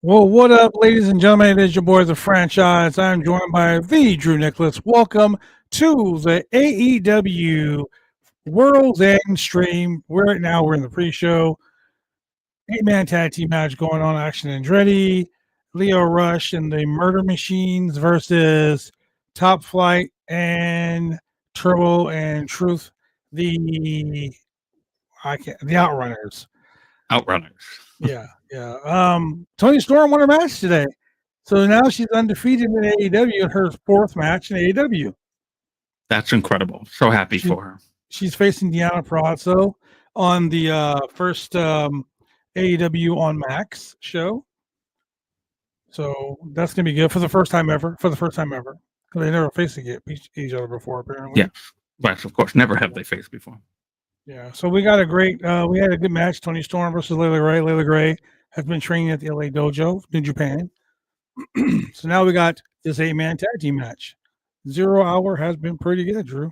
Well, what up, ladies and gentlemen? It is your boy, the franchise. I'm joined by the Drew Nicholas. Welcome to the AEW World's End stream. We're in the pre-show. 8-man tag team match going on. Action Andretti, Leo Rush, and the Murder Machines versus Top Flight and Turbo and Truth. The Outrunners. Outrunners. Yeah. Toni Storm won her match today. So now she's undefeated in AEW in her fourth match in AEW. That's incredible. So happy for her. She's facing Deonna Purrazzo on the first AEW on Max show. So that's going to be good for the first time ever. Because they never faced each other before, apparently. Yes. Right, of course. Never have they faced before. Yeah. So we got we had a good match. Toni Storm versus Layla Gray. Layla Gray has been training at the LA Dojo in Japan. So now we got this 8-man tag team match. 0 Hour has been pretty good, Drew.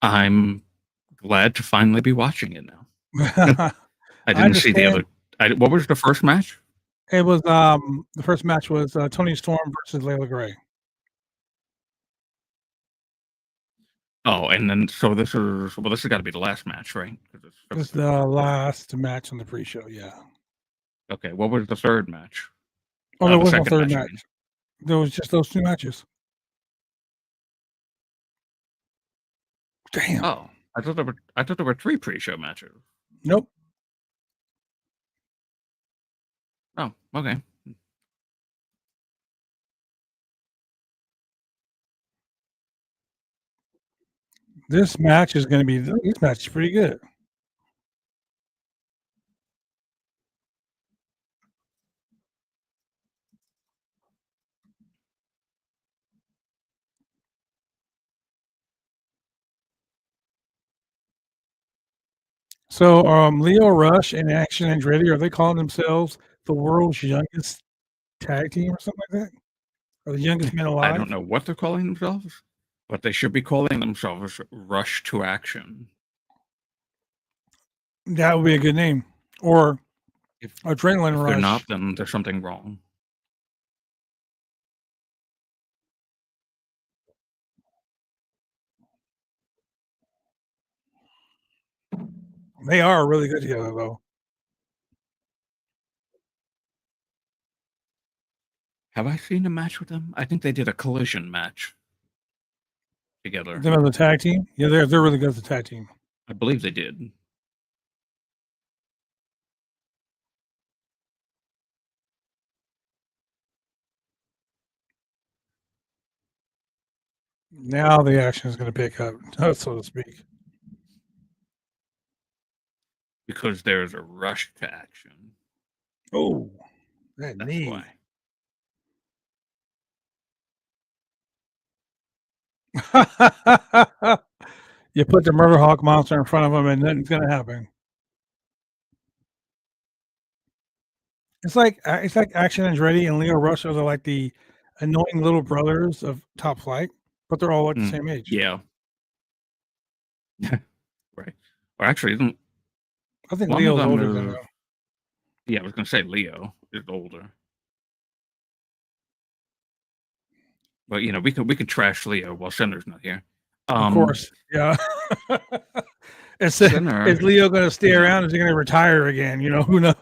I'm glad to finally be watching it now. I didn't see the other. What was the first match? It was the first match was Toni Storm versus Layla Gray. Oh, and then so this has got to be the last match, right? This is the last match on the pre-show, yeah. Okay, what was the third match? Oh, there was no third match. There was just those two matches. Damn. Oh, I thought there were 3 pre-show matches. Nope. Oh, okay. This match is pretty good. So Leo Rush and Action Andretti, are they calling themselves the world's youngest tag team or something like that? Or the youngest men alive? I don't know what they're calling themselves, but they should be calling themselves Rush to Action. That would be a good name. Or Adrenaline Rush. If they're not, then there's something wrong. They are really good together, though. Have I seen a match with them? I think they did a collision match together. Them as a tag team? Yeah, they're really good as a tag team. I believe they did. Now the action is going to pick up, so to speak. Because there's a rush to action. Oh, that's knee. Why. You put the Murder Hawk monster in front of him and nothing's going to happen. It's like Action Andretti and Leo Rush are like the annoying little brothers of Top Flight, but they're all at the same age. Yeah. Right. Or actually, isn't I think Leo's older than them. Yeah, I was going to say Leo is older. But we could trash Leo while Sinner's not here. Of course, yeah. Is Leo going to stay around? Is he going to retire again? Who knows?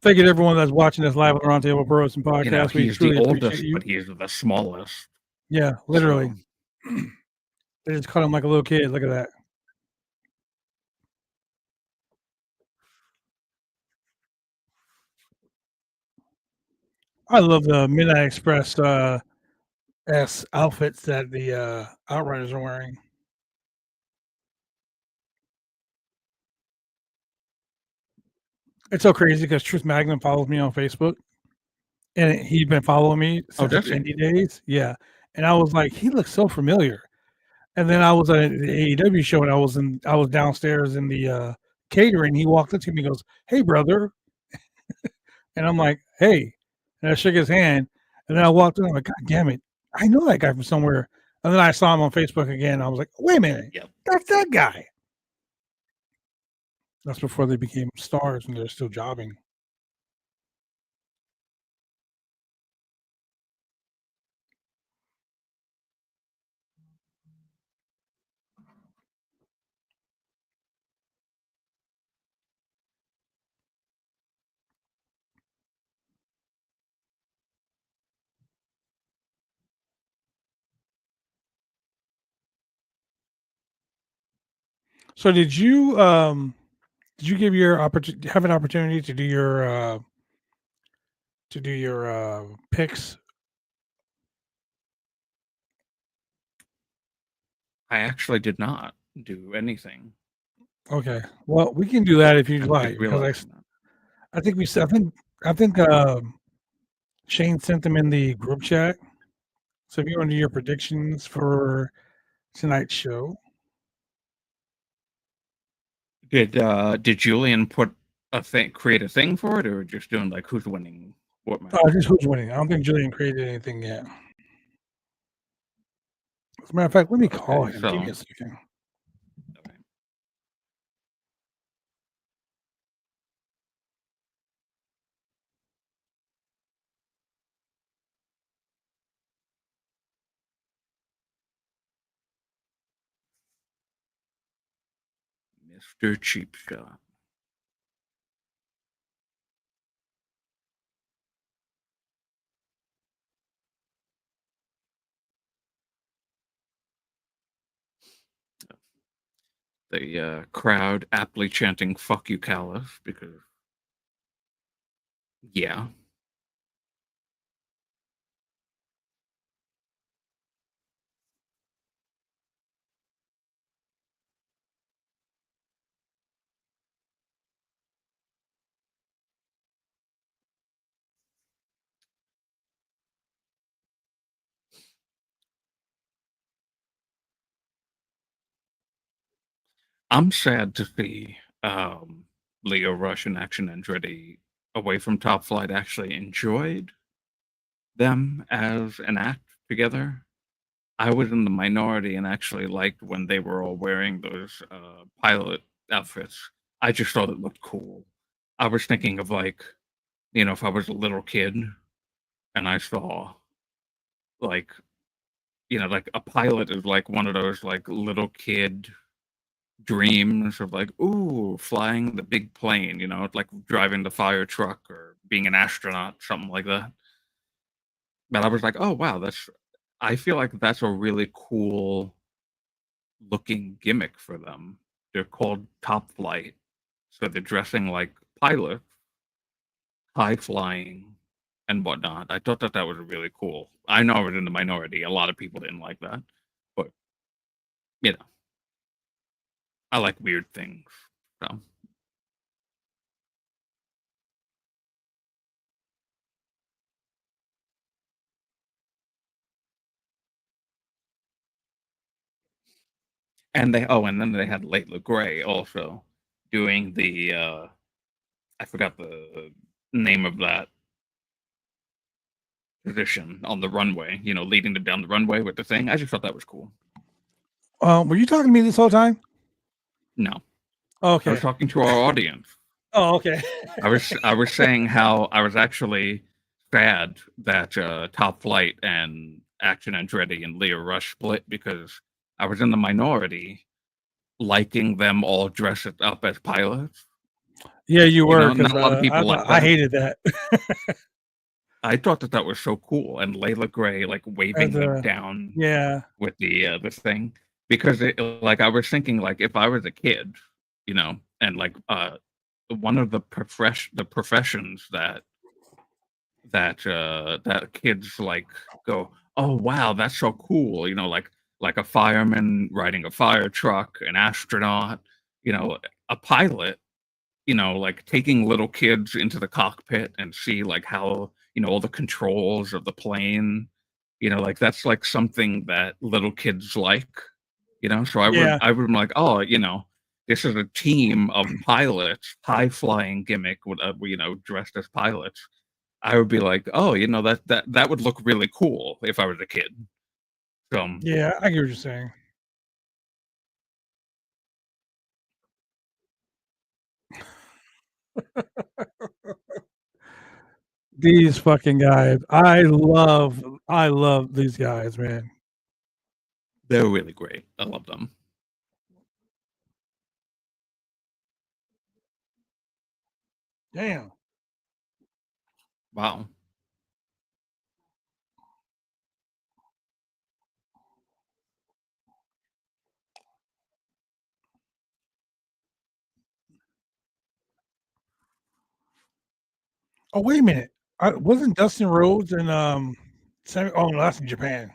Thank you to everyone that's watching us live on the Roundtable Pro Wrestling Podcast. He's the oldest, but he's the smallest. Yeah, literally. So. They just cut him like a little kid. Look at that. I love the Midnight Express outfits that the Outriders are wearing. It's so crazy because Truth Magnum follows me on Facebook, and he's been following me since Indie days. Yeah, and I was like, he looks so familiar. And then I was at the AEW show, and I was downstairs in the catering. He walked up to me and goes, "Hey, brother," and I'm like, "Hey," and I shook his hand, and then I walked in. I'm like, "God damn it, I know that guy from somewhere." And then I saw him on Facebook again. I was like, "Wait a minute, that's that guy." That's before they became stars and they're still jobbing. So did you give your have an opportunity to do your picks? I actually did not do anything. Okay. Well, we can do that if you'd I'm just like because realizing that. I think we said I think Shane sent them in the group chat. So if you want to do your predictions for tonight's show, Did Julian put create a thing for it, or just doing like who's winning what match? just who's winning. I don't think Julian created anything yet. As a matter of fact, let me call Okay, him. Give so me a second. okay. Mr. Cheap Shot. The crowd aptly chanting "Fuck you, Caliph," because yeah, I'm sad to see Leo Rush and Action Andretti away from Top Flight actually enjoyed them as an act together. I was in the minority and actually liked when they were all wearing those pilot outfits. I just thought it looked cool. I was thinking of like, if I was a little kid and I saw like, like a pilot is like one of those like little kid dreams of like, ooh, flying the big plane, like driving the fire truck or being an astronaut, something like that. But I was like, oh wow, I feel like that's a really cool looking gimmick for them. They're called Top Flight, so they're dressing like pilots, high flying, and whatnot. I thought that was really cool. I know I was in the minority. A lot of people didn't like that, but you know, I like weird things. So, and then they had Layla Gray also doing the I forgot the name of that position on the runway. Leading them down the runway with the thing. I just thought that was cool. Were you talking to me this whole time? No, I was Okay. talking to our audience. Oh, okay. I was saying how I was actually sad that Top Flight and Action Andretti and Leo Rush split because I was in the minority, liking them all dressed up as pilots. Yeah, you were Not because a lot of people like I that. hated that. I thought that was so cool, and Layla Gray like As waving them a down yeah, with the thing because like I was thinking like if I was a kid, and like one of the professions that kids like go, oh wow, that's so cool, like a fireman riding a fire truck, an astronaut, a pilot, like taking little kids into the cockpit and see like how all the controls of the plane, like that's like something that little kids like, so yeah, I would be like, oh, this is a team of pilots, high flying gimmick with dressed as pilots. I would be like, "Oh, that would look really cool if I was a kid." So, yeah. I get what you're saying. These fucking guys. I love these guys, man. They're really great. I love them. Damn. Wow. Oh, wait a minute. Wasn't Dustin Rhodes and oh no, that's in Japan.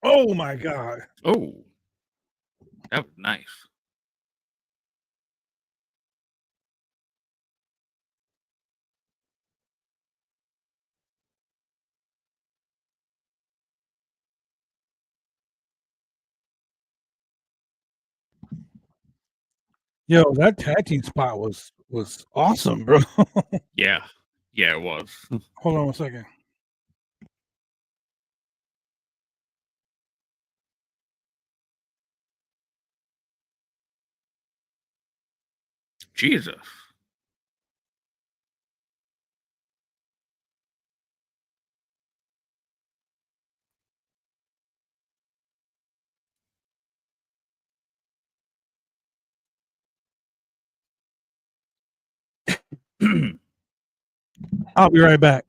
Oh my god. Oh, that was nice. Yo, that tag team spot was awesome, bro. Yeah. Yeah, it was. Hold on 1 second. Jesus. I'll be right back.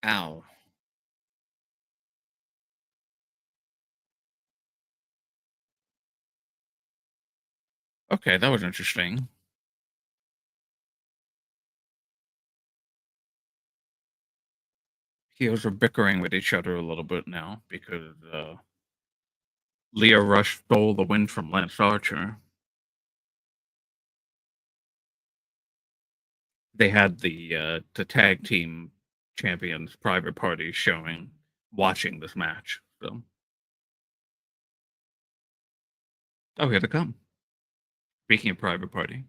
Ow. Okay, that was interesting. Heels are bickering with each other a little bit now because Leo Rush stole the win from Lance Archer. They had the tag team champions private party showing, watching this match. So, oh, here they come. Speaking of private party,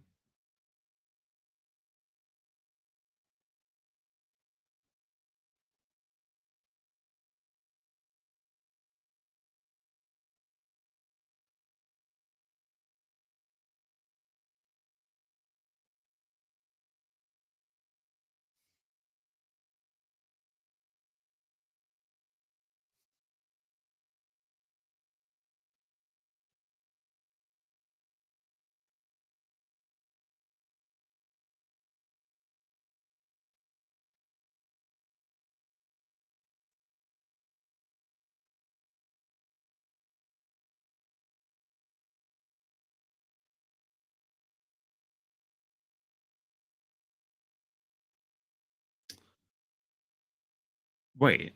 wait,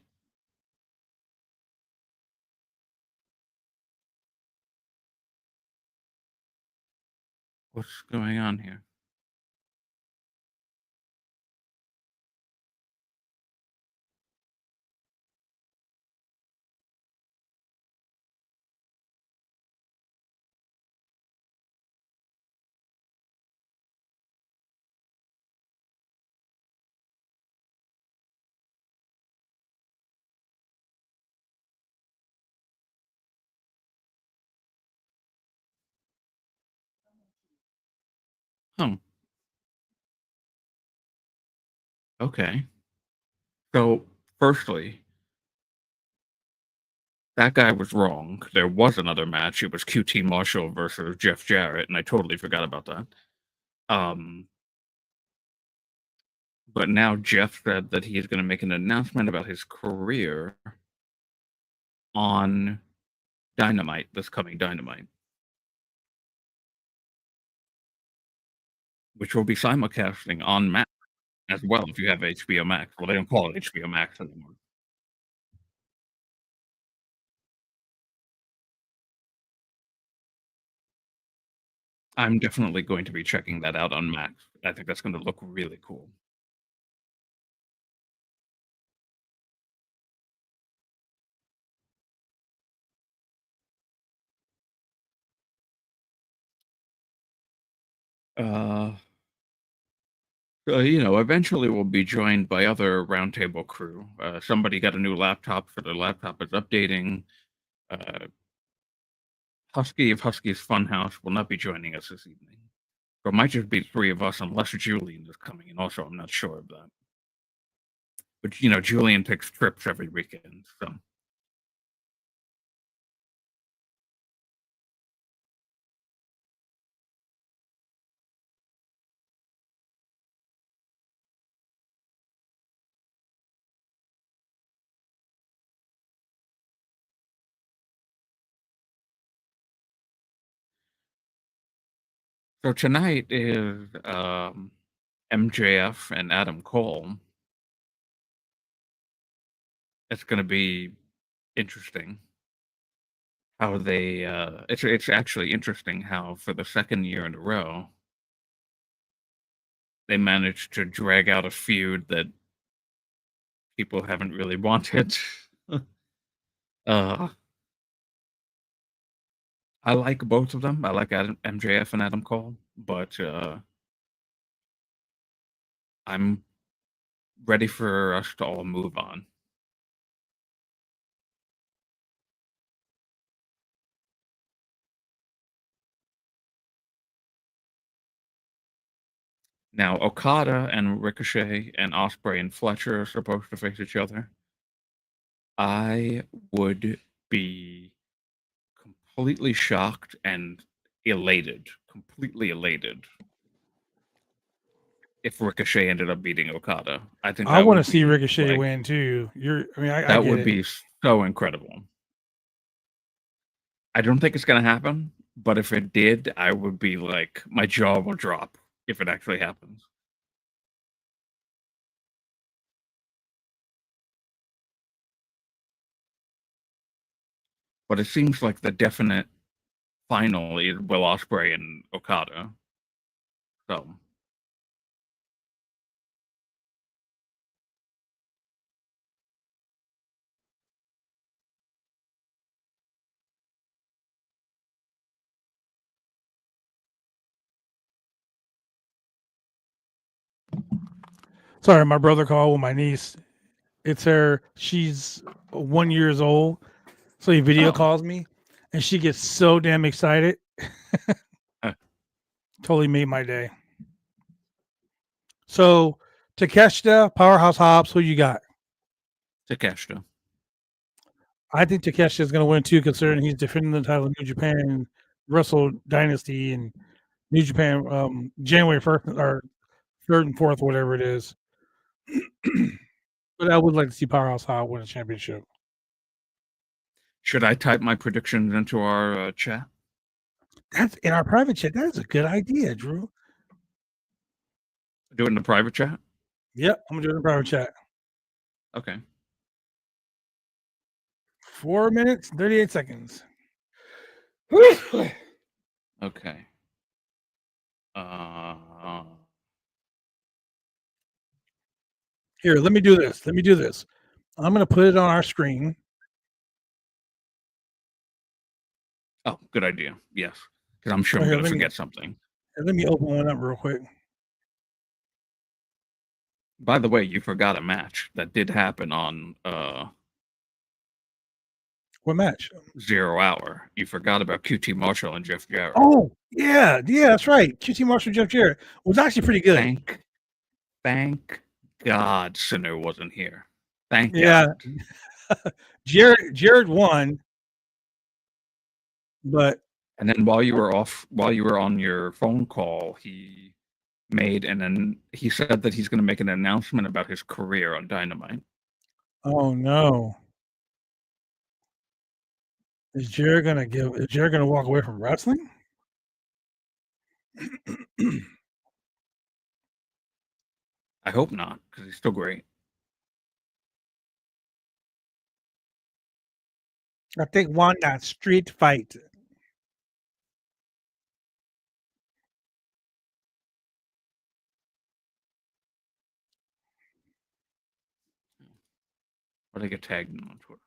what's going on here? Hmm. Okay. So, firstly, that guy was wrong. There was another match. It was QT Marshall versus Jeff Jarrett, and I totally forgot about that. Um, but now Jeff said that he is going to make an announcement about his career on Dynamite, this coming Dynamite, which will be simulcasting on Max as well if you have HBO Max. Well, they don't call it HBO Max anymore. I'm definitely going to be checking that out on Max. I think that's going to look really cool. Eventually we'll be joined by other roundtable crew. Somebody got a new laptop, so their laptop is updating. Husky of Husky's Funhouse will not be joining us this evening. So it might just be 3 of us, unless Julian is coming. And also, I'm not sure of that. But, Julian takes trips every weekend, so. So tonight is MJF and Adam Cole. It's going to be interesting how they. It's actually interesting how for the second year in a row they managed to drag out a feud that people haven't really wanted. uh, I like both of them. I like MJF and Adam Cole, but I'm ready for us to all move on. Now, Okada and Ricochet and Ospreay and Fletcher are supposed to face each other. I would be completely shocked and completely elated, if Ricochet ended up beating Okada. I think I want to see Ricochet win too. I would be so incredible. I don't think it's going to happen, but if it did, I would be like, my jaw will drop if it actually happens. But it seems like the definite final is Will Ospreay and Okada. So. Sorry, my brother called with my niece. It's her. She's 1 year old. So he video calls me and she gets so damn excited. Totally made my day. So Takeshita, Powerhouse Hobbs, who you got? Takeshita. I think Takeshita is going to win too, considering he's defending the title of New Japan, Wrestle Dynasty, and New Japan January 1st or 3rd and 4th, whatever it is. But I would like to see Powerhouse Hobbs win a championship. Should I type my predictions into our chat? That's in our private chat. That is a good idea, Drew. Do it in the private chat? Yep, I'm going to do it in the private chat. Okay. 4 minutes, 38 seconds. Okay. Here, let me do this. I'm going to put it on our screen. Oh, good idea. Yes. Because I'm sure I'm going to forget something. Let me open one up real quick. By the way, you forgot a match that did happen on what match? 0 Hour. You forgot about QT Marshall and Jeff Jarrett. Oh, yeah, that's right. QT Marshall and Jeff Jarrett was actually pretty good. Thank God Sanu wasn't here. Thank God. Jared won, but and then while you were on your phone call, he said that he's going to make an announcement about his career on Dynamite. Oh no. Is Jared gonna walk away from wrestling? I hope not, because he's still great. I think won that street fight. Or they get tagged on Twitter.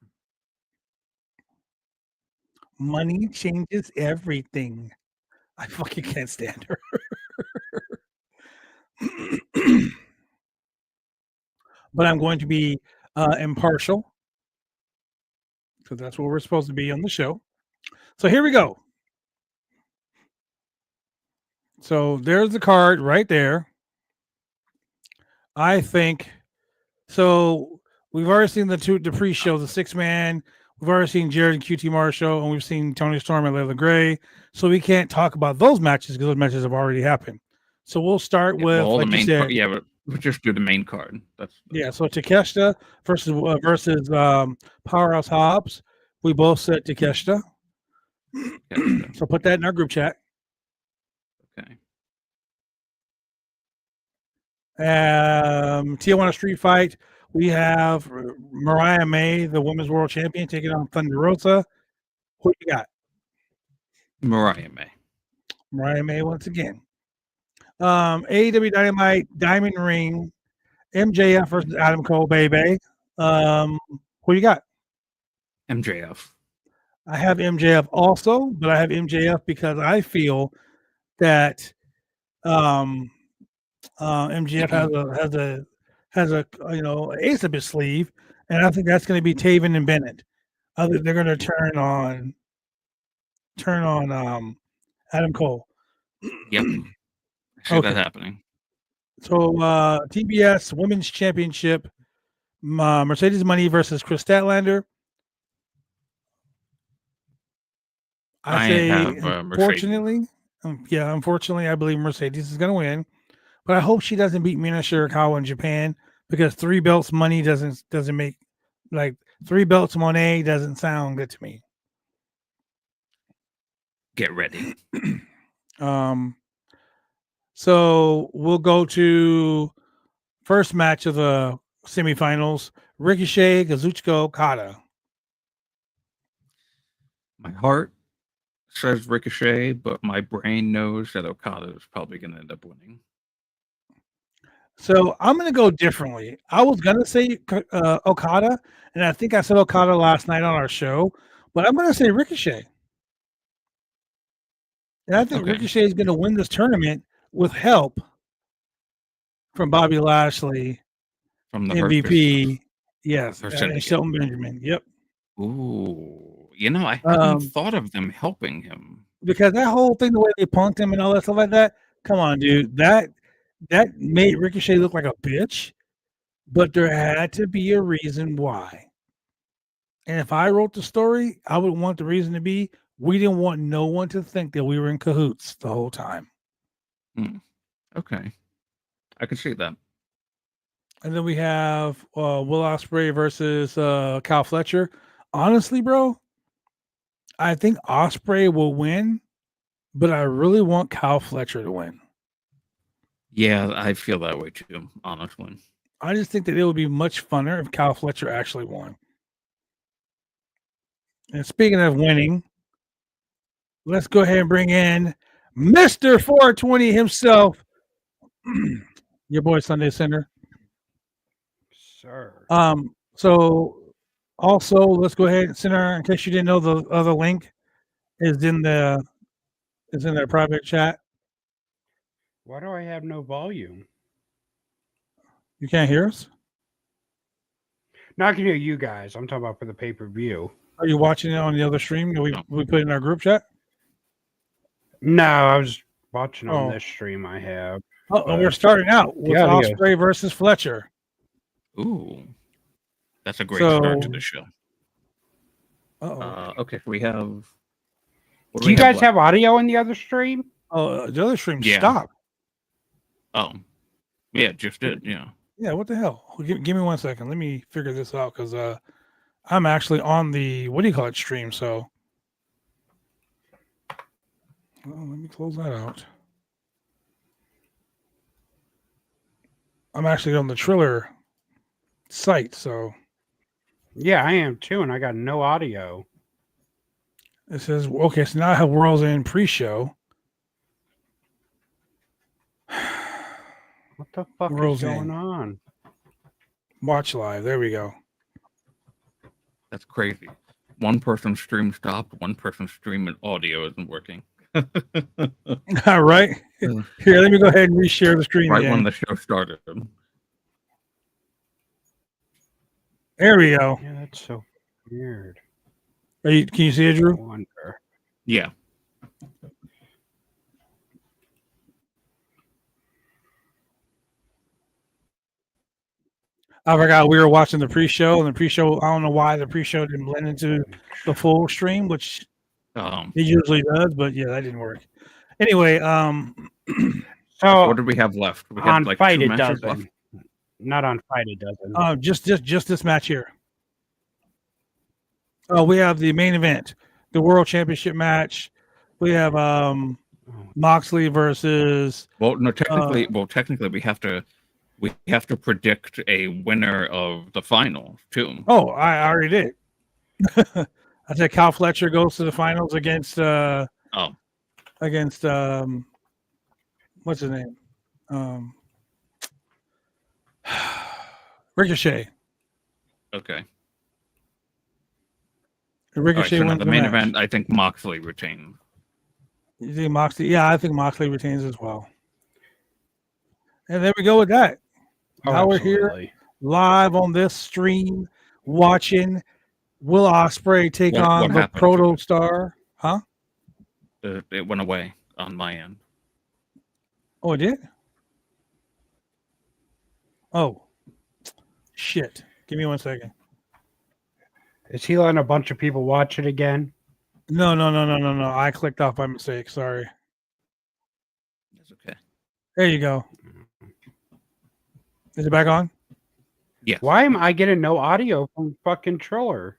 Money changes everything. I fucking can't stand her. But I'm going to be impartial because that's what we're supposed to be on the show. So here we go. So there's the card right there. I think so. We've already seen the pre-show, the 6-man. We've already seen Jared and QT Marshall, and we've seen Tony Storm and Layla Gray. So we can't talk about those matches because those matches have already happened. So we'll start with, all like the you main said, card. Yeah, but we'll just do the main card. That's yeah. So Takeshita versus Powerhouse Hobbs. We both said Takeshita. Takeshita. So put that in our group chat. Okay. Tijuana Street Fight. We have Mariah May, the Women's World Champion, taking on Thunder Rosa. Who you got? Mariah May. Mariah May once again. AEW Dynamite Diamond Ring. MJF versus Adam Cole, baby. Who you got? MJF. I have MJF also, but I have MJF because I feel that MJF has a ace up his sleeve, and I think that's going to be Taven and Bennett. I think they're going to turn on Adam Cole. Yep. I see that happening. So TBS Women's Championship, Mercedes Money versus Chris Statlander. I say, unfortunately, unfortunately, I believe Mercedes is going to win, but I hope she doesn't beat Mina Shirakawa in Japan because 3 belts money doesn't make, like, 3 belts Monet doesn't sound good to me. Get ready. So we'll go to first match of the semifinals: Ricochet, Kazuchika Okada. My heart says Ricochet, but my brain knows that Okada is probably going to end up winning. So I'm going to go differently. I was going to say Okada, and I think I said Okada last night on our show, but I'm going to say Ricochet. And I think Ricochet is going to win this tournament with help from Bobby Lashley, from the MVP, yes, and Shelton Benjamin. Yep. Ooh, I hadn't thought of them helping him because that whole thing, the way they punked him and all that stuff like that. Come on, dude, that made Ricochet look like a bitch, but there had to be a reason why. And if I wrote the story, I would want the reason to be we didn't want no one to think that we were in cahoots the whole time. Okay. I can see that. And then we have Will Ospreay versus Kyle Fletcher. Honestly, bro, I think Ospreay will win, but I really want Kyle Fletcher to win. Yeah, I feel that way too, honestly. I just think that it would be much funner if Kyle Fletcher actually won. And speaking of winning, let's go ahead and bring in Mr. 420 himself, your boy Sunday Center. Sir. So also let's go ahead and center, in case you didn't know, the other link is in their private chat. Why do I have no volume? You can't hear us? No, I can hear you guys. I'm talking about for the pay-per-view. Are you watching it on the other stream that we put in our group chat? No, I was watching on this stream I have. We're starting out with Ospreay versus Fletcher. Ooh. That's a great start to the show. Okay, we have... Do you guys have audio in the other stream? Oh, the other stream stopped. Oh. Yeah, just did, yeah. Yeah, what the hell? Give me 1 second. Let me figure this out because I'm actually on the, stream, so. Well, let me close that out. I'm actually on the Triller site, so. Yeah, I am too, and I got no audio. It says, okay, so now I have World's End pre-show. What the fuck is going on? Watch live. There we go. That's crazy. One person's stream stopped. One person's stream and audio isn't working. All right. Here, let me go ahead and reshare the screen Right again. when the show started. There we go. Yeah, that's so weird. Can you see it, Drew? Wonder. Yeah. I forgot we were watching the pre-show, and the pre-show, I don't know why the pre-show didn't blend into the full stream, which it usually does, but yeah, that didn't work. Anyway, so what did we have left? We had on like Fight 2 it matches doesn't. left. Not on Fight it doesn't. just this match here. Oh, we have the main event, the World Championship match. We have Moxley versus. Well, no, technically, we have to predict a winner of the final too. Oh, I already did. I said Kyle Fletcher goes to the finals against what's his name? Ricochet. Okay. Ricochet wins the main event. I think Moxley retains. You think Moxley? Yeah, I think Moxley retains as well. And there we go with that. Now we're here live on this stream watching Will Ospreay take on the Proto Star. Huh? It went away on my end. Oh, it did? Oh. Shit. Give me 1 second. Is he letting a bunch of people watch it again? No. I clicked off by mistake. Sorry. That's okay. There you go. Is it back on? Yeah. Why am I getting no audio from fucking Triller?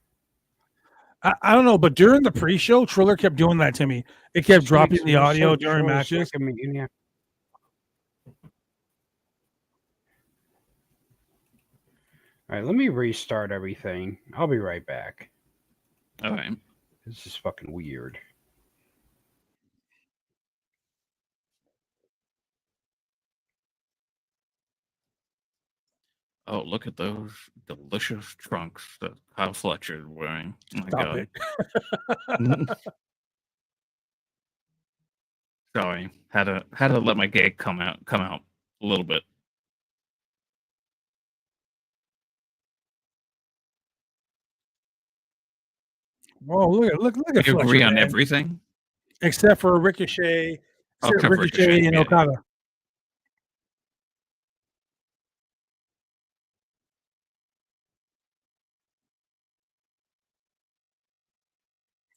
I don't know, but during the pre-show, Triller kept doing that to me. It kept dropping the audio during matches. All right, let me restart everything. I'll be right back. All right. This is fucking weird. Oh, look at those delicious trunks that Kyle Fletcher is wearing. Oh my Stop God. Sorry, had to let my gag come out a little bit. Whoa, look at You Fletcher, agree on man. everything? Except for Ricochet. Except Ricochet and Okada.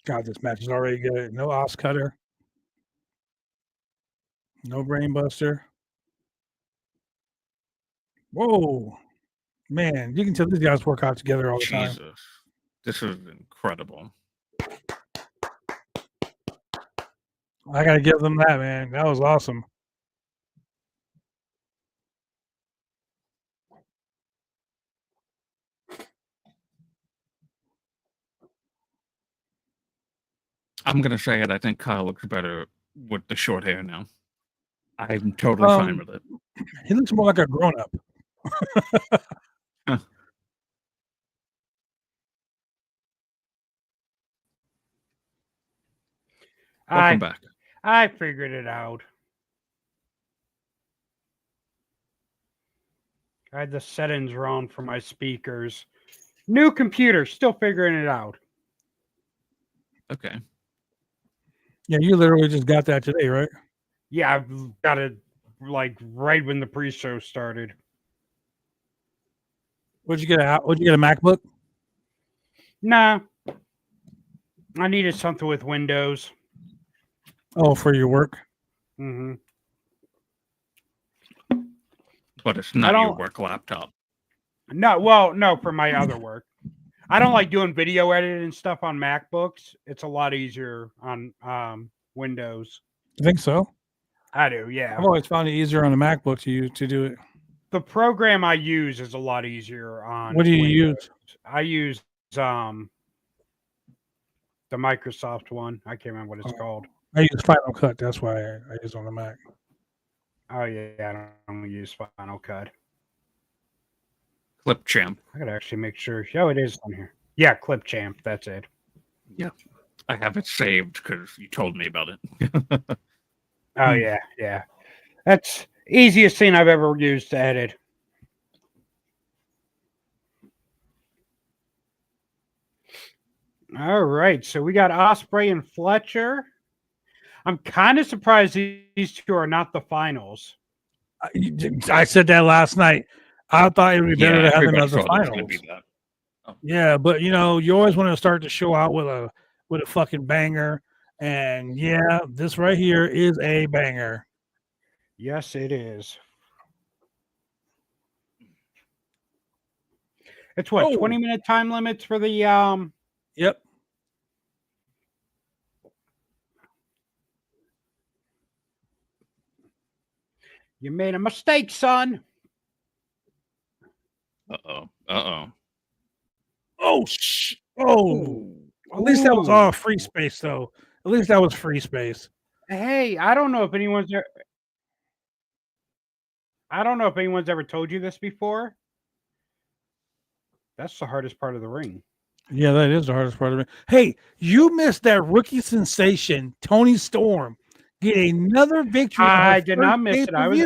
God, this match is already good. No Os Cutter. No Brainbuster. Whoa. Man, you can tell these guys work out together all the time. Jesus. This is incredible. I got to give them that, man. That was awesome. I'm going to say it. I think Kyle looks better with the short hair now. I'm totally fine with it. He looks more like a grown-up. Welcome back. I figured it out. I had the settings wrong for my speakers. New computer, still figuring it out. Okay. Yeah, you literally just got that today, right? Yeah, I've got it like right when the pre-show started. What'd you get? A MacBook? Nah. I needed something with Windows. Oh, for your work? Mm-hmm. But it's not your work laptop. No, for my other work. I don't like doing video editing and stuff on MacBooks. It's a lot easier on Windows. You think so? I do, yeah. I've always found it easier on a MacBook to do it. The program I use is a lot easier on What do you Windows. use? I use the Microsoft one. I can't remember what it's called. I use Final Cut. That's why I use on the Mac. Oh, yeah, I don't use Final Cut. Clip Champ. I gotta actually make sure. Yeah, it is on here. Yeah, Clip Champ. That's it. Yeah. I have it saved because you told me about it. Oh yeah. That's easiest scene I've ever used to edit. All right, so we got Osprey and Fletcher. I'm kind of surprised these two are not the finals. I said that last night. I thought it would be better to have them everybody as the thought it was gonna finals. be that. Oh. Yeah, but you always want to start the show out with a fucking banger. And yeah, this right here is a banger. Yes, it is. It's what, 20-minute time limits for the Yep. You made a mistake, son. Uh-oh. Oh, at least that was all free space, though. At least that was free space. Hey, I don't know if anyone's ever told you this before. That's the hardest part of the ring. Yeah, that is the hardest part of it. Hey, you missed that rookie sensation, Tony Storm, get another victory. I did not miss it. I was.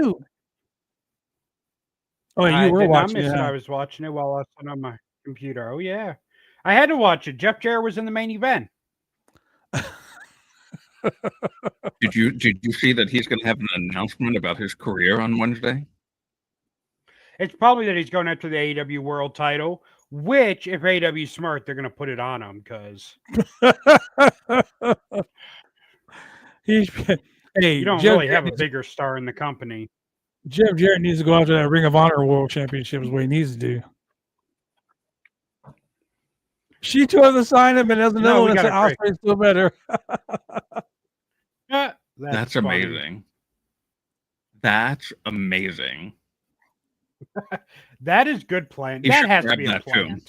Oh, you were watching it. I was watching it while I was on my computer. Oh yeah, I had to watch it. Jeff Jarrett was in the main event. Did you see that he's going to have an announcement about his career on Wednesday? It's probably that he's going after the AEW World Title. Which, if AEW is smart, they're going to put it on him because you don't really have a bigger star in the company. Jeff Jarrett needs to go after that Ring of Honor World Championship is what he needs to do. She tore the sign up and doesn't know when it's Osprey's still better. That's amazing. That's amazing. That is good plan. That has to be a plan.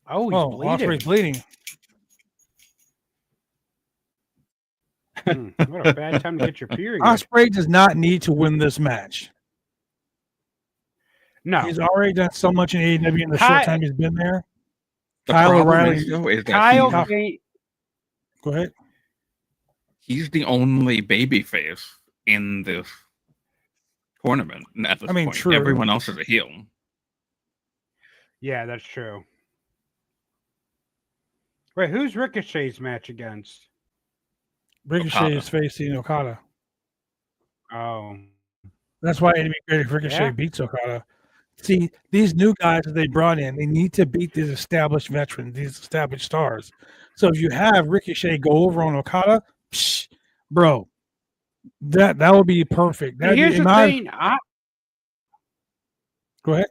Oh, he's bleeding. Osprey's bleeding. What a bad time to get your period. Osprey does not need to win this match. No. He's already done so much in AEW in the short time he's been there. Kyle O'Reilly. Go ahead. He's the only babyface in this tournament at this point. True. Everyone else is a heel. Yeah, that's true. Wait, who's Ricochet's match against? Ricochet is facing Okada. Oh. That's why it'd be great if Ricochet beats Okada. See, these new guys that they brought in, they need to beat these established veterans, these established stars. So if you have Ricochet go over on Okada, bro, that would be perfect. Here's the thing. Go ahead.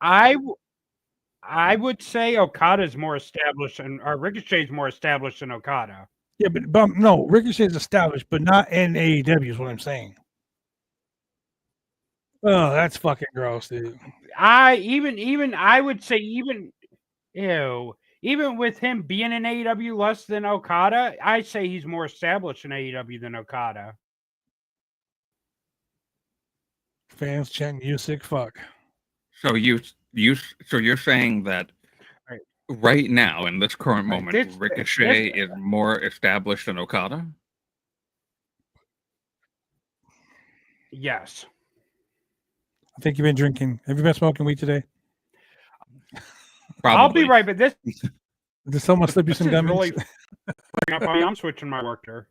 I would say Okada's more established or Ricochet's more established than Okada. Yeah, but no, Ricochet's established, but not in AEW is what I'm saying. Oh, that's fucking gross, dude. I would say even with him being in AEW less than Okada, I say he's more established in AEW than Okada. Fans chanting "you sick fuck." So you're saying that right now in this current moment, Ricochet is more established than Okada? Yes. I think you've been drinking. Have you been smoking weed today? Probably. I'll be right, but did someone slip you some gummies? Really I'm switching my work here.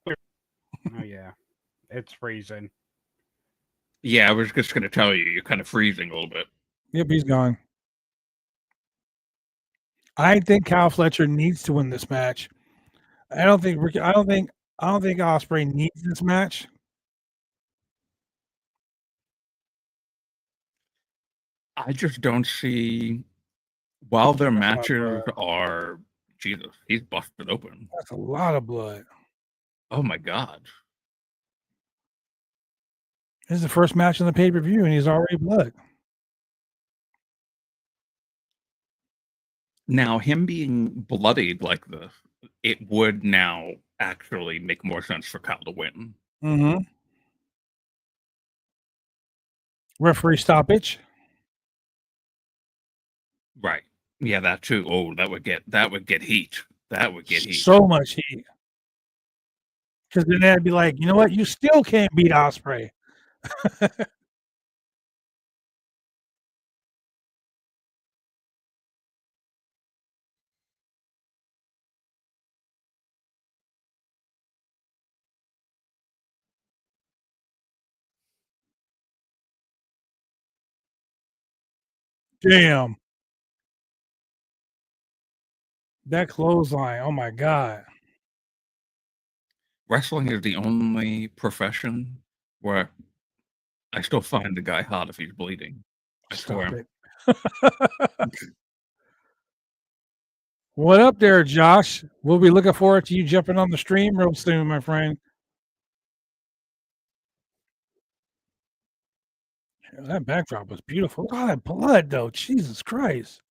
Oh yeah, it's freezing. Yeah, I was just going to tell you, you're kind of freezing a little bit. Yep, he's gone. I think Kyle Fletcher needs to win this match. I don't think Osprey needs this match. I just don't see. While their matches are, Jesus, he's busted open. That's a lot of blood. Oh my God! This is the first match in the pay-per-view, and he's already blood. Now, him being bloodied like this, it would now actually make more sense for Kyle to win. Mm-hmm. Referee stoppage. Right. Yeah, that too. Oh, that would get heat. That would get heat. So much heat. Because then they'd be like, you know what? You still can't beat Osprey. Damn. That clothesline. Oh my God. Wrestling is the only profession where I still find the guy hot if he's bleeding. I Stop swear. it. What up there, Josh? We'll be looking forward to you jumping on the stream real soon, my friend. That backdrop was beautiful. Look at all that blood, though. Jesus Christ.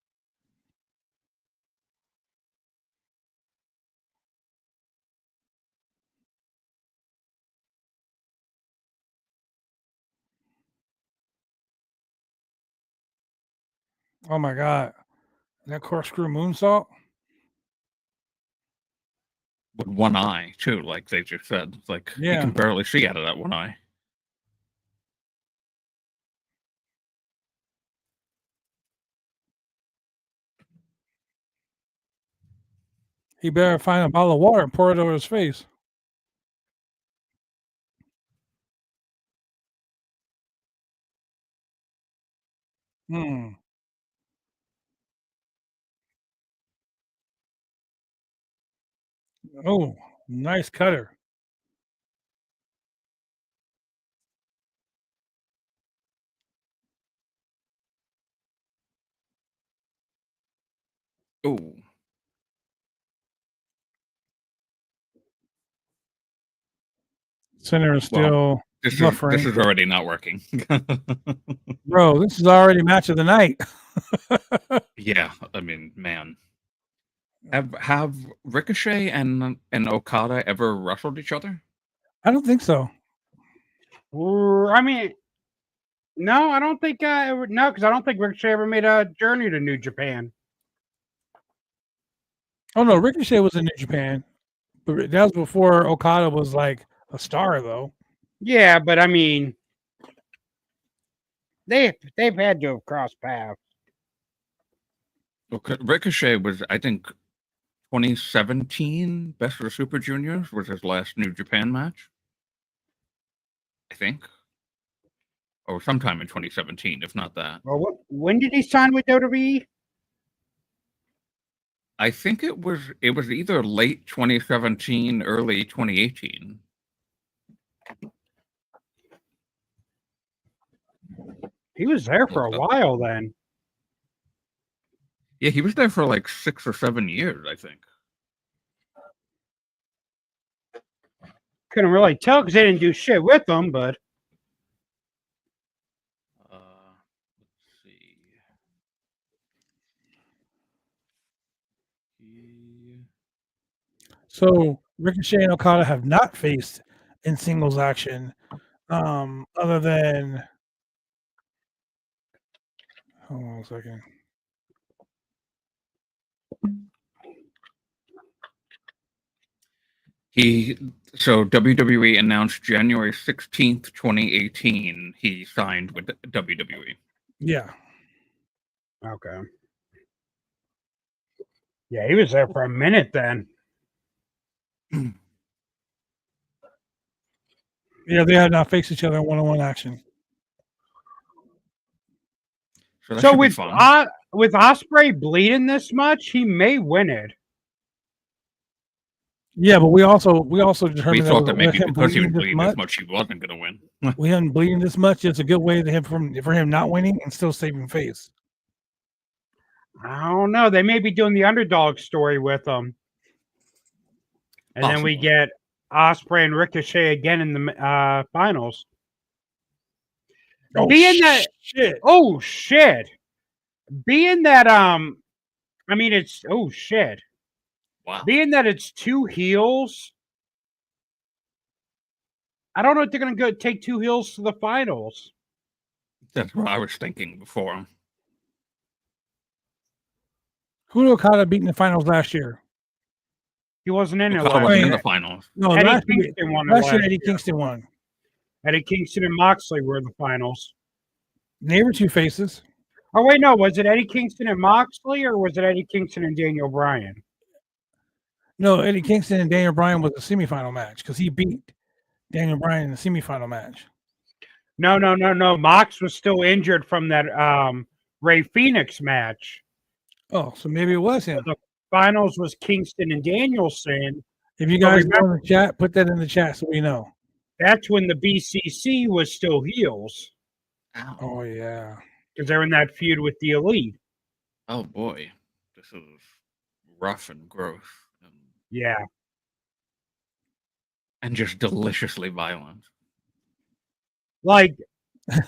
Oh my God. That corkscrew moonsault? With one eye, too, like they just said. Like, you Yeah. can barely see out of that one eye. He better find a bottle of water and pour it over his face. Hmm. Oh, nice cutter. Oh, Center is well, still this buffering. is already not working. Bro, this is already match of the night. Yeah, I mean, man. Have Ricochet and Okada ever wrestled each other? I don't think so. I mean, no, I don't think no, because I don't think Ricochet ever made a journey to New Japan. Oh no, Ricochet was in New Japan, but that was before Okada was like a star, though. Yeah, but I mean, they've had to have crossed paths. Well, Ricochet was, I think, 2017 Best of the Super Juniors was his last New Japan match. I think, or sometime in 2017, if not that. Well, when did he sign with WWE? I think it was either late 2017, early 2018. He was there for a while then. Yeah, he was there for like 6 or 7 years, I think. Couldn't really tell because they didn't do shit with him, but Let's see. So Ricochet and Okada have not faced in singles action, other than. Hold on a second. So WWE announced January 16th, 2018, he signed with WWE. Yeah. okay. Yeah, he was there for a minute then. Yeah, they had not faced each other in one-on-one action. So with Osprey bleeding this much, he may win it. Yeah, but we also determined we thought that maybe him because he was bleeding bleeding this much, he wasn't going to win. with him bleeding this much, it's a good way to for him not winning and still saving face. I don't know. They may be doing the underdog story with him, and then we get Osprey and Ricochet again in the finals. Oh shit! Oh shit! Being that I mean it's oh shit. Wow. Being that it's two heels, I don't know if they're gonna go take two heels to the finals. That's what I was thinking before. Who did Okada beat in the finals last year? He wasn't in it Okada last wasn't in year. the finals. No, Eddie last year, Kingston won it last year last Eddie year. Kingston won. Eddie Kingston and Moxley were in the finals. They were two faces. Oh, wait, no. Was it Eddie Kingston and Moxley, or was it Eddie Kingston and Daniel Bryan? No, Eddie Kingston and Daniel Bryan was a semifinal match because he beat Daniel Bryan in the semifinal match. No. Mox was still injured from that Ray Phoenix match. Oh, so maybe it was him. The finals was Kingston and Danielson. If you guys know in the chat, put that in the chat so we know. That's when the BCC was still heels. Ow. Oh, yeah. Because they're in that feud with the Elite. Oh boy, this is rough and gross. Yeah. And just deliciously violent. Like,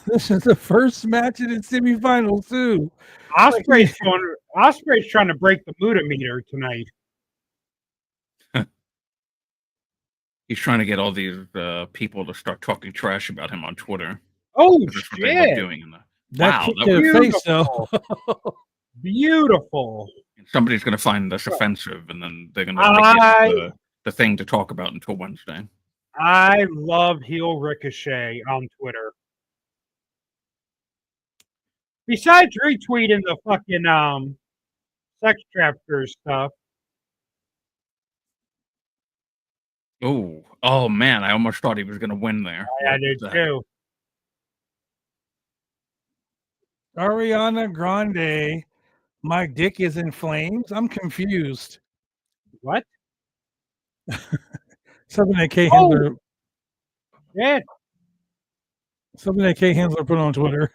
this is the first match in the semifinals, too. Osprey's trying to break the Muda meter tonight. He's trying to get all these people to start talking trash about him on Twitter. Oh, That's what they love shit. doing. That Wow, kick that to was the face, though. Beautiful. somebody's going to find this offensive, and then they're going to make the thing to talk about until Wednesday. I love heel Ricochet on Twitter. Besides retweeting the fucking sex trafficker stuff. Oh man, I almost thought he was going to win there. I did too. Ariana Grande, my dick is in flames. I'm confused. What? Something that Kay Handler. Yeah. Something that Kay Handler put on Twitter.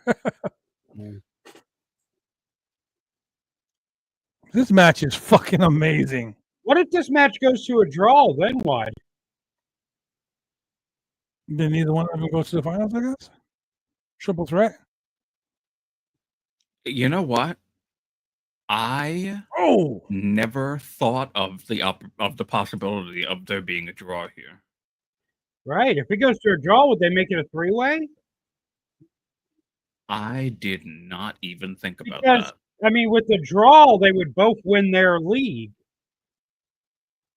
This match is fucking amazing. What if this match goes to a draw? Then what? Then neither one of them goes to the finals, I guess. Triple threat. You know what? I never thought of the possibility of there being a draw here. Right. If it goes to a draw, would they make it a three-way? I did not even think about Because, that. I mean, with the draw, they would both win their league.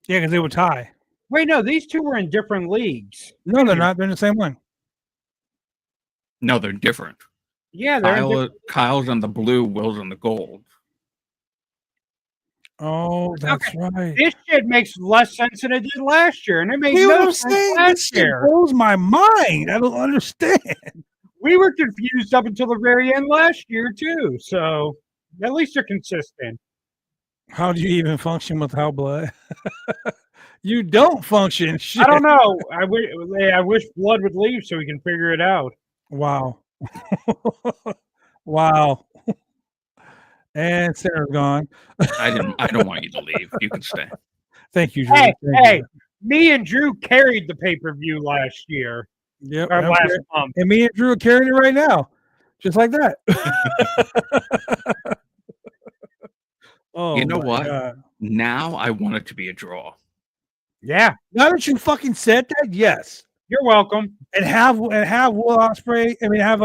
Yeah, because they would tie. Wait, no, these two were in different leagues. No, they're not. They're in the same one. No, they're different. Yeah, they're Kyle's on the blue, Will's on the gold. Oh, that's right. This shit makes less sense than it did last year, and it made You know what no I'm sense saying? last This shit year. blows my mind. I don't understand. We were confused up until the very end last year too. So at least they're consistent. How do you even function without blood? You don't function. Shit. I don't know. I wish blood would leave so we can figure it out. Wow. Wow. And Sarah's gone. I don't want you to leave. You can stay. Thank you, Drew. Hey, me and Drew carried the pay-per-view last year. Yep. Or last month. And me and Drew are carrying it right now. Just like that. Oh, you know what? God. Now I want it to be a draw. Yeah. Now that you fucking said that, yes. You're welcome. And have Will Ospreay. I mean, have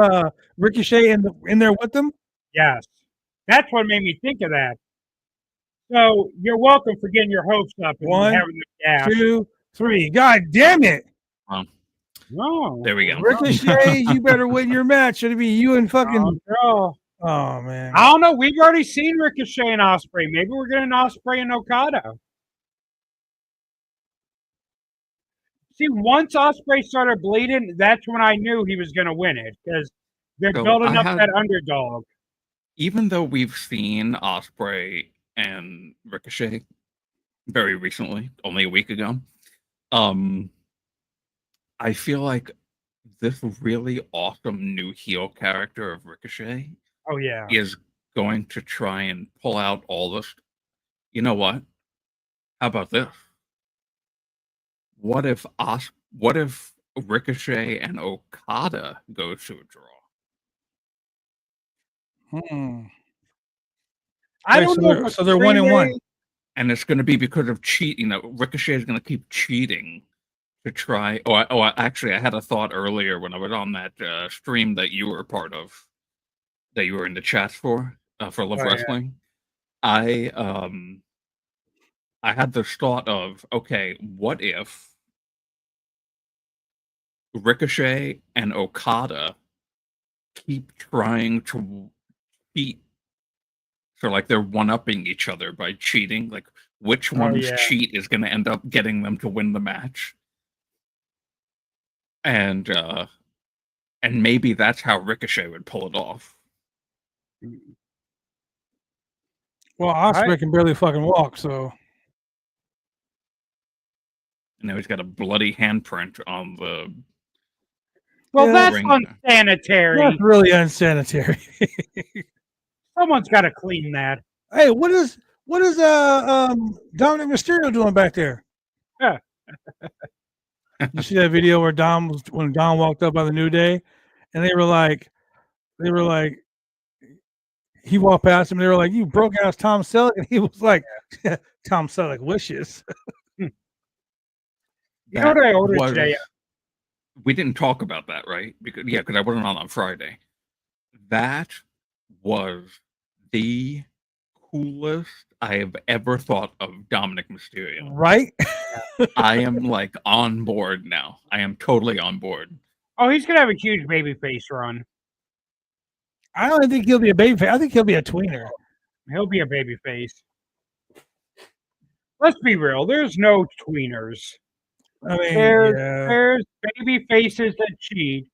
Ricochet in there with them. Yes. That's what made me think of that. So you're welcome for getting your hopes up and having the gas. 2, 3. God damn it! No. There we go. Ricochet, you better win your match. Should it be you and fucking? Oh Man. I don't know. We've already seen Ricochet and Ospreay. Maybe we're getting Ospreay and Okada. See, once Ospreay started bleeding, that's when I knew he was going to win it because they're building up that underdog. Even though we've seen Ospreay and Ricochet very recently, only a week ago, I feel like this really awesome new heel character of Ricochet is going to try and pull out all this. You know what? How about this? What if Ricochet and Okada goes to a draw? I don't know. So they're 1-1. And it's going to be because of cheating. Ricochet is going to keep cheating to try. Actually, I had a thought earlier when I was on that stream that you were part of, that you were in the chat for Love Wrestling. I had this thought of, okay, what if Ricochet and Okada keep trying to cheat? So like they're one-upping each other by cheating. Like which one's yeah. cheat is going to end up getting them to win the match? And maybe that's how Ricochet would pull it off. Well, Osprey can barely fucking walk, so. And now he's got a bloody handprint on the. Well, Yeah. that's ring. unsanitary. That's really unsanitary. Someone's got to clean that. Hey, what is Dominic Mysterio doing back there? Yeah. You see that video where when Dom walked up on the New Day, and they were like, he walked past him. They were like, "You broke ass Tom Selleck," and he was like, "Tom Selleck wishes." You know what I ordered today? We didn't talk about that, right? Because I wasn't on Friday. That was the coolest I have ever thought of Dominic Mysterio. Right? I am like on board now. I am totally on board. Oh, he's gonna have a huge babyface run. I don't think he'll be a babyface. I think he'll be a tweener. He'll be a babyface. Let's be real. There's no tweeners. I mean, there's baby faces that cheat,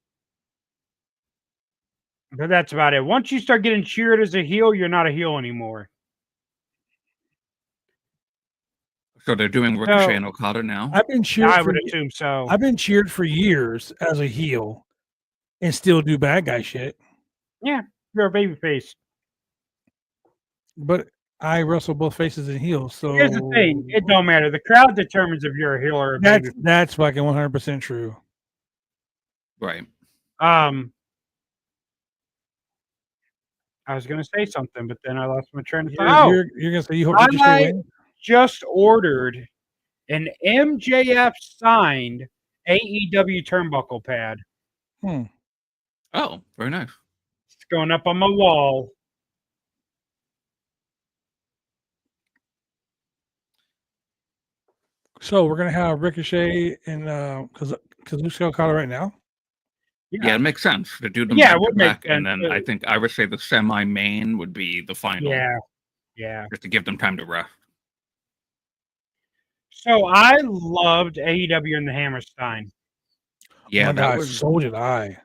but that's about it. Once you start getting cheered as a heel, you're not a heel anymore. So they're doing Ricochet and Okada now? I've been cheered. I would assume so. I've been cheered for years as a heel and still do bad guy shit. Yeah, you're a babyface. But I wrestle both faces and heels. So here's the thing: it don't matter. The crowd determines if you're a heel or a baby. That's fucking 100% true. Right. I was gonna say something, but then I lost my train of thought. You're gonna say you hope Ricochet wins? Just ordered an MJF signed AEW turnbuckle pad. Oh, very nice. It's going up on my wall. So we're gonna have Ricochet and Kazuchika Okada right now. Yeah, it makes sense to do them back, and then I think I would say the semi-main would be the final. Yeah. Just to give them time to rest. So I loved AEW and the Hammerstein. Yeah, so did I.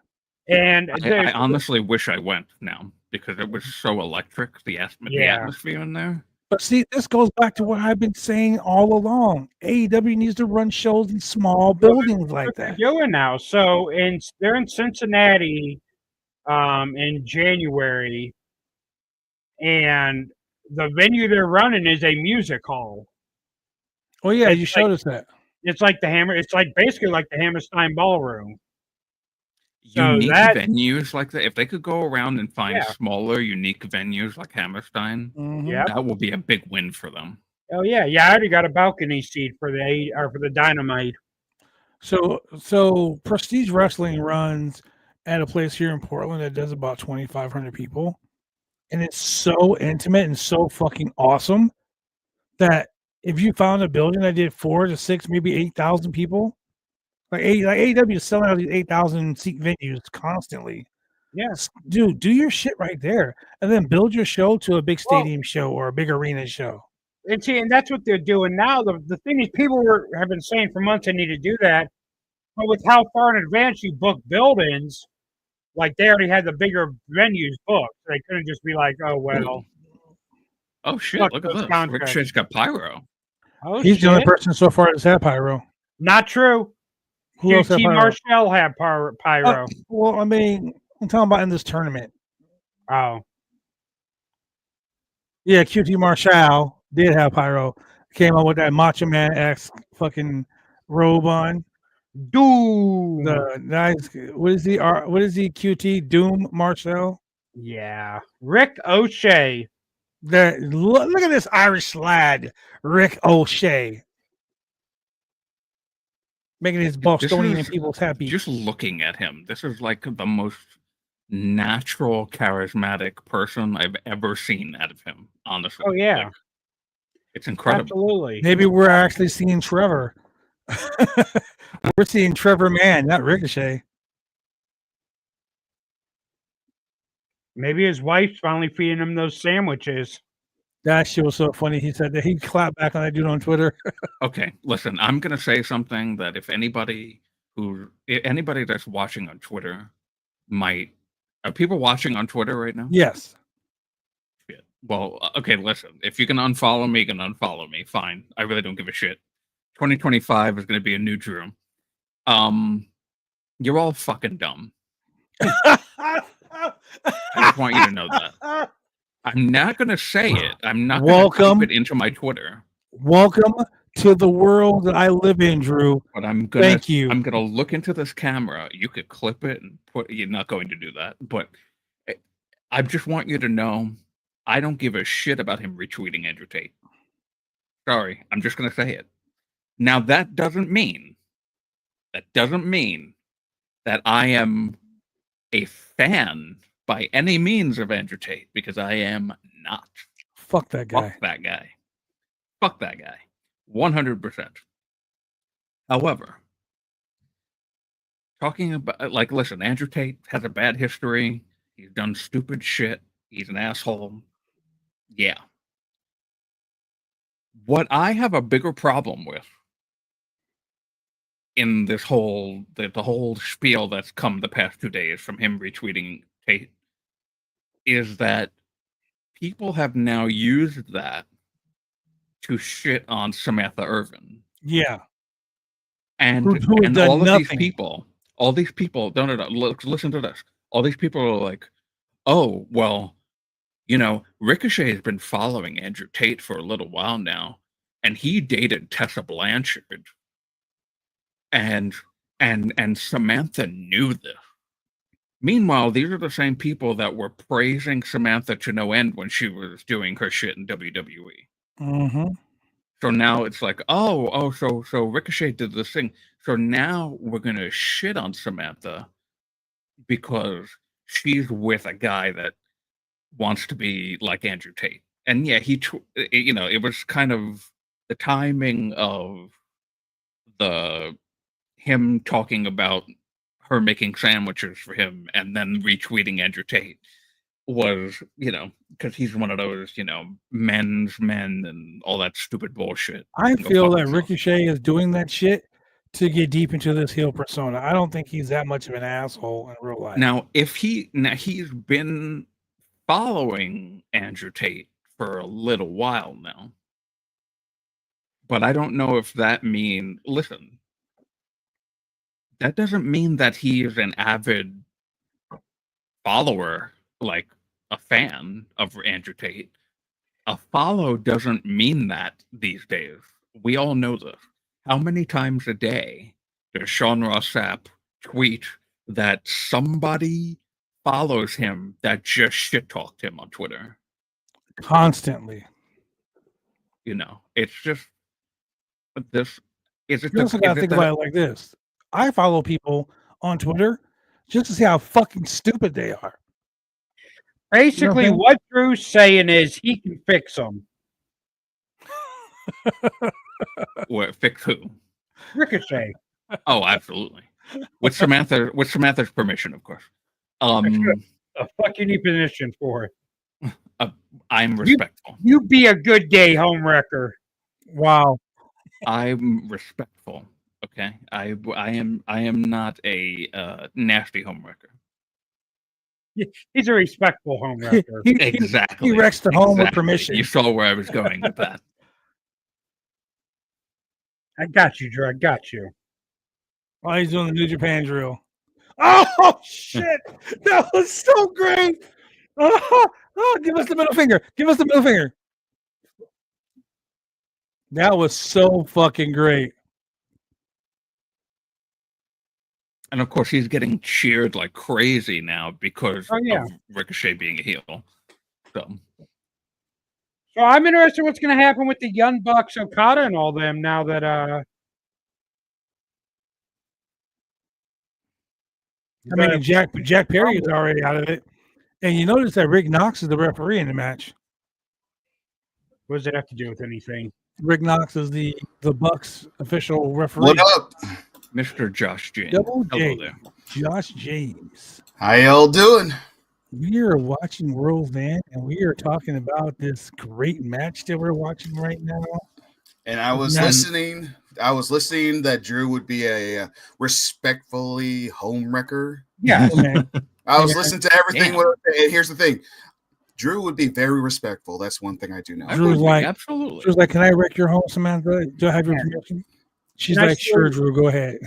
And I honestly wish I went now because it was so electric. The atmosphere in there. But see, this goes back to what I've been saying all along. AEW needs to run shows in small buildings like that. They're doing now. So they're in Cincinnati in January, and the venue they're running is a music hall. Oh yeah, you showed us that. It's like it's like basically like the Hammerstein Ballroom. Unique venues like that. If they could go around and find smaller, unique venues like Hammerstein, that will be a big win for them. Oh yeah, I already got a balcony seat for the Dynamite. So Prestige Wrestling runs at a place here in Portland that does about 2,500 people, and it's so intimate and so fucking awesome that if you found a building that did 4 to 6, maybe 8,000 people. Like AEW is selling out these 8,000 seat venues constantly. Yes, dude, do your shit right there, and then build your show to a big stadium show or a big arena show. And that's what they're doing now. The thing is, people have been saying for months they need to do that, but with how far in advance you book buildings, like they already had the bigger venues booked. They couldn't just be like, oh well. Oh shit! Look at this. Ricochet's got pyro. Oh, he's the only person so far that's had pyro. Not true. Who else had pyro? Marshall had pyro. Well, I mean, I'm talking about in this tournament. Oh. Yeah, QT Marshall did have pyro. Came out with that Macho Man X fucking robe on. Doom. The nice. What is he? QT Doom Marshall. Yeah, Rick O'Shea. Look at this Irish lad, Rick O'Shea, making his Bostonian people happy. Just looking at him, this is like the most natural, charismatic person I've ever seen out of him. Honestly, Oh yeah, Like, it's incredible. absolutely. Maybe we're actually seeing Trevor. We're seeing Trevor Man, not Ricochet. Maybe his wife's finally feeding him those sandwiches. That shit was so funny. He said that he clapped back on that dude on Twitter. Okay, listen, I'm gonna say something that if anybody that's watching on Twitter are people watching on Twitter right now? Yes. Shit. Well, okay, listen. If you can unfollow me, you can unfollow me. Fine. I really don't give a shit. 2025 is gonna be a new Drew. You're all fucking dumb. I just want you to know that. I'm not gonna say it. I'm not gonna type it into my Twitter. Welcome to the world that I live in, Drew. But I'm gonna Thank you. I'm gonna look into this camera. You could clip it and put. You're not going to do that, but I just want you to know I don't give a shit about him retweeting Andrew Tate. Sorry, I'm just gonna say it. Now that doesn't mean that I am a fan by any means of Andrew Tate, because I am not. Fuck that guy. Fuck that guy. Fuck that guy. 100%. However, talking about, like, listen, Andrew Tate has a bad history. He's done stupid shit. He's an asshole. Yeah. What I have a bigger problem with in this whole, the whole spiel that's come the past 2 days from him retweeting Tate is that people have now used that to shit on Samantha Irvin. Yeah. And, Who and done all of nothing. these people, no, listen to this. All these people are like, oh, well, you know, Ricochet has been following Andrew Tate for a little while now, and he dated Tessa Blanchard. And Samantha knew this. Meanwhile, these are the same people that were praising Samantha to no end when she was doing her shit in WWE. Mm-hmm. So now it's like, so Ricochet did this thing. So now we're gonna shit on Samantha because she's with a guy that wants to be like Andrew Tate. And yeah, it was kind of the timing of him talking about her making sandwiches for him and then retweeting Andrew Tate was, because he's one of those, men's men and all that stupid bullshit. I Go feel fuck that himself. Ricochet is doing that shit to get deep into this heel persona. I don't think he's that much of an asshole in real life. Now, he's been following Andrew Tate for a little while now, but I don't know if that listen, that doesn't mean that he is an avid follower, like a fan of Andrew Tate. A follow doesn't mean that these days. We all know this. How many times a day does Sean Ross Sapp tweet that somebody follows him that just shit talked him on Twitter? Constantly. It's just this. Is it? You also got to think about it like this. I follow people on Twitter just to see how fucking stupid they are. Basically, what Drew's saying is he can fix them. What, fix who? Ricochet. Oh, absolutely. With Samantha's permission, of course. A fucking need permission for it. I'm respectful. You be a good gay homewrecker. Wow. I'm respectful. Okay, I am not a nasty homewrecker. He's a respectful homewrecker. Exactly. He wrecks the home with permission. You saw where I was going with that. I got you, Drew. I got you. While he's doing the New Japan drill. Oh shit! That was so great. Oh, give us the middle finger. Give us the middle finger. That was so fucking great. And of course, he's getting cheered like crazy now because of Ricochet being a heel. So I'm interested in what's going to happen with the Young Bucks, Okada, and all them now that I mean, Jack Perry is already out of it. And you notice that Rick Knox is the referee in the match. What does it have to do with anything? Rick Knox is the Bucks official referee. What up? Mr. Josh James. Double Hello J. there. Josh James. How y'all doing? We are watching World's End, and we are talking about this great match that we're watching right now. And I was listening. I was listening that Drew would be a respectfully homewrecker. Yeah. I was listening to everything. And here's the thing: Drew would be very respectful. That's one thing I do know. Drew's like, absolutely. Drew's like, can I wreck your home, Samantha? Do I have your permission? She's like, sure, Drew, go ahead.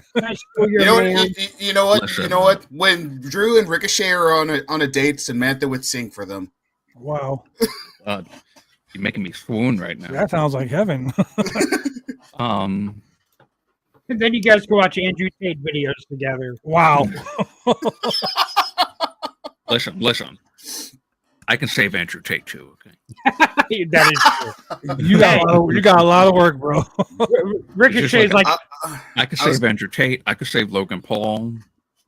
You know what? When Drew and Ricochet are on a date, Samantha would sing for them. Wow. You're making me swoon right now. That sounds like heaven. And then you guys go watch Andrew Tate videos together. Wow. Listen. I can save Andrew Tate too. Okay. That is true. You got a lot of work, bro. Ricochet's like I could save Andrew Tate. I could save Logan Paul.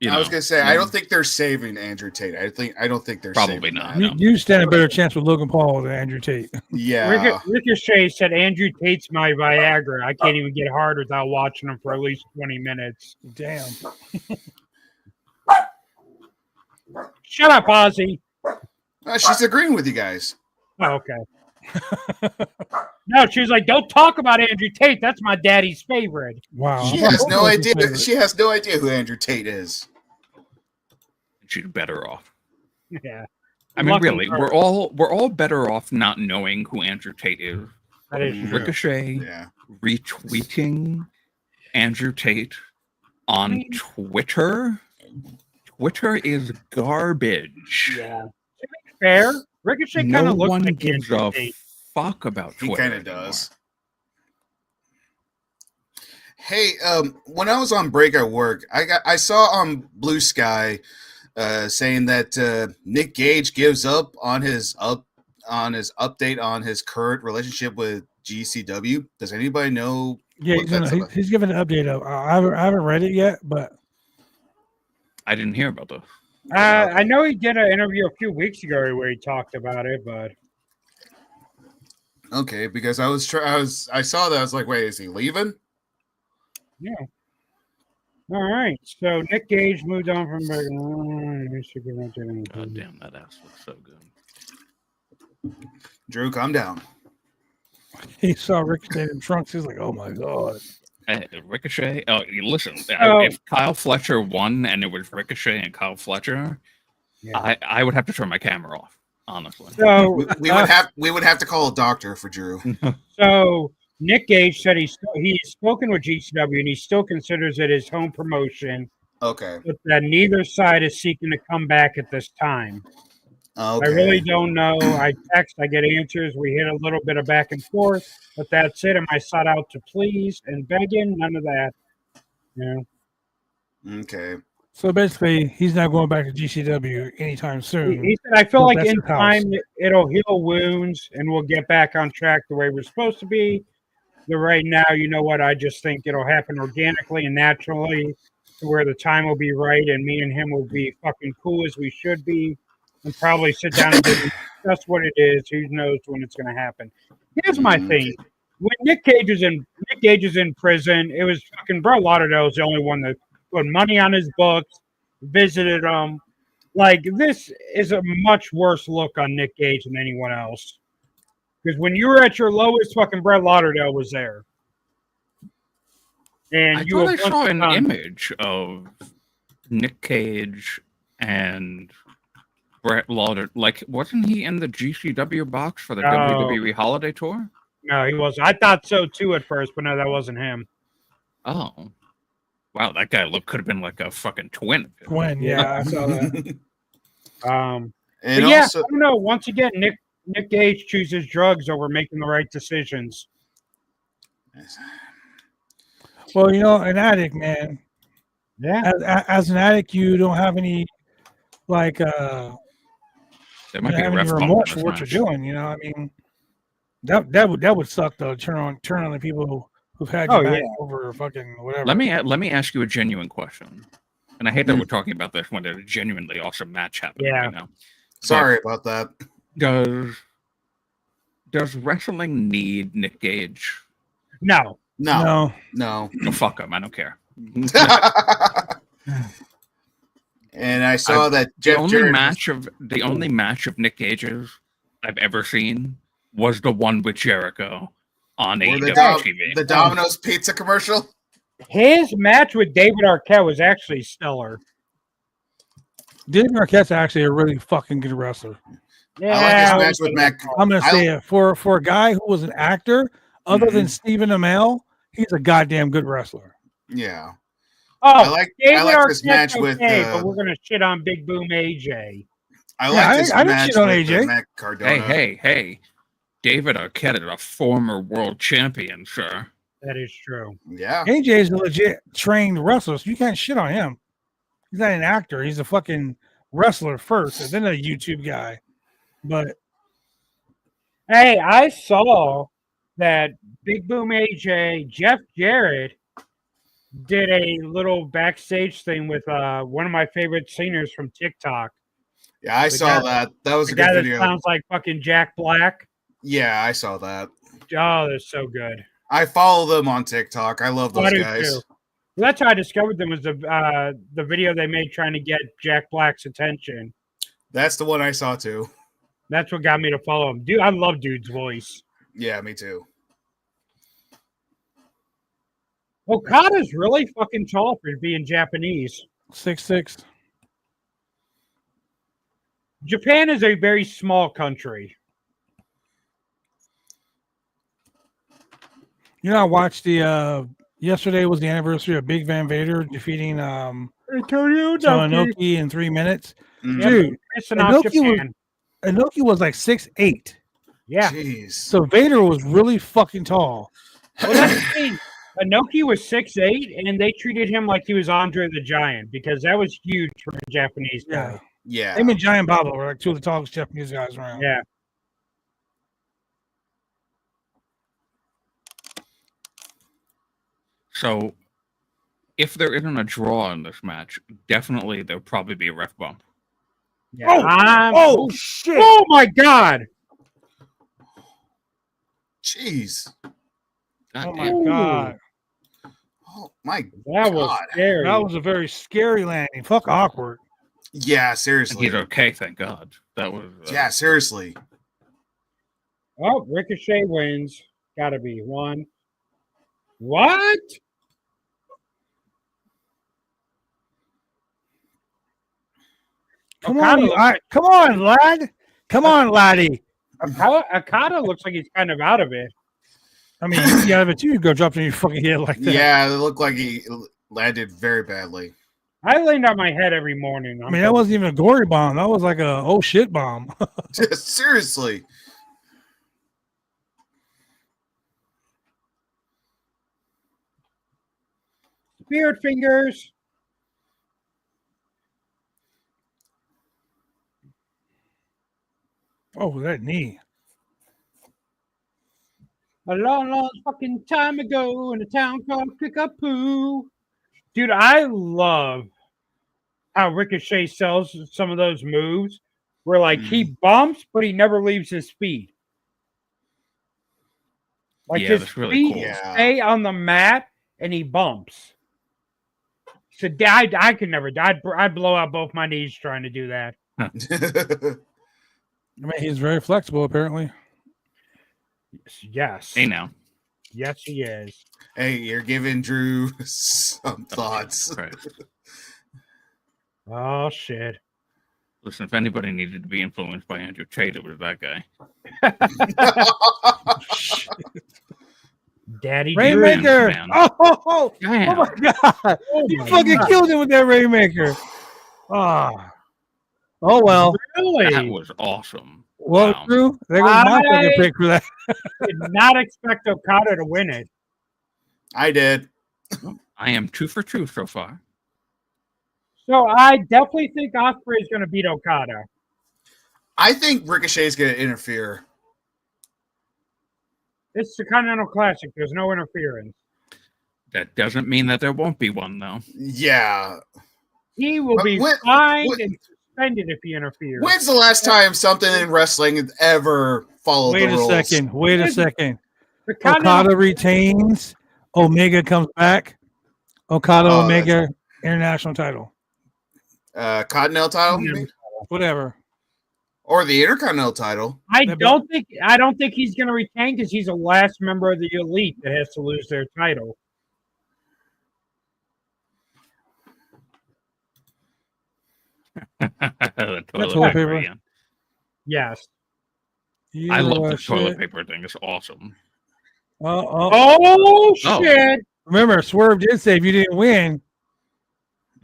I was gonna say I don't think they're saving Andrew Tate. I don't think they're probably saving not. That. You stand a better chance with Logan Paul than Andrew Tate. Yeah. Ricochet said Andrew Tate's my Viagra. I can't even get hard without watching him for at least 20 minutes. Damn. Shut up, Ozzy. She's agreeing with you guys. Oh, okay. No, she was like, "Don't talk about Andrew Tate. That's my daddy's favorite." Wow. She has no idea. She has no idea who Andrew Tate is. She's better off. Yeah. I mean, really, we're all better off not knowing who Andrew Tate is. That is true. Ricochet retweeting Andrew Tate on Twitter. Twitter is garbage. Yeah. To be fair, Ricochet kind of looks one like gives Andrew a Tate. fuck about Twitter. He kind of does. Hey, when I was on break at work, I saw on Blue Sky saying that Nick Gage gives up on his update on his current relationship with GCW. Does anybody know? Yeah, he's giving an update of. I haven't read it yet, but I didn't hear about this. I know he did an interview a few weeks ago where he talked about it, but okay, because I saw that I was like, wait, is he leaving? Yeah. All right. So Nick Gage moved on from. God damn, that ass looks so good. Drew, calm down. he saw Ricochet in trunks. He's like, oh my god. Hey, Ricochet. Oh, listen. If Kyle Fletcher won and it was Ricochet and Kyle Fletcher, I would have to turn my camera off. Honestly. So we would have to call a doctor for Drew. So Nick Gage said he's spoken with GCW and he still considers it his home promotion. Okay. But that neither side is seeking to come back at this time. Okay. I really don't know. I text, I get answers. We hit a little bit of back and forth, but that's it. Am I sought out to please and begging? None of that. Yeah. Okay. So basically, he's not going back to GCW anytime soon. He said, I feel like That's in his house. time it'll heal wounds and we'll get back on track the way we're supposed to be. But right now, you know what? I just think it'll happen organically and naturally to where the time will be right and me and him will be fucking cool as we should be and probably sit down and discuss what it is. Who knows when it's going to happen. Here's my thing. When Nick Gage is in prison, it was fucking Bro Lauderdale was the only one that put money on his books, visited him. Like, this is a much worse look on Nick Gage than anyone else. Because when you were at your lowest, fucking Brett Lauderdale was there. And I saw an image of Nick Cage and Brett Lauderdale. Like, wasn't he in the GCW box for the WWE Holiday Tour? No, he wasn't. I thought so too at first, but no, that wasn't him. Oh. Wow, that guy could have been like a fucking twin. Twin, yeah, I saw that. And yeah, also, I don't know. Once again, Nick Gage chooses drugs over making the right decisions. Well, you know, an addict, man. Yeah. As an addict, you don't have any like there might be have any remorse for what you're doing. You know, I mean, that would suck though. Turn on the people who've had you back over fucking whatever. Let me ask you a genuine question. And I hate that we're talking about this when there's a genuinely awesome match happening Yeah. right now. Sorry about that. Does wrestling need Nick Gage? No. No. No. Oh, fuck him. I don't care. And I saw that Jeff Jarrett. The only match of Nick Gage's I've ever seen was the one with Jericho on AEW TV. The Domino's Pizza commercial. His match with David Arquette was actually stellar. David Arquette's actually a really fucking good wrestler. Yeah, I like his match with Mac. I'm gonna say it for a guy who was an actor, other than Stephen Amell, he's a goddamn good wrestler. Yeah. Oh, I like this Arquette's match okay, with. but we're gonna shit on Big Boom AJ. I like this I didn't match shit on with AJ. Mac Cardona. Hey. David Arquette is a former world champion, sir. That is true. Yeah. AJ is a legit trained wrestler, so you can't shit on him. He's not an actor. He's a fucking wrestler first, and then a YouTube guy. But hey, I saw that Big Boom AJ, Jeff Jarrett, did a little backstage thing with one of my favorite singers from TikTok. Yeah, I saw that. That was a guy good that video. sounds like fucking Jack Black. Yeah, I saw that. Oh, they're so good. I follow them on TikTok. I love those guys. Too. Well, that's how I discovered them was the video they made trying to get Jack Black's attention. That's the one I saw too. That's what got me to follow him. Dude, I love Dude's voice. Yeah, me too. Okada's really fucking tall for being Japanese. 6'6". Japan is a very small country. You know, I watched the yesterday was the anniversary of Big Van Vader defeating Antonio Inoki in 3 minutes. Mhm. Dude, Missing off Inoki was like 6'8". Yeah. Jeez. So Vader was really fucking tall. Well, that's the thing. Inoki was 6'8", and they treated him like he was Andre the Giant because that was huge for a Japanese guy. Yeah. Him and Giant Baba were like two of the tallest Japanese guys around. Yeah. So, if there isn't a draw in this match, definitely there'll probably be a ref bump. Yeah. Oh shit! Oh my god! Jeez. Oh my god! Oh my That was God. scary. That was a very scary landing. Fuck awkward. Yeah, And seriously. he's okay, thank God. That was Yeah, seriously. Oh, Ricochet wins. Gotta be one. What? Come on, lad. Come on, laddie. Okada looks like he's kind of out of it. I mean, you get out of it too. You go drop to your fucking head like that. Yeah, it looked like he landed very badly. I leaned on my head every morning. I mean, that wasn't even a gory bomb. That was like a oh shit bomb. Seriously. Spirit fingers. Oh, that knee. A long, long fucking time ago in a town called Kickapoo. Dude, I love how Ricochet sells some of those moves where, like, he bumps, but he never leaves his feet. Like, Yeah, his that's really feet cool. Yeah. stay on the mat, and he bumps. So I could never. I'd blow out both my knees trying to do that. I mean, he's very flexible, apparently. Yes. Hey now. Yes, he is. Hey, you're giving Drew some thoughts. Right. Oh, shit. Listen, if anybody needed to be influenced by Andrew Tate, it was that guy. Daddy Rainmaker! Man. Oh Damn. my god! You fucking killed him with that Rainmaker. Ah. Oh well. Really? That was awesome. Well, Wow. Drew, there goes my fucking pick for that. Did not expect Okada to win it. I did. I am 2 for 2 so far. So I definitely think Ospreay is going to beat Okada. I think Ricochet's going to interfere. It's the Continental Classic. There's no interference. That doesn't mean that there won't be one, though. Yeah. He will But be when- fined when- and suspended if he interferes. When's the last time something in wrestling ever followed Wait the a rules? second. Wait a second. The Continental- Okada retains. Omega comes back. Okada Oh, Omega international title. Continental title, you mean? Whatever. Or the Intercontinental title. I don't think he's going to retain because he's the last member of the elite that has to lose their title. The toilet toilet paper. paper. Yeah. Yes. I love the shit. toilet paper thing. It's awesome. Oh shit! Remember, Swerve did say if you didn't win,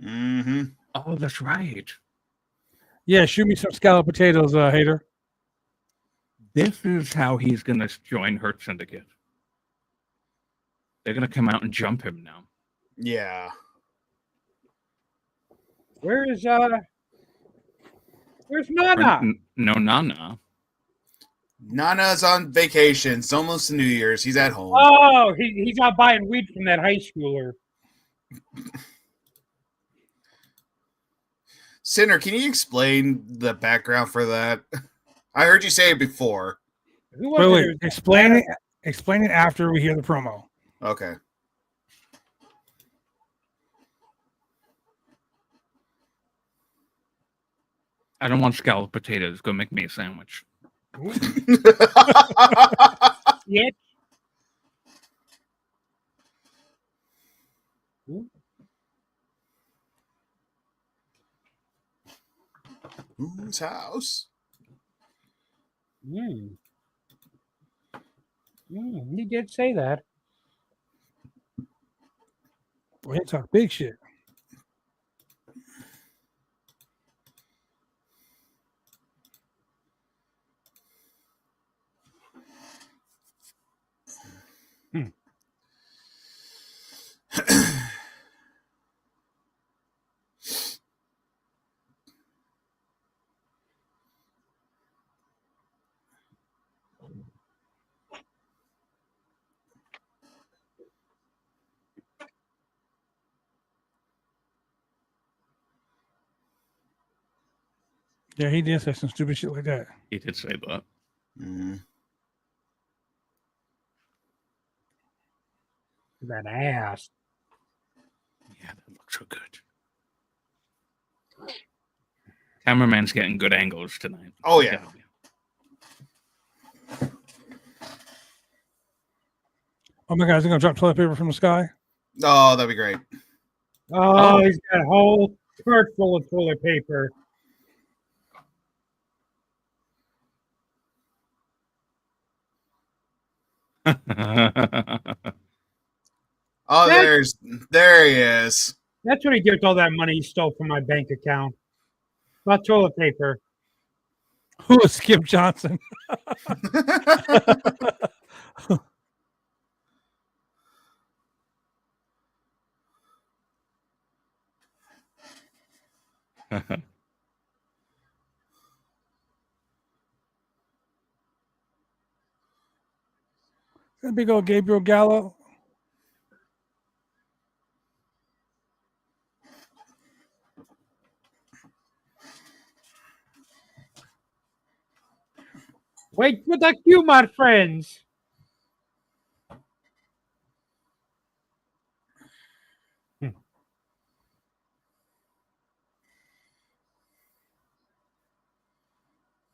Mm-hmm. Oh, that's right. yeah, shoot me some scalloped potatoes, hater. This is how he's going to join Hurt Syndicate. They're going to come out and jump him now. Yeah. Where's Nana? No, Nana. Nana's on vacation. It's almost New Year's. He's at home. Oh, he's out buying weed from that high schooler. Sinner, can you explain the background for that? I heard you say it before. Who was Wait, it? explain it. Explain it after we hear the promo. Okay. I don't want scalloped potatoes. Go make me a sandwich. Yet. Whose house? He did say that. We talk big shit. Yeah, he did say some stupid shit like that. He did say that. That ass. Yeah, that looks so good. Cameraman's getting good angles tonight. Oh, yeah. Oh my God, is he gonna drop toilet paper from the sky? Oh, that'd be great. Oh, he's got a whole cart full of toilet paper. Oh, there he is. That's what he gets all that money he stole from my bank account. About toilet paper. Who is Skip Johnson? That big old Gabriel Gallo. Wait for the cue, my friends.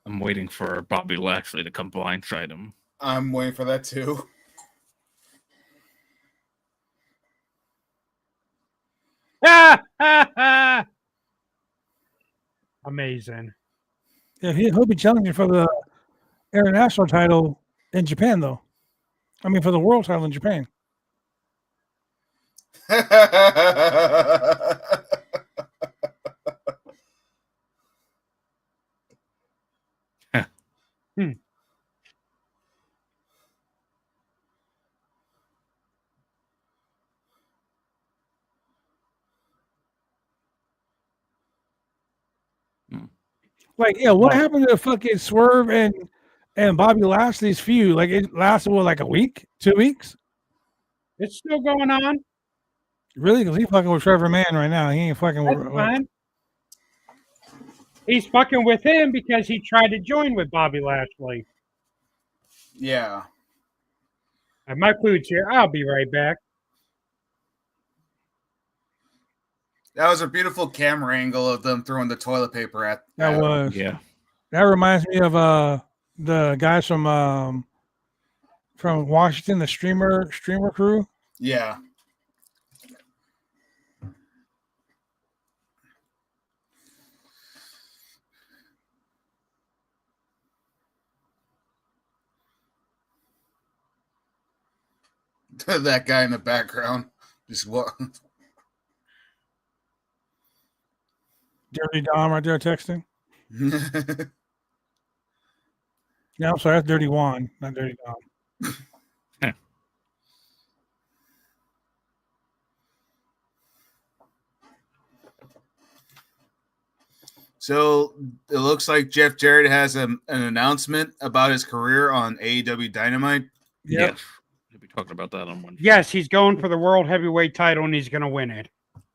I'm waiting for Bobby Lashley to come blindside him. I'm waiting for that too. Amazing. Yeah, he'll be challenging for the international title in Japan, though. I mean, for the world title in Japan. Like, yeah, what happened to fucking Swerve and Bobby Lashley's feud? Like, it lasted, what, like a week, 2 weeks? It's still going on. Really? Because he's fucking with Trevor Mann right now. He ain't fucking That's with. fine. He's fucking with him because he tried to join with Bobby Lashley. Yeah. My food's here. I'll be right back. That was a beautiful camera angle of them throwing the toilet paper at. That at was. Yeah. That reminds me of the guys from Washington, the streamer crew. Yeah. That guy in the background just what? Dirty Dom right there texting. Yeah, I'm sorry, that's Dirty Juan, not Dirty Dom. So it looks like Jeff Jarrett has an announcement about his career on AEW Dynamite. Yep. Yes. We'll be talking about that on Wednesday. Yes, he's going for the World Heavyweight title and he's going to win it.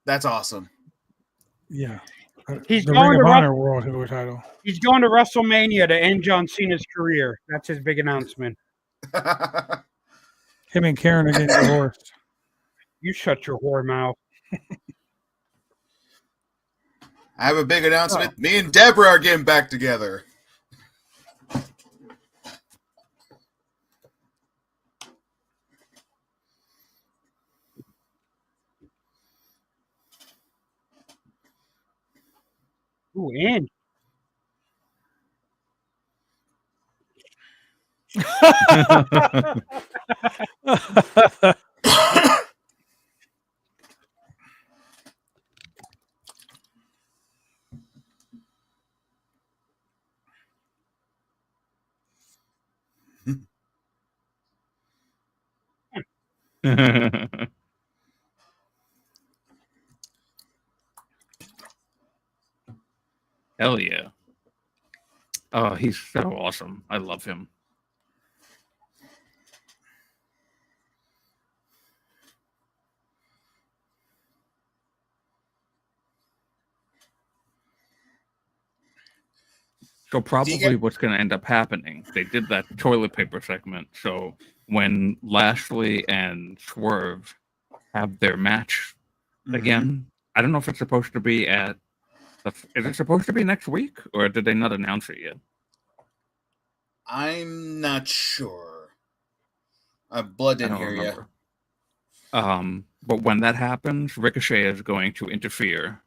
That's awesome. Yeah. He's the going Ring to of Honor World Heavyweight title. He's going to WrestleMania to end John Cena's career. That's his big announcement. Him and Karen are getting divorced. You shut your whore mouth. I have a big announcement. Me and Deborah are getting back together. Ooh, and Hell yeah. Oh, he's so awesome. I love him. So probably what's going to end up happening, they did that toilet paper segment. So when Lashley and Swerve have their match again, I don't know if it's supposed to be is it supposed to be next week or did they not announce it yet? I'm not sure. Blood didn't hear you. But when that happens, Ricochet is going to interfere.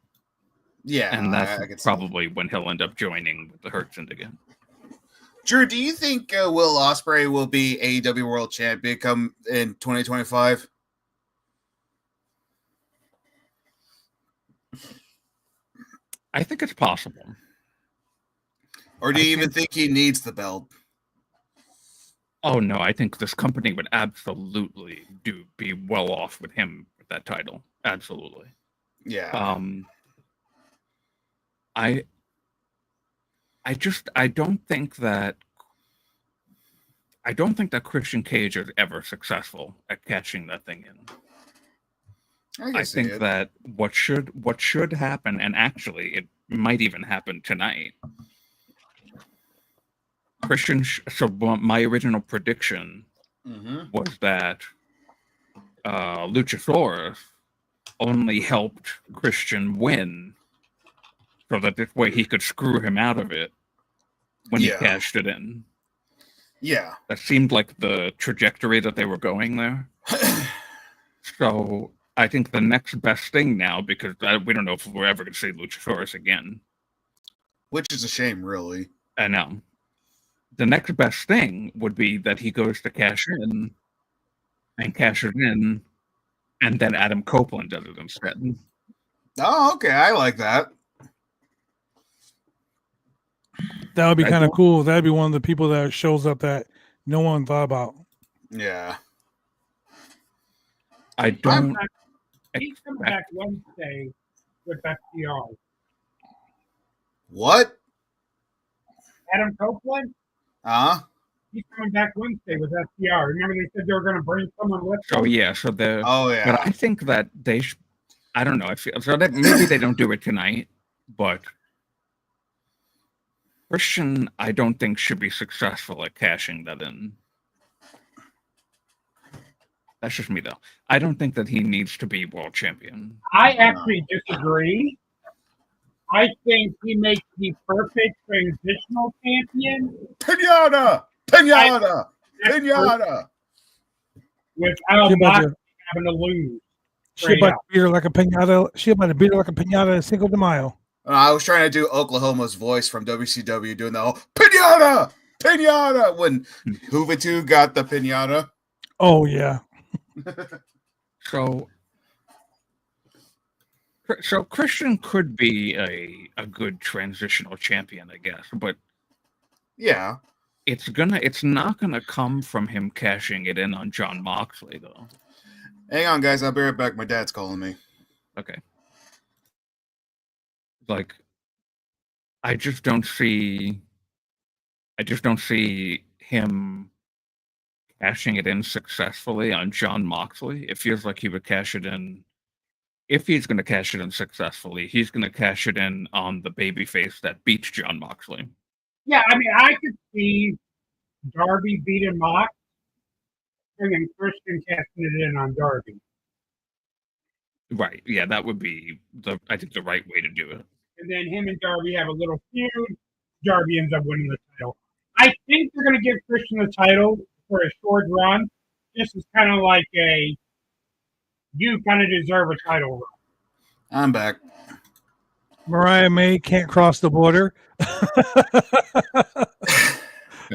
Yeah, and that's probably when he'll end up joining with the Hurtson again. Drew, do you think Will Ospreay will be AEW World Champion come in 2025? I think it's possible. Or do you even think he needs the belt? Oh no, I think this company would absolutely be well off with him with that title. Absolutely. Yeah. I don't think that Christian Cage is ever successful at catching that thing in. I think that what should happen, and actually it might even happen tonight. So my original prediction was that Luchasaurus only helped Christian win so that this way he could screw him out of it when he cashed it in. Yeah. That seemed like the trajectory that they were going there. So I think the next best thing now, because we don't know if we're ever going to see Luchasaurus again. Which is a shame, really. I know. The next best thing would be that he goes to cash in and cashes in, and then Adam Copeland does it instead. Oh, okay. I like that. That would be kind of cool. That'd be one of the people that shows up that no one thought about. Yeah. I don't. He's coming back Wednesday with FTR. What? Adam Copeland? Huh? He's coming back Wednesday with FTR. Remember they said they were going to bring someone with Oh them? yeah, so the Oh but yeah. I think that they I don't know. I feel so that maybe they don't do it tonight, but Christian, I don't think should be successful at cashing that in. That's just me, though. I don't think that he needs to be world champion. I actually disagree. I think he makes the perfect transitional champion Pinata! without She about not to, having to lose. she about to beat her like a pinata. She about to beat her like a pinata in Cinco de Mayo. I was trying to do Oklahoma's voice from WCW doing the whole pinata when Juventud got the pinata. Oh yeah. So Christian could be a good transitional champion, I guess, but Yeah. it's not gonna come from him cashing it in on John Moxley, though. Hang on, guys. I'll be right back. My dad's calling me. Okay. Like, I just don't see him cashing it in successfully on John Moxley. It feels like he would cash it in. If he's going to cash it in successfully, he's going to cash it in on the babyface that beats John Moxley. Yeah, I mean, I could see Darby beating Mox and then Christian casting it in on Darby. Right. Yeah, that would be I think the right way to do it. And then him and Darby have a little feud. Darby ends up winning the title. I think they're going to give Christian the title for a short run. This is kind of like you kind of deserve a title run. I'm back. Mariah May can't cross the border.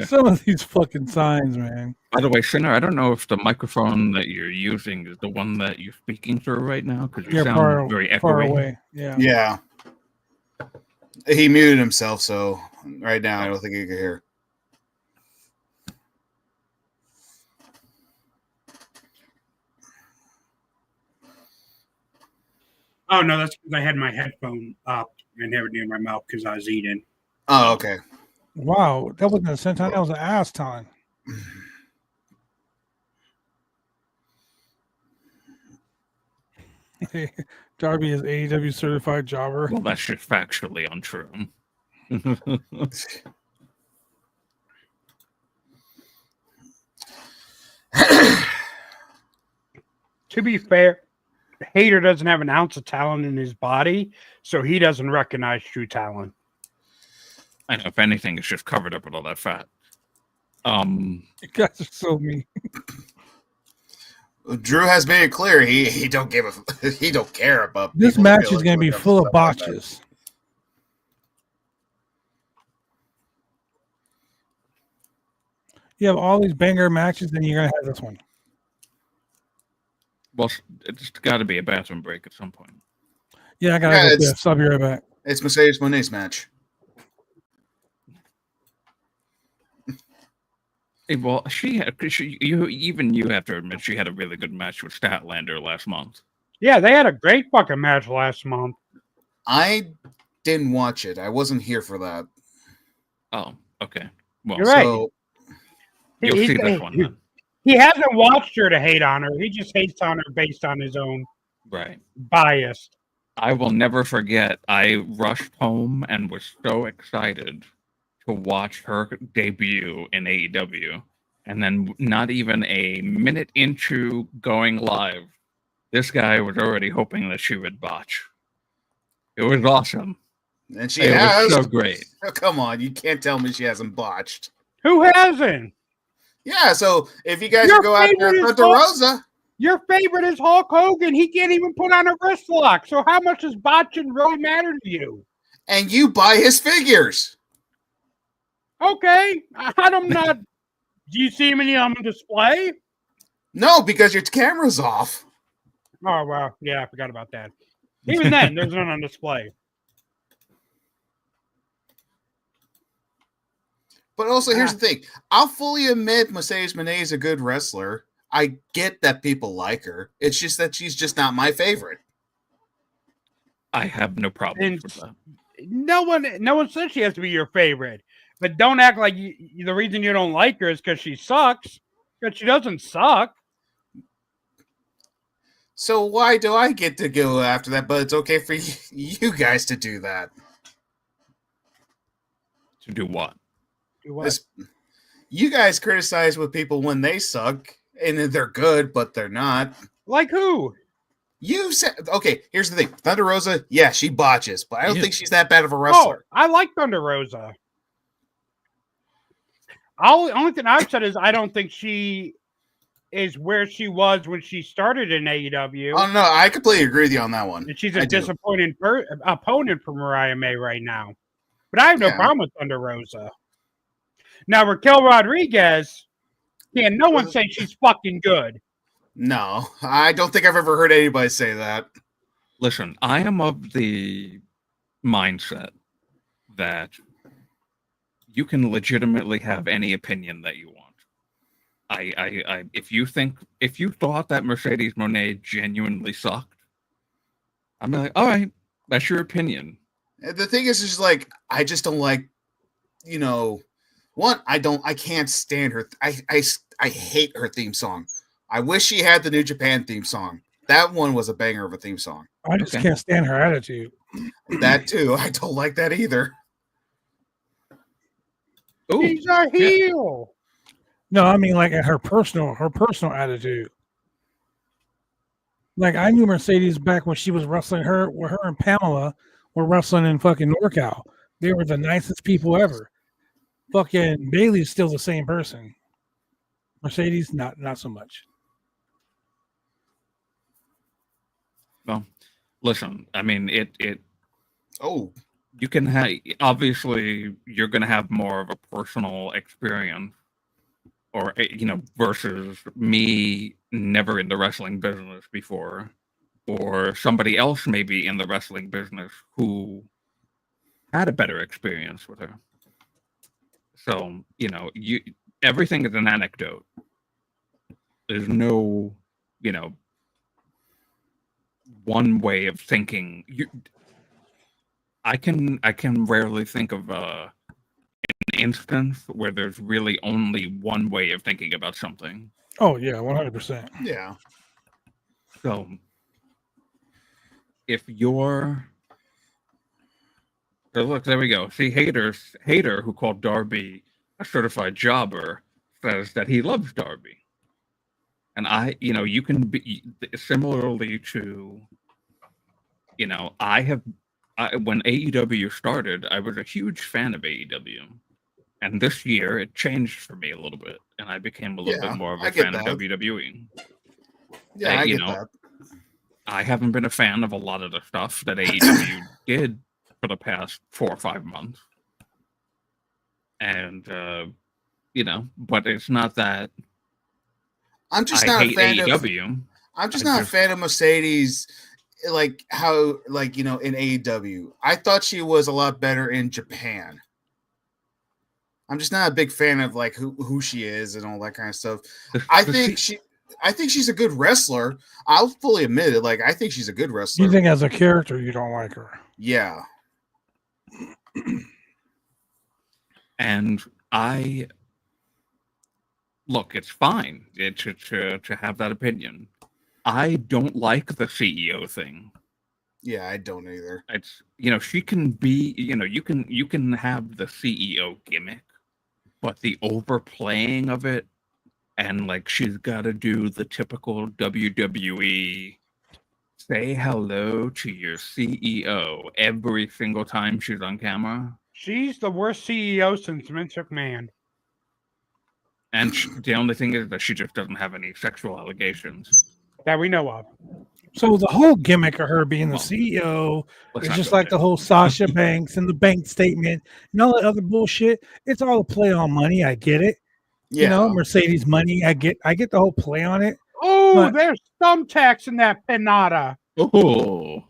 Some of these fucking signs, man. By the way, Sinner, I don't know if the microphone that you're using is the one that you're speaking through right now, because you sound very far echoey. away. Yeah. Yeah. He muted himself, so right now I don't think he can hear. Oh, no, that's because I had my headphone up and have it near my mouth because I was eating. Oh, okay. Wow, that wasn't a senton. That was an ass time. Darby is AEW certified jobber. Well, that's just factually untrue. To be fair, Hater doesn't have an ounce of talent in his body, so he doesn't recognize true talent. I know, if anything, it's just covered up with all that fat. You guys are so mean. Drew has made it clear he don't give a he don't care about This people match feel is going to be stuff full of like that. botches. You have all these banger matches, then you're going to have this one. Well, it's got to be a bathroom break at some point. Yeah, I got to go piss. So I'll be right back. It's Mercedes Moné's match. Well, you have to admit she had a really good match with Statlander last month. Yeah, they had a great fucking match last month. I didn't watch it. I wasn't here for that. Oh, okay. Well, You're right. So, you'll see this one then. He hasn't watched her to hate on her. He just hates on her based on his own Right. bias. I will never forget. I rushed home and was so excited to watch her debut in AEW. And then not even a minute into going live, this guy was already hoping that she would botch. It was awesome. and she It has. was so great. Oh, come on, you can't tell me she hasn't botched. Who hasn't? Yeah, so if you guys Your go after favorite is Thunder Hulk. Rosa, Your favorite is Hulk Hogan. He can't even put on a wrist lock. So how much does botching really matter to you? and you buy his figures. Okay, I'm not. Do you see him on display? No, because your camera's off. Oh well, yeah, I forgot about that. Even then, there's none on display. But also, here's the thing. I'll fully admit Mercedes Moné is a good wrestler. I get that people like her. It's just that she's just not my favorite. I have no problem with that. No one says she has to be your favorite. But don't act like the reason you don't like her is because she sucks. Because she doesn't suck. So why do I get to go after that? But it's okay for you guys to do that. To do what? Do what? You guys criticize with people when they suck, and they're good, but they're not. Like who? You said, okay, here's the thing. Thunder Rosa, yeah, she botches, but I don't Yeah. think she's that bad of a Oh, wrestler. I like Thunder Rosa. Only thing I've said is I don't think she is where she was when she started in AEW. Oh, no, I completely agree with you on that one. And she's I a do. disappointing opponent for Mariah May right now. But I have no Yeah. problem with Thunder Rosa. Now, Raquel Rodriguez, can no one say she's fucking good? No, I don't think I've ever heard anybody say that. Listen, I am of the mindset that you can legitimately have any opinion that you want. If you thought that Mercedes Moné genuinely sucked, I'm like, all right, that's your opinion. The thing is just like, I just don't like, I can't stand her. I hate her theme song. I wish she had the New Japan theme song. That one was a banger of a theme song. I just can't stand her attitude. That too. I don't like that either. Ooh, She's a heel. No, I mean like at her personal attitude. Like I knew Mercedes back when she was wrestling. Her and Pamela were wrestling in fucking NorCal. They were the nicest people ever. Fucking Bailey's still the same person. Mercedes, not so much. Well, listen, I mean, it. Oh, you can have, obviously you're going to have more of a personal experience, or versus me never in the wrestling business before, or somebody else maybe in the wrestling business who had a better experience with her. So everything is an anecdote. There's no one way of thinking. I can rarely think of an instance where there's really only one way of thinking about something. Oh yeah, 100%. yeah. So if you're, look, there we go. See, Hater, who called Darby a certified jobber, says that he loves Darby. And you can be similarly to, when AEW started, I was a huge fan of AEW. And this year, it changed for me a little bit, and I became a little bit more of a fan of WWE. Yeah, I get that. I haven't been a fan of a lot of the stuff that AEW did for the past 4 or 5 months. And, but it's not that I'm just I not a hate fan AEW. of. I'm just not a fan of Mercedes. Like how, in AEW, I thought she was a lot better in Japan. I'm just not a big fan of like who she is and all that kind of stuff. I think she's a good wrestler. I'll fully admit it. Like I think she's a good wrestler. You think as a character you don't like her? Yeah. And look, it's fine to have that opinion. I don't like the CEO thing. Yeah, I don't either. It's she can be you can have the CEO gimmick, but the overplaying of it, and like she's got to do the typical WWE say hello to your CEO every single time she's on camera. She's the worst CEO since Vince McMahon. And the only thing is that she just doesn't have any sexual allegations That we know of. So the whole gimmick of her being the CEO is just like the whole Sasha Banks and the bank statement and all that other bullshit. It's all a play on money. I get it. Yeah. Mercedes money. I get the whole play on it. Oh, there's thumbtacks in that pinata. Oh,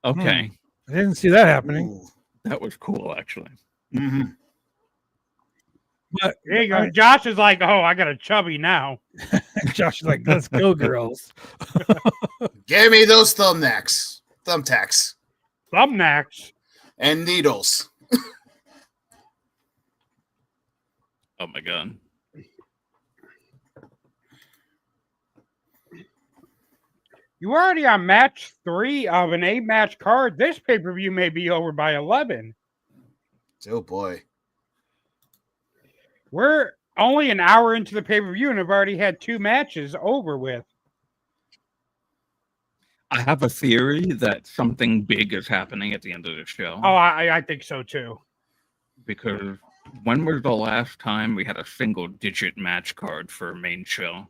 okay. I didn't see that happening. Ooh. That was cool, actually. Mm-hmm. But there you go. Josh is like, oh, I got a chubby now. Josh is like, let's go, girls. Give me those thumbtacks, Thumbtacks. and needles. Oh my god. You already on match 3 of an 8-match card. This pay-per-view may be over by 11. Oh boy. We're only an hour into the pay-per-view and have already had 2 matches over with. I have a theory that something big is happening at the end of the show. Oh, I think so too. Because when was the last time we had a single-digit match card for a main show?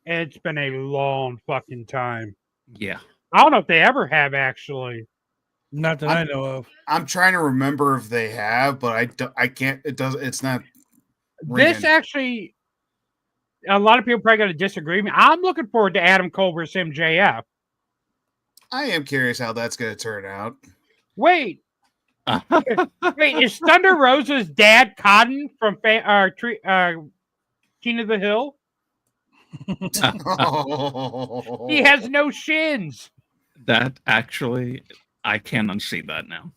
It's been a long fucking time. Yeah. I don't know if they ever have, actually. Not that I know of. I'm trying to remember if they have, but I can't. It's not. This ringing. actually, a lot of people probably going to disagree with me. I'm looking forward to Adam Cole versus MJF. I am curious how that's going to turn out. Wait, is Thunder Rosa's dad Cotton from King of the Hill? He has no shins. That actually, I can unsee that now.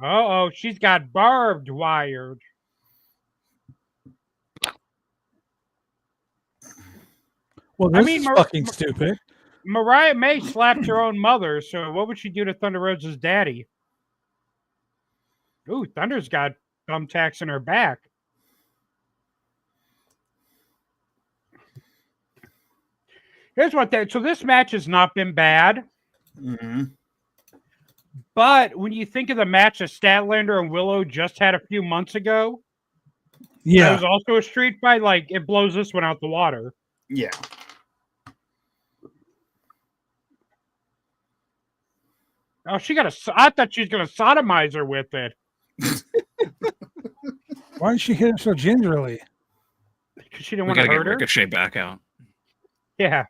Uh-oh, she's got barbed wired. Well, this is fucking stupid. Mariah May slapped her own mother, so what would she do to Thunder Rosa's daddy? Ooh, Thunder's got thumbtacks in her back. Here's what so this match has not been bad. Mm-hmm. But when you think of the match that Statlander and Willow just had a few months ago, yeah, it was also a street fight. Like, it blows this one out the water. Yeah. Oh, I thought she was going to sodomize her with it. Why did she hit him so gingerly? Because she didn't We want to gotta hurt get her. Ricochet back out. Yeah.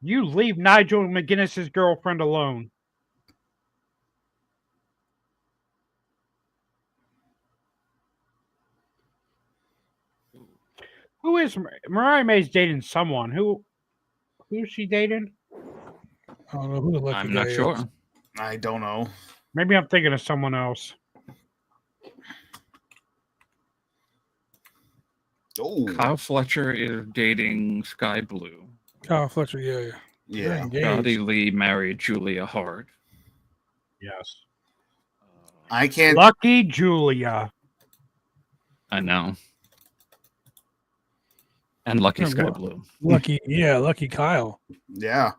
You leave Nigel McGuinness's girlfriend alone. Who is Mariah May's dating someone? Who's she dating? I don't know who the lucky I'm guy not sure. is. I don't know. Maybe I'm thinking of someone else. Oh, Kyle Fletcher is dating Sky Blue. Kyle Fletcher, yeah. They're yeah. engaged. Scotty Lee married Julia Hart. Yes. I can't. Lucky Julia. I know. And Lucky Yeah, Sky well- Blue. Lucky Kyle. Yeah.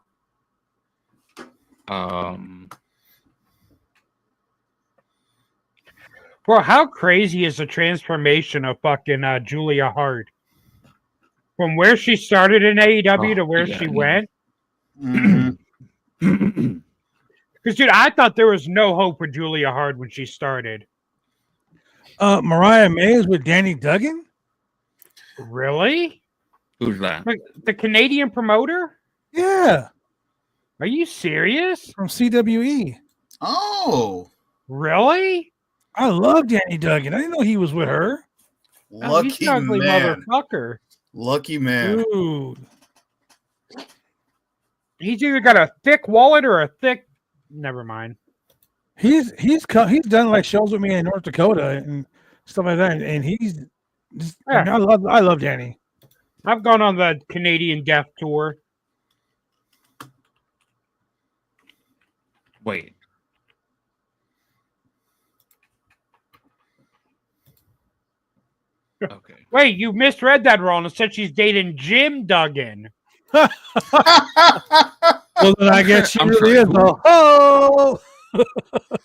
Bro, how crazy is the transformation of fucking Julia Hart? From where she started in AEW to where she went? Mhm. Because, dude, I thought there was no hope for Julia Hart when she started. Mariah May is with Danny Duggan? Really? Who's that? Like, the Canadian promoter? Yeah, Are you serious? from CWE. Oh, Really? I love Danny Duggan. I didn't know he was with her. Oh, he's lucky an ugly man. motherfucker. Lucky man. Dude. He's either got a thick wallet or a thick. Never mind. He's done like shows with me in North Dakota and stuff like that, and he's just, Yeah. I love Danny. I've gone on the Canadian Death Tour. Wait. Okay. Wait, you misread that wrong. It said she's dating Jim Duggan. Well, then I guess she I'm really sorry, is. Oh,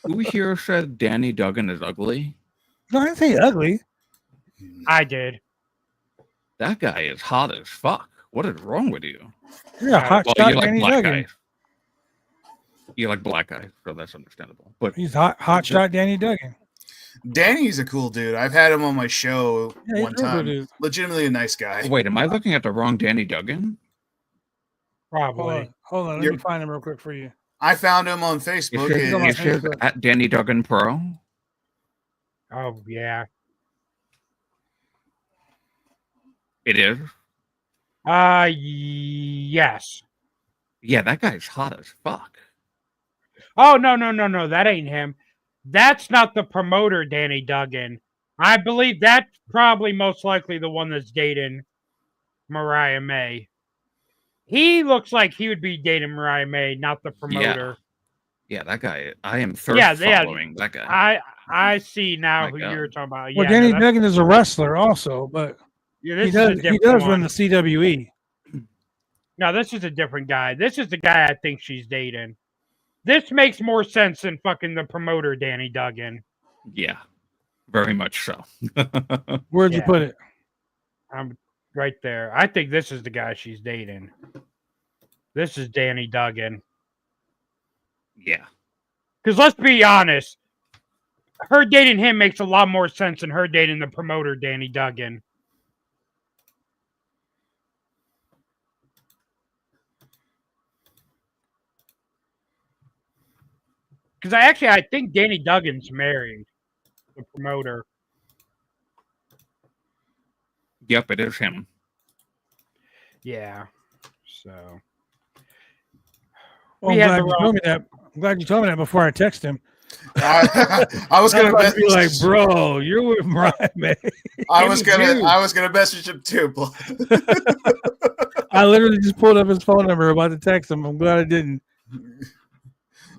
Who here said Danny Duggan is ugly? no, I didn't say ugly. I did. That guy is hot as fuck. What is wrong with you? Yeah, hot shot you like Danny black Duggan. guys. You like black guys, so that's understandable. But He's hot shot Danny Duggan. Danny's a cool dude. I've had him on my show Yeah, he's one a real time. dude. Legitimately a nice guy. wait, am I looking at the wrong Danny Duggan? Probably. Hold on. Let me find him real quick for you. I found him on Facebook. It on and- says, it says Facebook. at Danny Duggan Pro. Oh, yeah. It is. Yes. Yeah, that guy's hot as fuck. Oh, no. That ain't him. That's not the promoter, Danny Duggan. I believe that's probably most likely the one that's dating Mariah May. He looks like he would be dating Mariah May, not the promoter. Yeah, that guy. I am thirst following that guy. I see now My who God. you're talking about. Well, Yeah, Danny no, Duggan is a wrestler also, but yeah, he this is a does different run one. the CWE. No, this is a different guy. This is the guy I think she's dating. This makes more sense than fucking the promoter, Danny Duggan. Yeah, very much so. Where'd you Yeah. put it? I'm right there. I think this is the guy she's dating. This is Danny Duggan. Yeah. Because let's be honest, her dating him makes a lot more sense than her dating the promoter, Danny Duggan. Because I think Danny Duggan's married, the promoter. Yep, it is him. Yeah. So. Well, I'm glad you told me that before I text him. I was I gonna was about to be like, message. bro, you're with Mariah May. I was gonna message him too. I literally just pulled up his phone number about to text him. I'm glad I didn't.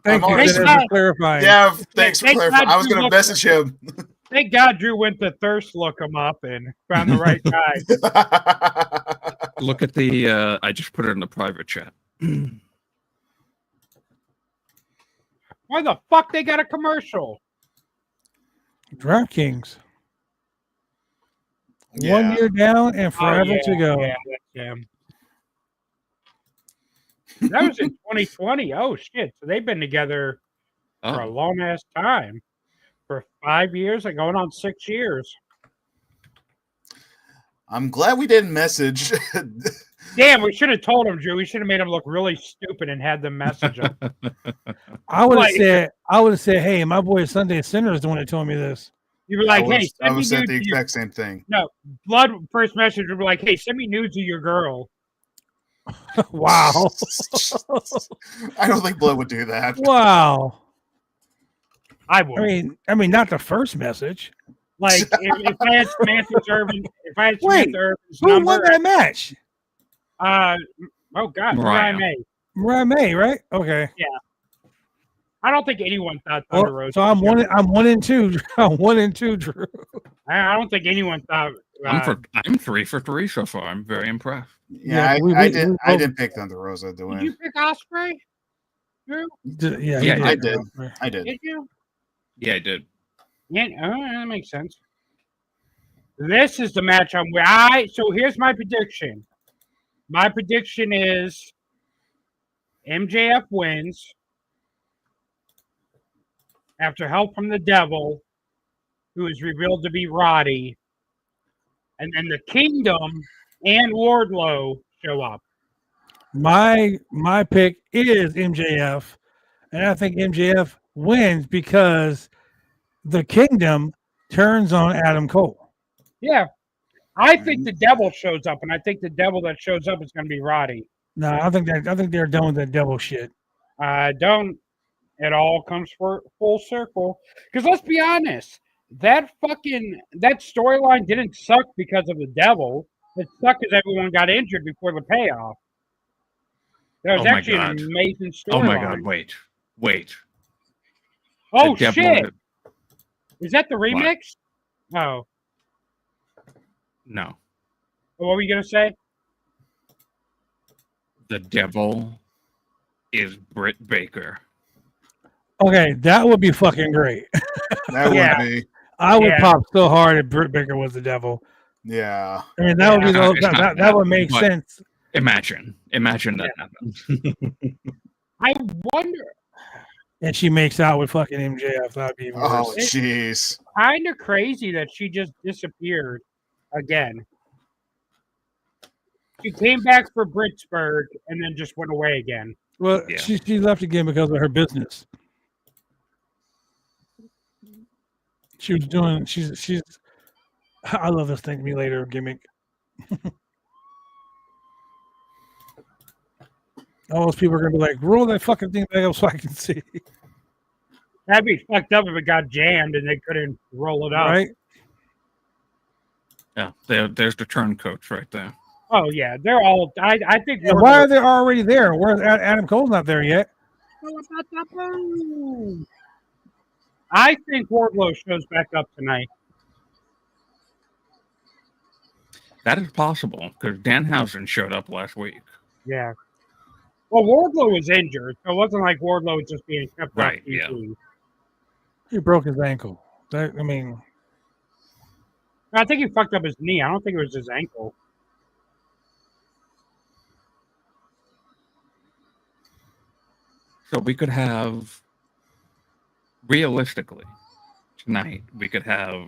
Thank you already- Dennis, for clarifying. Yeah, thanks for Thank clarifying. God I was you gonna looked- message him. Thank God Drew went to thirst look him up and found the right guy. Look at the. I just put it in the private chat. Why the fuck they got a commercial? DraftKings. Yeah. 1 year down and forever yeah, to go. Yeah, that's him. That was in 2020. Oh shit! So they've been together for a Oh, long ass time, for 5 years, like going on 6 years. I'm glad we didn't message. Damn, we should have told him, Drew. We should have made him look really stupid and had them message him. I would have Like- said, hey, my boy Sunday Sinner is the one that told me this. You were like, I hey, was send me said nudes the of your exact same thing. blood. First message would be like, hey, send me nudes of your girl. Wow. I don't think Blood would do that. Wow. I would. I mean, not the first message. Like if I had Samantha Irvin, if I had Wait, Samantha Irvin's Who number, won that match? oh God, Mariah. Mariah May. Mariah May, right? Okay. I don't think anyone thought Thunder Well, Rosa. so I'm was gonna- 1 and 2. I'm 1 and 2, Drew. I don't think anyone thought. I'm 3 for 3 so far. I'm very impressed. Yeah, Yeah, I we did pick Thunder Rosa to did win. you pick Osprey? Drew? Yeah, Yeah, he I did. I did. Did you? Yeah, I did. Yeah, that makes sense. This is the match I'm with. So here's my prediction. My prediction is MJF wins after help from the devil, who is revealed to be Roddy, and then the Kingdom and Wardlow show up. My pick is MJF, and I think MJF wins because the Kingdom turns on Adam Cole. Yeah. I think the devil shows up, and I think the devil that shows up is going to be Roddy. No, I think they're done with that devil shit. I don't. It all comes for full circle. Because let's be honest, that storyline didn't suck because of the devil. It sucked because everyone got injured before the payoff. That was Oh my actually God. an amazing storyline. Oh my God! Wait. Oh The devil- shit! Is that the remix? Oh, No, what were you gonna say? the devil is Britt Baker. Okay, that would be fucking great. That Yeah. would be. I would Yeah. pop so hard if Britt Baker was the devil. Yeah. I mean, that would be It's not that would make but- sense. Imagine that happens. I wonder. And she makes out with fucking MJF. That'd be even Oh, worse. jeez. Kind of crazy that she just disappeared again. She came back for Britsburg and then just went away again. Well, Yeah. she left again because of her business. She was doing. She's. I love this "Thank Me Later" gimmick. All those people are gonna be like, roll that fucking thing back up so I can see. That'd be fucked up if it got jammed and they couldn't roll it up. Right? Yeah, there's the turncoats right there. Oh yeah, they're all. I think. And why are they already there? Where's Adam Cole's not there yet? I think Wardlow shows back up tonight. That is possible because Danhausen showed up last week. Yeah. Well, Wardlow was injured, so it wasn't like Wardlow was just being kept Right, off TV. yeah. He broke his ankle. I mean, I think he fucked up his knee. I don't think it was his ankle. So we could have, realistically, tonight, we could have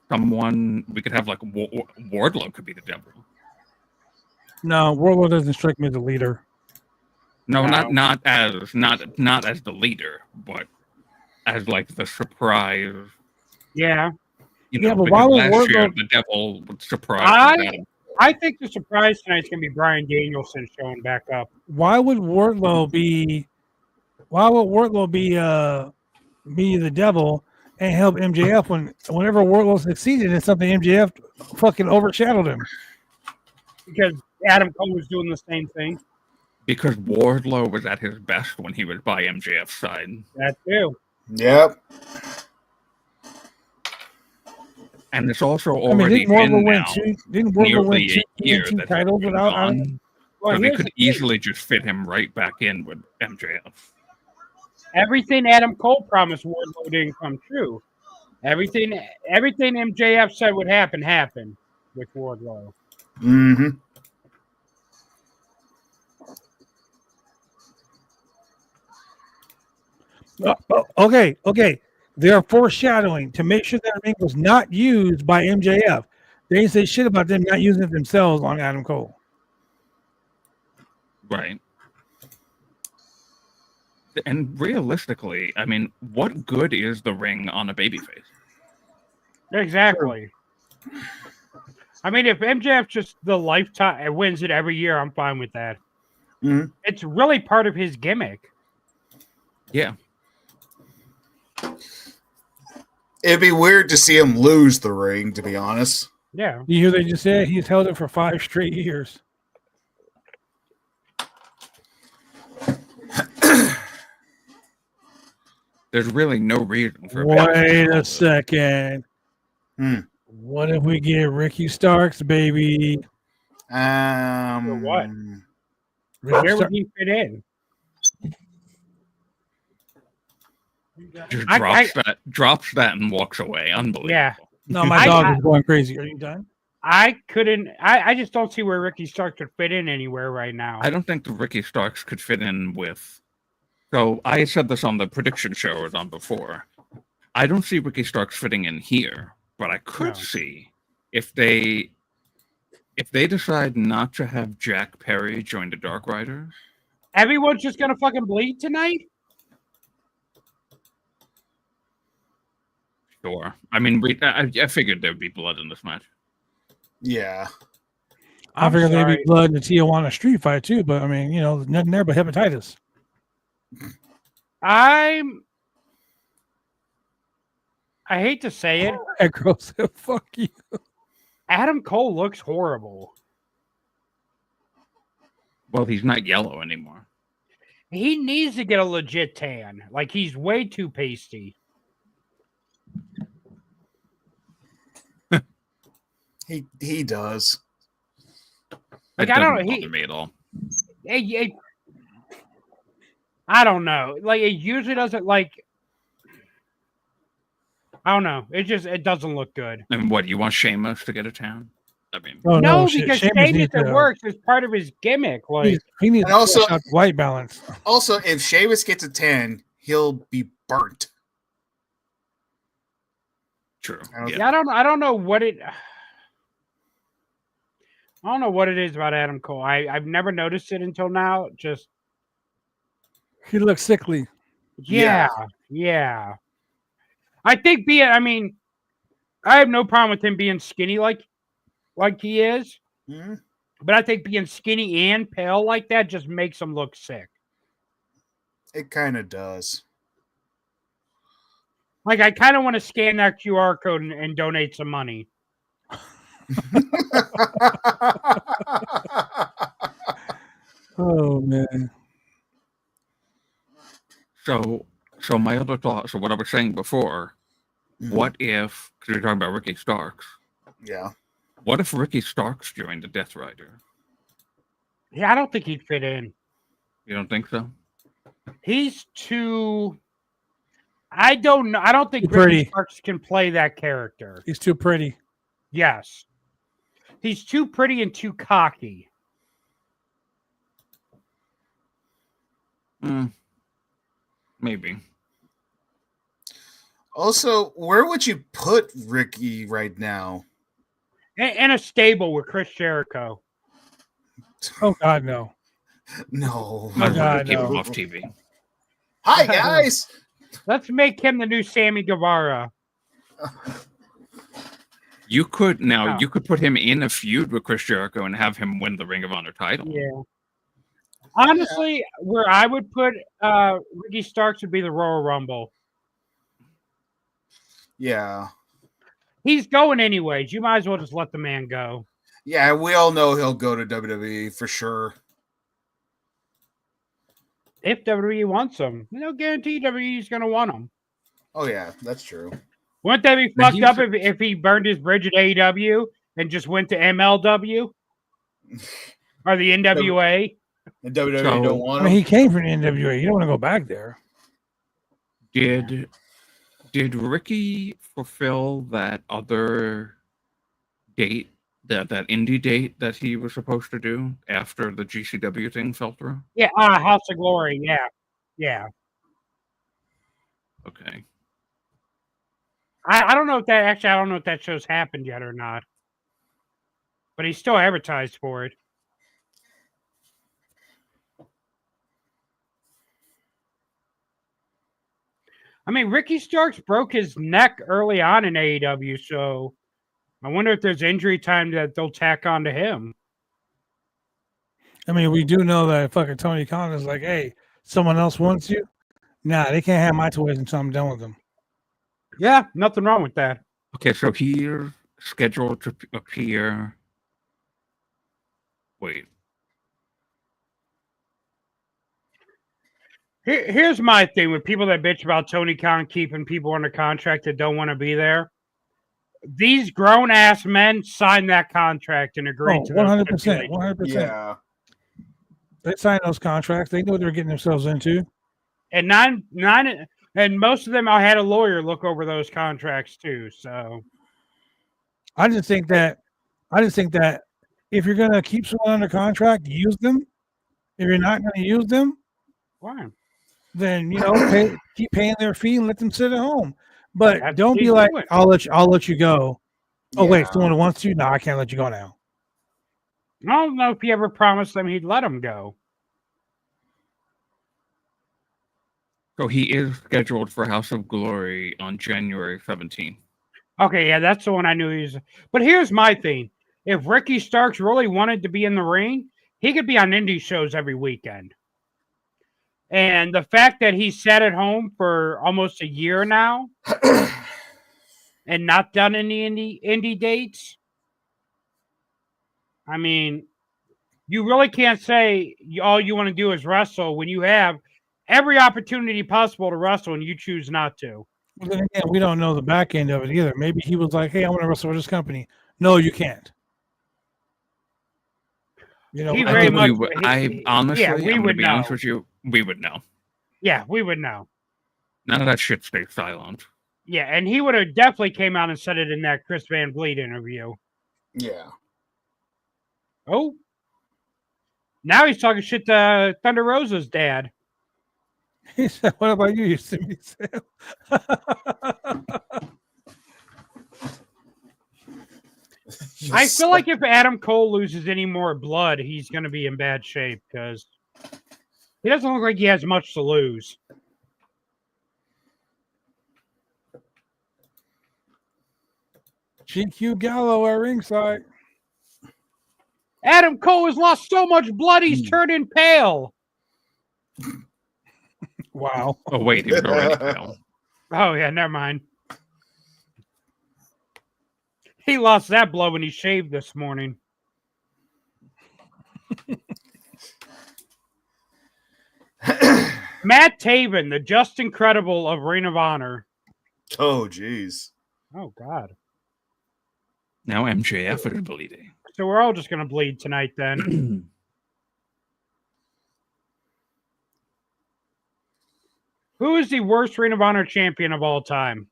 someone, we could have like Wardlow could be the devil. no, Wardlow doesn't strike me as a leader. No, No. not as the leader, but as like the surprise. Yeah. You Yeah, know, but why because would last year Wardlow- the devil would surprise Adam. I think the surprise tonight's gonna be Bryan Danielson showing back up. Why would Wardlow be? Why would Wardlow be the devil and help MJF whenever Wardlow succeeded in something, MJF fucking overshadowed him? Because Adam Cole was doing the same thing. Because Wardlow was at his best when he was by MJF's side. That too. Yep. And it's also I mean, already didn't Wardlow been win now didn't Wardlow win nearly two a year TNT that titles he's without? gone. Well, So they here's could the thing. easily just fit him right back in with MJF. Everything Adam Cole promised Wardlow didn't come true. Everything MJF said would happen happened with Wardlow. Mm-hmm. Okay. They are foreshadowing to make sure that ring was not used by MJF. They didn't say shit about them not using it themselves on Adam Cole. Right. And realistically, I mean, what good is the ring on a babyface? Exactly. I mean, if MJF just the lifetime wins it every year, I'm fine with that. Mhm. It's really part of his gimmick. Yeah. It'd be weird to see him lose the ring, to be honest. Yeah. You hear they just said he's held it for 5 straight years. There's really no reason for Wait a second. Hmm. What if we get Ricky Starks, baby? For what? Ricky Where Stark- would he fit in? just I- drops that and walks away. Unbelievable. Yeah. No, my I- dog I- is going crazy. Are you done? I just don't see where Ricky Stark could fit in anywhere right now. I don't think the Ricky Starks could fit in with. So I said this on the prediction show I was on before. I don't see Ricky Starks fitting in here, but I could No. see if they decide not to have Jack Perry join the Dark Riders. Everyone's just gonna fucking bleed tonight? Sure. I mean, I figured there'd be blood in this match. Yeah. I I'm figured there'd sorry. be blood in the Tijuana street fight too, but I mean, nothing there but hepatitis. I hate to say it. That girl said, "Fuck you." Adam Cole looks horrible. Well, he's not yellow anymore. He needs to get a legit tan. Like, he's way too pasty. He does. Like, It I don't doesn't know, bother me at all. I don't know. Like, it usually doesn't, like... I don't know. It doesn't look good. And what, you want Sheamus to get a tan? I mean, Oh, No, She- because Sheamus Sheamus needs it to- works as part of his gimmick. Like, He needs And to also- flush out the white balance. Also, if Sheamus gets a 10, he'll be burnt. true. Okay. yeah, I don't know what it... I don't know what it is about Adam Cole. I've never noticed it until now. Just, He looks sickly. yeah. I think I have no problem with him being skinny like he is. Mhm. But I think being skinny and pale like that just makes him look sick. It kind of does. Like, I kind of want to scan that QR code and donate some money. Oh man. So my other thought. So what I was saying before. What if? Because you're talking about Ricky Starks. Yeah. What if Ricky Starks joined the Death Rider? Yeah, I don't think he'd fit in. You don't think so? He's too. I don't know. I don't think Too pretty. Ricky Starks can play that character. He's too pretty. Yes. He's too pretty and too cocky. Maybe. Also, where would you put Ricky right now? And a stable with Chris Jericho. Oh God, no. No. Might as well God, just keep him no. off TV. Hi, guys. Let's make him the new Sammy Guevara. You could No. you could put him in a feud with Chris Jericho and have him win the Ring of Honor title. Yeah. Honestly, where I would put Ricky Starks would be the Royal Rumble. Yeah. He's going anyways. You might as well just let the man go. Yeah, we all know he'll go to WWE for sure. If WWE wants him. No guarantee WWE's going to want him. Oh, yeah, that's true. Wouldn't that be But fucked up if he burned his bridge at AEW and just went to MLW? Or the NWA? The WWE So- don't want I him. mean, he came from the NWA. You don't want to go back there. Did Ricky fulfill that other date, that indie date that he was supposed to do after the GCW thing fell through? Yeah, House of Glory. Yeah. Yeah. Okay. I don't know if that actually, I don't know if that show's happened yet or not. But he's still advertised for it. I mean, Ricky Starks broke his neck early on in AEW, so I wonder if there's injury time that they'll tack on to him. I mean, we do know that fucking Tony Khan is like, hey, someone else wants you. Nah, they can't have my toys until I'm done with them. Yeah, nothing wrong with that. Okay, so he's scheduled to appear. Wait. Here's my thing with people that bitch about Tony Khan keeping people under contract that don't want to be there. These grown ass men signed that contract and agreed to 100%. 100%. Yeah. They signed those contracts. They know what they're getting themselves into. And and most of them I had a lawyer look over those contracts too. So I just think that if you're gonna keep someone under contract, use them. If you're not gonna use them, why? then keep paying their fee and let them sit at home. But That's don't what be he's like, doing. I'll let you go. Oh wait, Yeah. someone wants you? No, I can't let you go now. I don't know if he ever promised them he'd let them go. So he is scheduled for House of Glory on January 17th. Okay, yeah, that's the one I knew he was. But here's my thing. If Ricky Starks really wanted to be in the ring, he could be on indie shows every weekend. And the fact that he sat at home for almost a year now and not done any indie dates, I mean, you really can't say all you want to do is wrestle when you have every opportunity possible to wrestle and you choose not to. Well, then again, we don't know the back end of it either. Maybe he was like, hey, I want to wrestle for this company. No, you can't. He I very think much. we would. I honestly, yeah, we I'm would gonna be know. honest with you. We would know. Yeah, we would know. None of that shit stays silent. Yeah, and he would have definitely came out and said it in that Chris Van Vliet interview. Yeah. Oh, now he's talking shit to Thunder Rosa's dad. He said, what about you? You see me say. I feel like if Adam Cole loses any more blood, he's going to be in bad shape because he doesn't look like he has much to lose. GQ Gallo at ringside. Adam Cole has lost so much blood, he's turning pale. Wow. Oh wait, he was already pale. Oh, yeah, never mind. He lost that blood when he shaved this morning. Matt Taven, the Just Incredible of Ring of Honor. Oh, jeez. Oh, God. Now MJF is bleeding. So we're all just going to bleed tonight then. Who is the worst Ring of Honor champion of all time?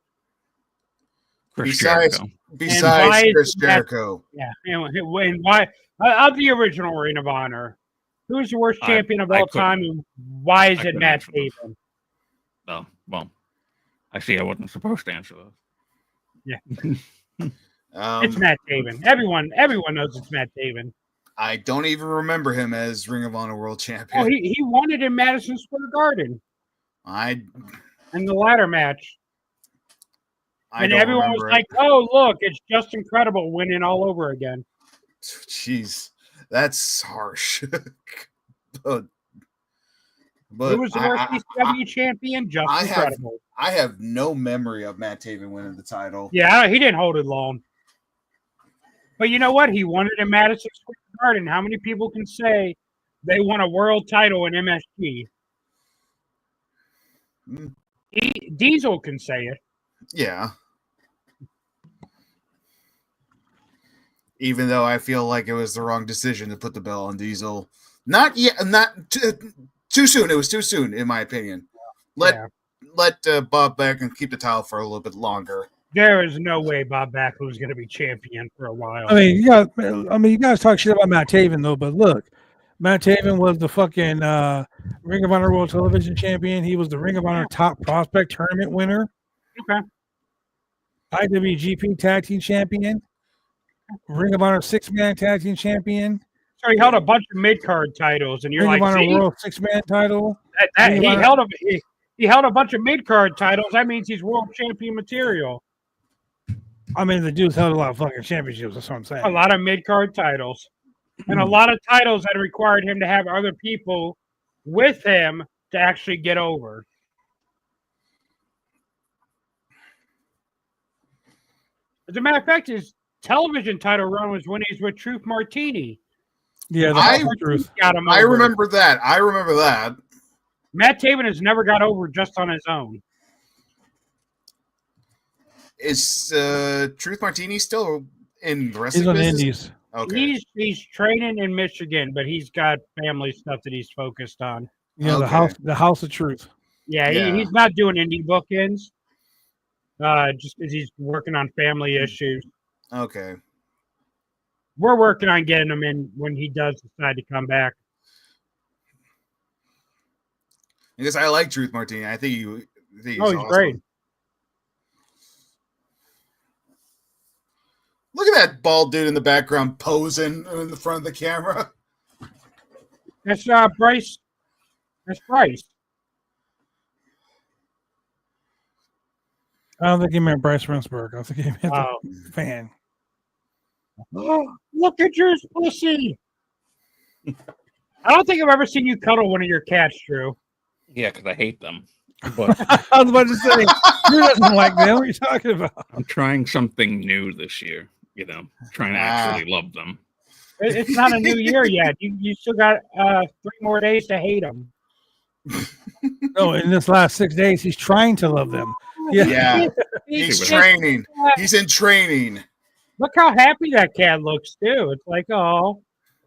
Chris Besides Jericho. besides why Chris is that- Jericho. Yeah. And why, of the original Ring of Honor, who is the worst champion of I all couldn't- time? And why is I it couldn't Matt answer this. Taven? Oh, well, I see I wasn't supposed to answer those. It's Matt Taven. Everyone knows it's Matt Taven. I don't even remember him as Ring of Honor World Champion. Oh, he won it in Madison Square Garden I in the ladder match. And don't everyone was remember like, "Oh, look, it's Just Incredible winning all over again." jeez, that's harsh. but Who was the worst ECW champion? Just I have- Incredible. I have no memory of Matt Taven winning the title. Yeah, he didn't hold it long. But you know what? He won it in Madison Square Garden. How many people can say they won a world title in MSG? Mm. Diesel can say it. Yeah. Even though I feel like it was the wrong decision to put the belt on Diesel. Not yet. Not too soon. It was too soon, in my opinion. Let Bob Backlund keep the title for a little bit longer. There is no way Bob Backlund was going to be champion for a while. I mean, you guys talk shit about Matt Taven though, but look, Matt Taven was the fucking Ring of Honor World Television Champion. He was the Ring of Honor Top Prospect Tournament winner. Okay. IWGP Tag Team Champion. Ring of Honor 6-Man Tag Team Champion. So he held a bunch of mid-card titles, and you're Ring like, of Honor see, World 6-Man title. he Ring of Honor- held a bunch of mid-card titles. That means he's world champion material. I mean, the dude's held a lot of fucking championships. That's what I'm saying. A lot of mid-card titles. And a lot of titles that required him to have other people with him to actually get over. As a matter of fact, his television title run was when he's with Truth Martini. Yeah, the I- House of Truth. Got him I over. remember that. Matt Taven has never got over just on his own. Is Truth Martini still in the wrestling He's on the business? Indies. Okay. He's training in Michigan, but he's got family stuff that he's focused on. Yeah, Okay. the House of Truth. Yeah, Yeah. he's not doing indie bookings. Just because he's working on family issues. Okay. We're working on getting him in when he does decide to come Because I like Truth Martini. I think he's Oh, he's awesome. great. Look at that bald dude in the background posing in the front of the camera. That's Bryce. That's Bryce. I don't think he meant Bryce Remsburg. I think he meant Oh. the fan. Look at your pussy. I don't think I've ever seen you cuddle one of your cats, Drew. Yeah, because I hate them. But I was about to say, Drew doesn't like them. What are you talking about? I'm trying something new this year. You know, trying to actually love them. It's not a new year yet. You still got 3 more days to hate them. No, in this last 6 days, he's trying to love them. Yeah. He's He's training. He's in training. Look how happy that cat looks, too. It's like, oh,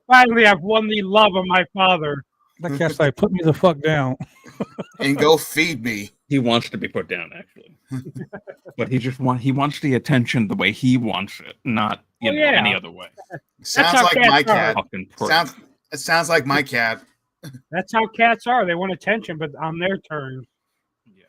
finally I've won the love of my father. That cat's like, put me the fuck down. And go feed me. He wants to be put down, actually, but he wants the attention the way he wants it, not any other way. Sounds how like cats my are. cat. Fucking prick. It sounds like my cat. That's how cats are. They want attention, but on their terms. Yeah.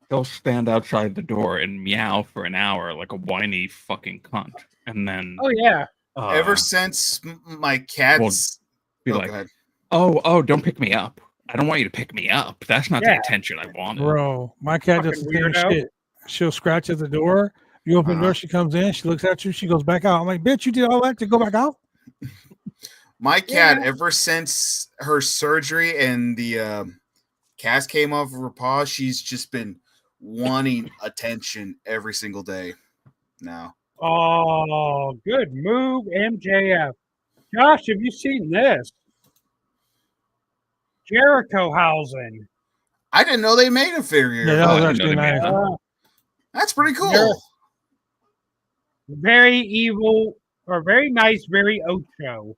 He'll stand outside the door and meow for an hour like a whiny fucking cunt, and then Oh, yeah. Ever since my cats be go like, ahead. oh, don't pick me up. I don't want you to pick me up. That's not the Yeah. attention I wanted. Bro, my cat does the Fucking same weirdo. shit. She'll scratch at the door. You open the door, she comes in, she looks at you, she goes back out. I'm like, bitch, you did all that to go back out? My cat, Yeah. ever since her surgery and the cast came off of her paw, she's just been wanting attention every single day now. Oh, good move, MJF. Josh, have you seen this? Jericho housing. I didn't know they made a figure. Yeah, that Oh, was I didn't know actually they made nice. that. That's pretty cool. They're- Very evil, or very nice, very Ocho.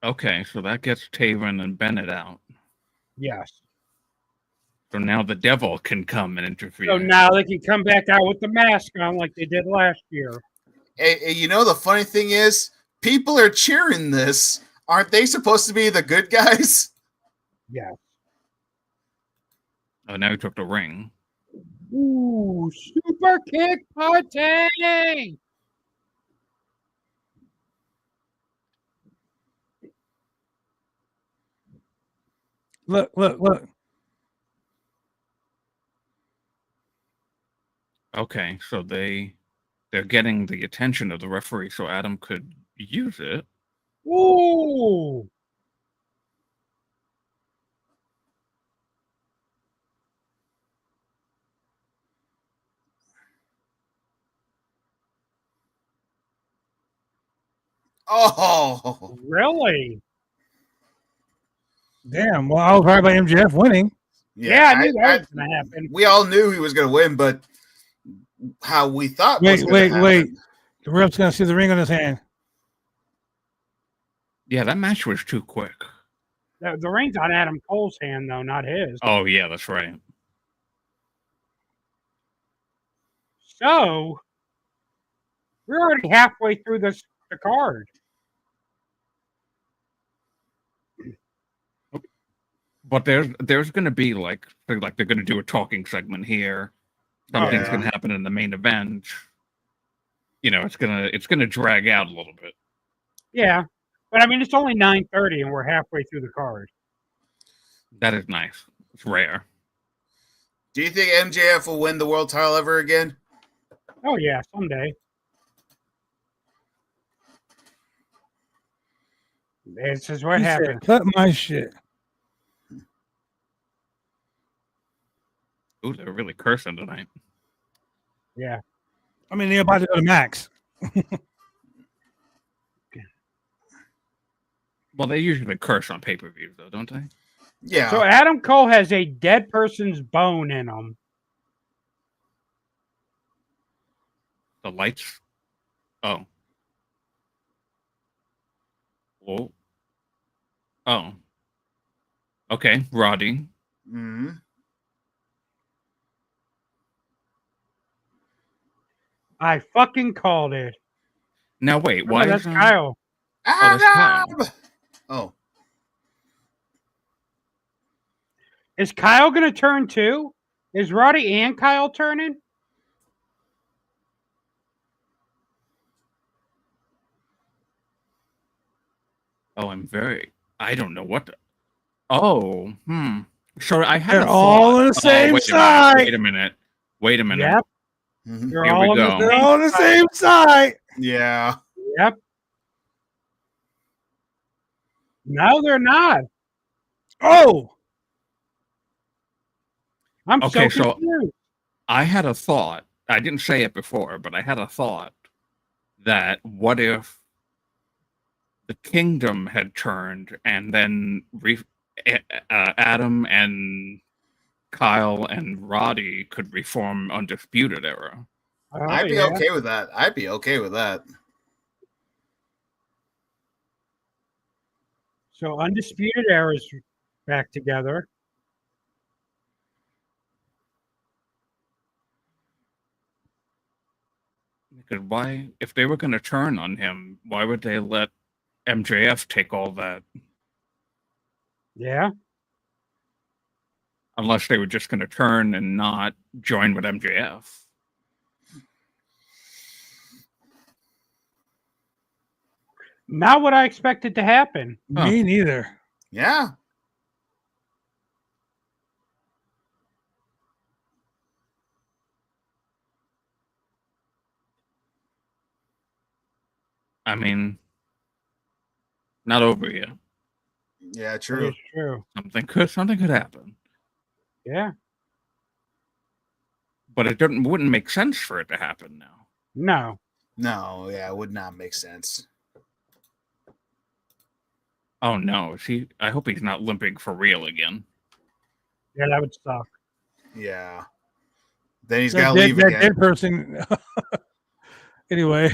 Okay, so that gets Taven and Bennett out. Yes. So now the devil can come and interfere. So now they can come back out with the mask on like they did last year. Hey, you know, the funny thing is, people are cheering this. Aren't they supposed to be the good guys? Yes. Oh, now he took the ring. Ooh, super kick party! Look. Okay, so they're getting the attention of the referee, so Adam could use it. Ooh! Oh, Really? Damn. Well, I was right about MJF winning. Yeah, I knew that was going to happen. We all knew he was going to win, but how we thought was going to happen. Wait. The ref's gonna see the ring on his hand. Yeah, that match was too quick. The ring's on Adam Cole's hand, though, not his. Oh, yeah, that's right. So, we're already halfway through the card. But there's going to be like they're going to do a talking segment here. Something's Yeah. going to happen in the main event. You know, it's gonna drag out a little bit. Yeah. But, I mean, it's only 9:30 and we're halfway through the card. That is nice. It's rare. Do you think MJF will win the world title ever again? Oh, yeah, someday. This is what He said, happened. cut my shit. Ooh, they're really cursing tonight. Yeah. I mean, they're about to go to Max. Well, they usually curse on pay-per-views, though, don't they? Yeah. So, Adam Cole has a dead person's bone in him. The lights. Oh. Whoa. Oh. Okay, Roddy. hmm I fucking called it. Now wait, Oh, why that's is Kyle. Oh, that's Kyle. Oh, Is Kyle going to turn too? Is Roddy and Kyle turning? Oh, I don't know what. Oh, So I had They're a all thought. on the Oh, same wait side. Wait a minute. Yep. Mhm. They're Here all we on the go. They're same all on the side. same side. yeah. Yep. No, they're not. Oh, I'm Okay, so so- confused. I had a thought. I didn't say it before, but I had a thought that what if the kingdom had turned and then Adam and Kyle and Roddy could reform Undisputed Era. Oh, I'd be yeah. okay with that. I'd be okay with that. So Undisputed Era's back together. Because why, if they were going to turn on him, why would they let MJF take all that? Yeah. Unless they were just going to turn and not join with MJF. Not what I expected to happen. me neither. Yeah. I mean, not over yet. Yeah, That true. is true. Something could happen, Yeah. but it wouldn't make sense for it to happen now. No. No, yeah, it would not make sense. Oh no, I hope he's not limping for real again. Yeah, that would suck. Yeah. Then he's That got to dead, leave that again. dead person. Anyway,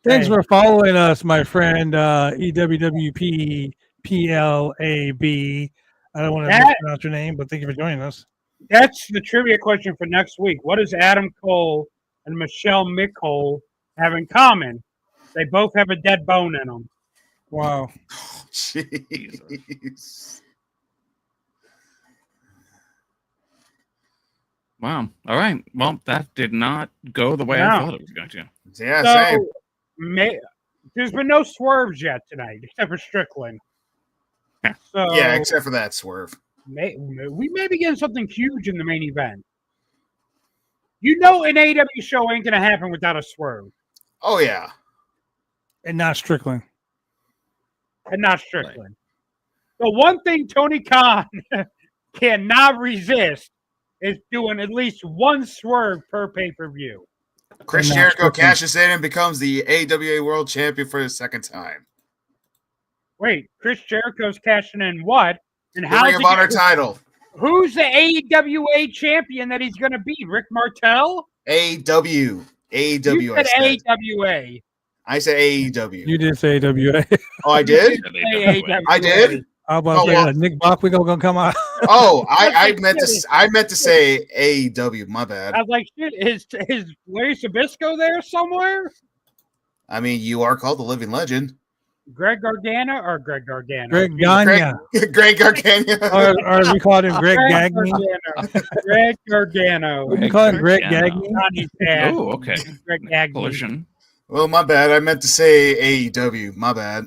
thanks Hey. for following us, my friend. EWWP PLAB. I don't want to That- mispronounce your name, but thank you for joining us. That's the trivia question for next week. What does Adam Cole and Michelle McCole have in common? They both have a dead bone in them. Wow. Jeez. Wow. All right. Well, that did not go the way I No. thought it was going to. Yeah, same. There's been no swerves yet tonight, except for Strickland. So Yeah, except for that swerve. we may be getting something huge in the main event. You know, an AEW show ain't gonna happen without a swerve, Oh, yeah. And not Strickland. and not Strickland. The one thing Tony Khan cannot resist is doing at least one swerve per pay-per-view. Chris And not Jericho Strickland. cashes in and becomes the AWA World Champion for the second time. Wait, Chris Jericho's cashing in what? And The how's Ring of Honor title. Who's the AEWA champion that he's going to beat? Rick Martel? AEW. AEW, You I said said. AEWA. I said AEW. You did say AWA. Oh, I did? Say AEWA. I did? I was about to Oh, say well. that Nick Bockwinkel gonna come out. Oh, I meant to say AEW. My bad. I was like, shit, is Larry Sabisco there somewhere? I mean, you are called the Living Legend. Greg Gargano or Greg Gargano? Greg Gagne. Greg Gargano. Or as we called him, Greg Gagne. Gargano. Greg Gargano. We call him Greg Gargano. Gagne. Johnny's dad. Oh, okay. Greg Gagne. Collision. Well, my bad. I meant to say AEW. My bad.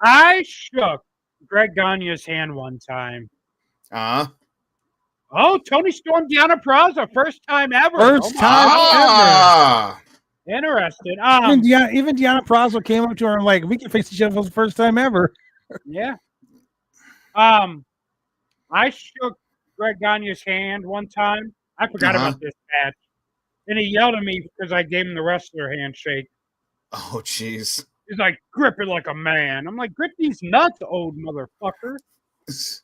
I shook Greg Gagne's hand one time. Oh, Tony Storm, Deanna Praza, first time ever. First Oh, my time God. Ah. Interested. Even Deanna Prazo came up to her and like, we can face each other for the first time ever. Yeah. I shook Greg Gagne's hand one time. I forgot about this match. And he yelled at me because I gave him the wrestler handshake. Oh, jeez. He's like, grip it like a man. I'm like, grip these nuts, old motherfucker. That's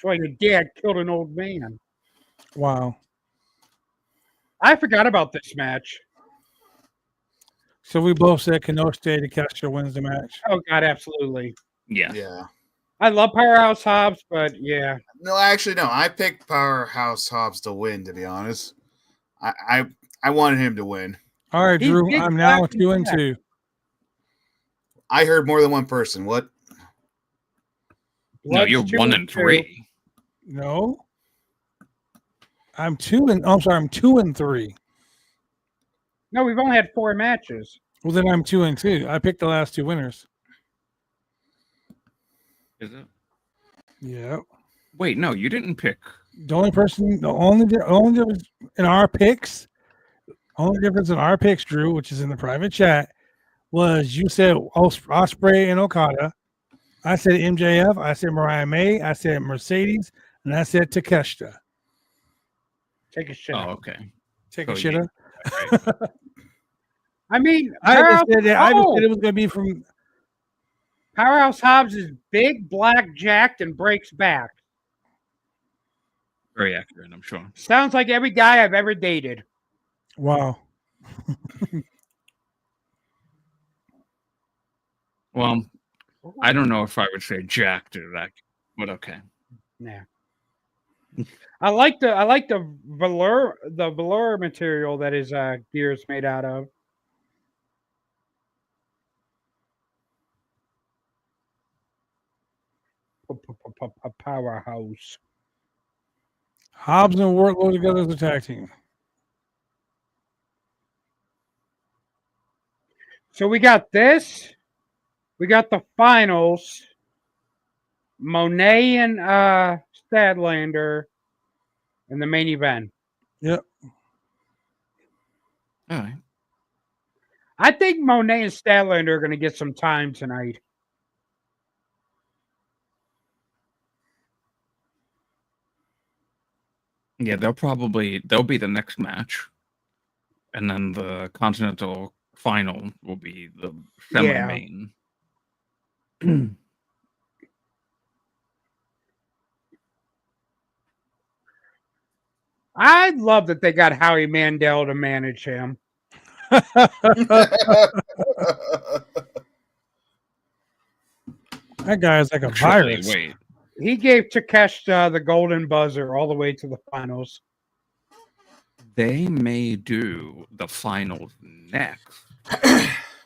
why your dad killed an old man. Wow. I forgot about this match. So we both said Kenoste to Castro wins the match. Oh, God, absolutely. Yeah. Yeah. I love Powerhouse Hobbs, but yeah. No, actually, no. I picked Powerhouse Hobbs to win, to be honest. I wanted him to win. All right, He's Drew. big, I'm now black, and 2-2. I heard more than one person. What? No, you're Blood's 1 and 2-2. 3. No. I'm 2 and 3. No, we've only had 4 matches. Well, then I'm 2 and 2. I picked the last 2 winners. Is it? Yeah. Wait, no, you didn't pick. The only difference in our picks, Drew, which is in the private chat, was you said Ospreay and Okada. I said MJF. I said Mariah May. I said Mercedes, and I said Takeshita. Take a shit. Oh, okay. Take Oh, a shitter. Right. I mean, I just said Powerhouse it was going to be from. Powerhouse Hobbs is big, black, jacked, and breaks back. Very accurate, I'm sure. Sounds like every guy I've ever dated. Wow. Well, I don't know if I would say jacked or that, but okay. Yeah. I like the velour material that his gear is made out of. Powerhouse. Hobbs and Wardlow together as a tag team. So we got this. We got the finals. Monet and Statlander in the main event. Yep. All right. I think Monet and Statlander are going to get some time tonight. Yeah, they'll be the next match, and then the Continental final will be the semi-main. I love that they got Howie Mandel to manage him. That guy is like a Actually, virus. wait, He gave Takeshita the golden buzzer all the way to the finals. they may do the finals next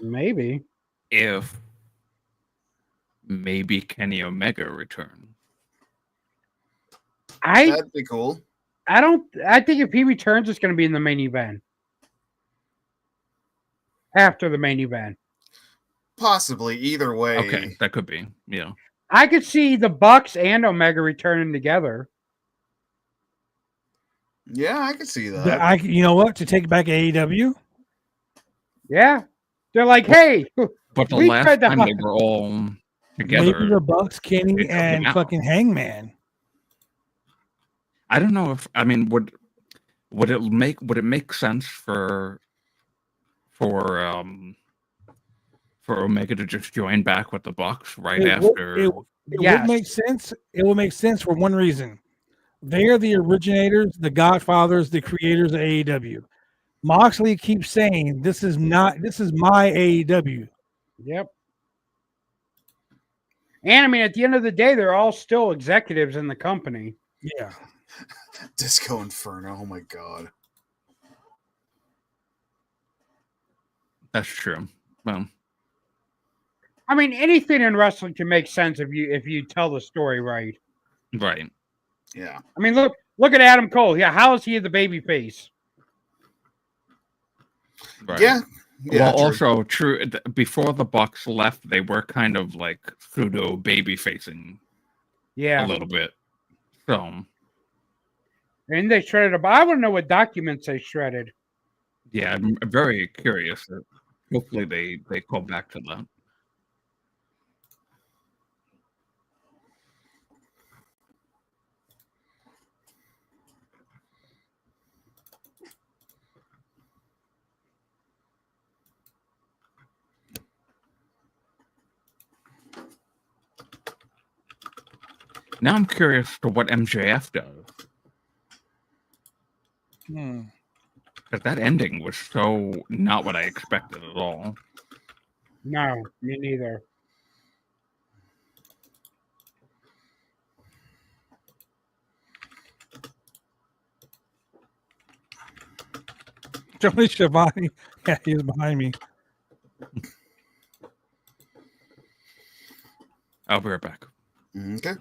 Maybe. if maybe Kenny Omega returns. That'd be cool. I think if he returns, it's going to be in the main event. After the main event. Possibly, either way. Okay, that could be. Yeah. I could see the Bucks and Omega returning together. Yeah, I could see that. You know what? To take back AEW? Yeah. They're like, hey. But the we last tried to time they were all together. Maybe the Bucks, Kenny, they took and him out. fucking Hangman. I don't know if would it make sense for Omega to just join back with the Bucks right after? It would make sense. It will make sense for one reason. They are the originators, the godfathers, the creators of AEW. Moxley keeps saying, this is my AEW. Yep. And I mean, at the end of the day, they're all still executives in the company. Yeah. Disco Inferno. Oh my god. That's true. Well, I mean, anything in wrestling can make sense if you tell the story right. right. Yeah. I mean, look at Adam Cole. Yeah, how is he the baby face? Right. Yeah. Well, also true. Before the Bucks left, they were kind of like pseudo baby facing. Yeah, a little bit. So. And they shredded up. I want to know what documents they shredded. Yeah, I'm very curious. Hopefully they call back to that. Now I'm curious to what MJF does. Because that ending was so not what I expected at all. No, me neither. Joey Schiavone, yeah, he's behind me. I'll be right back. Okay.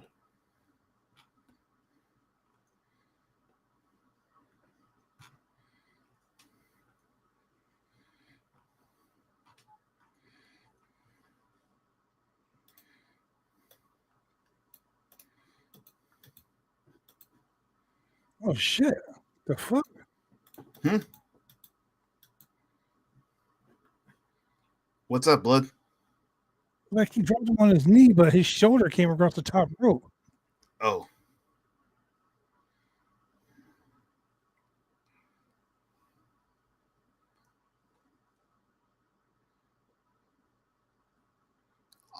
Oh shit! The fuck? What's up, Blood? Like he dropped him on his knee, but his shoulder came across the top rope. Oh.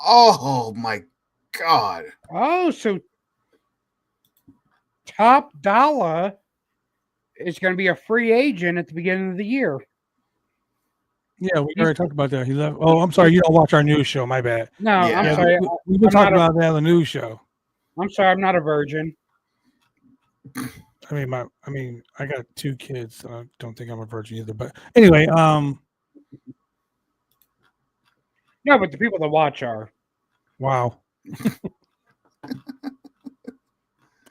Oh my god. Oh, so Top Dollar is going to be a free agent at the beginning of the year. Yeah, we already talked about that. He left. Oh, I'm sorry. You don't watch our news show. My bad. No, Yeah. I'm sorry. We've been talking about that on the news show. I'm sorry. I'm not a virgin. I mean, I got 2 kids. So I don't think I'm a virgin either. But anyway, No, but the people that watch are. wow.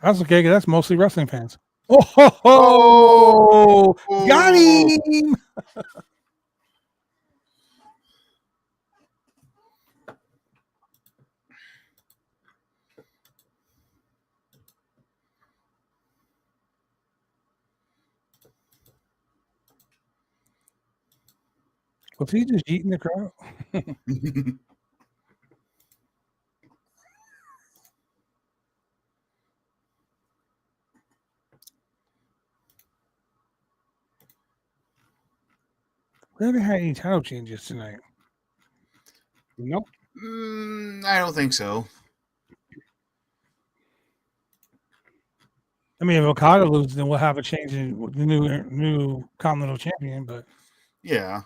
That's okay. 'Cause that's mostly wrestling fans. Oh, ho, ho! Got him! Was he just eating the crowd? We haven't had any title changes tonight. Nope. I don't think so. I mean, if Okada loses, then we'll have a change in the new Continental Champion. But Yeah.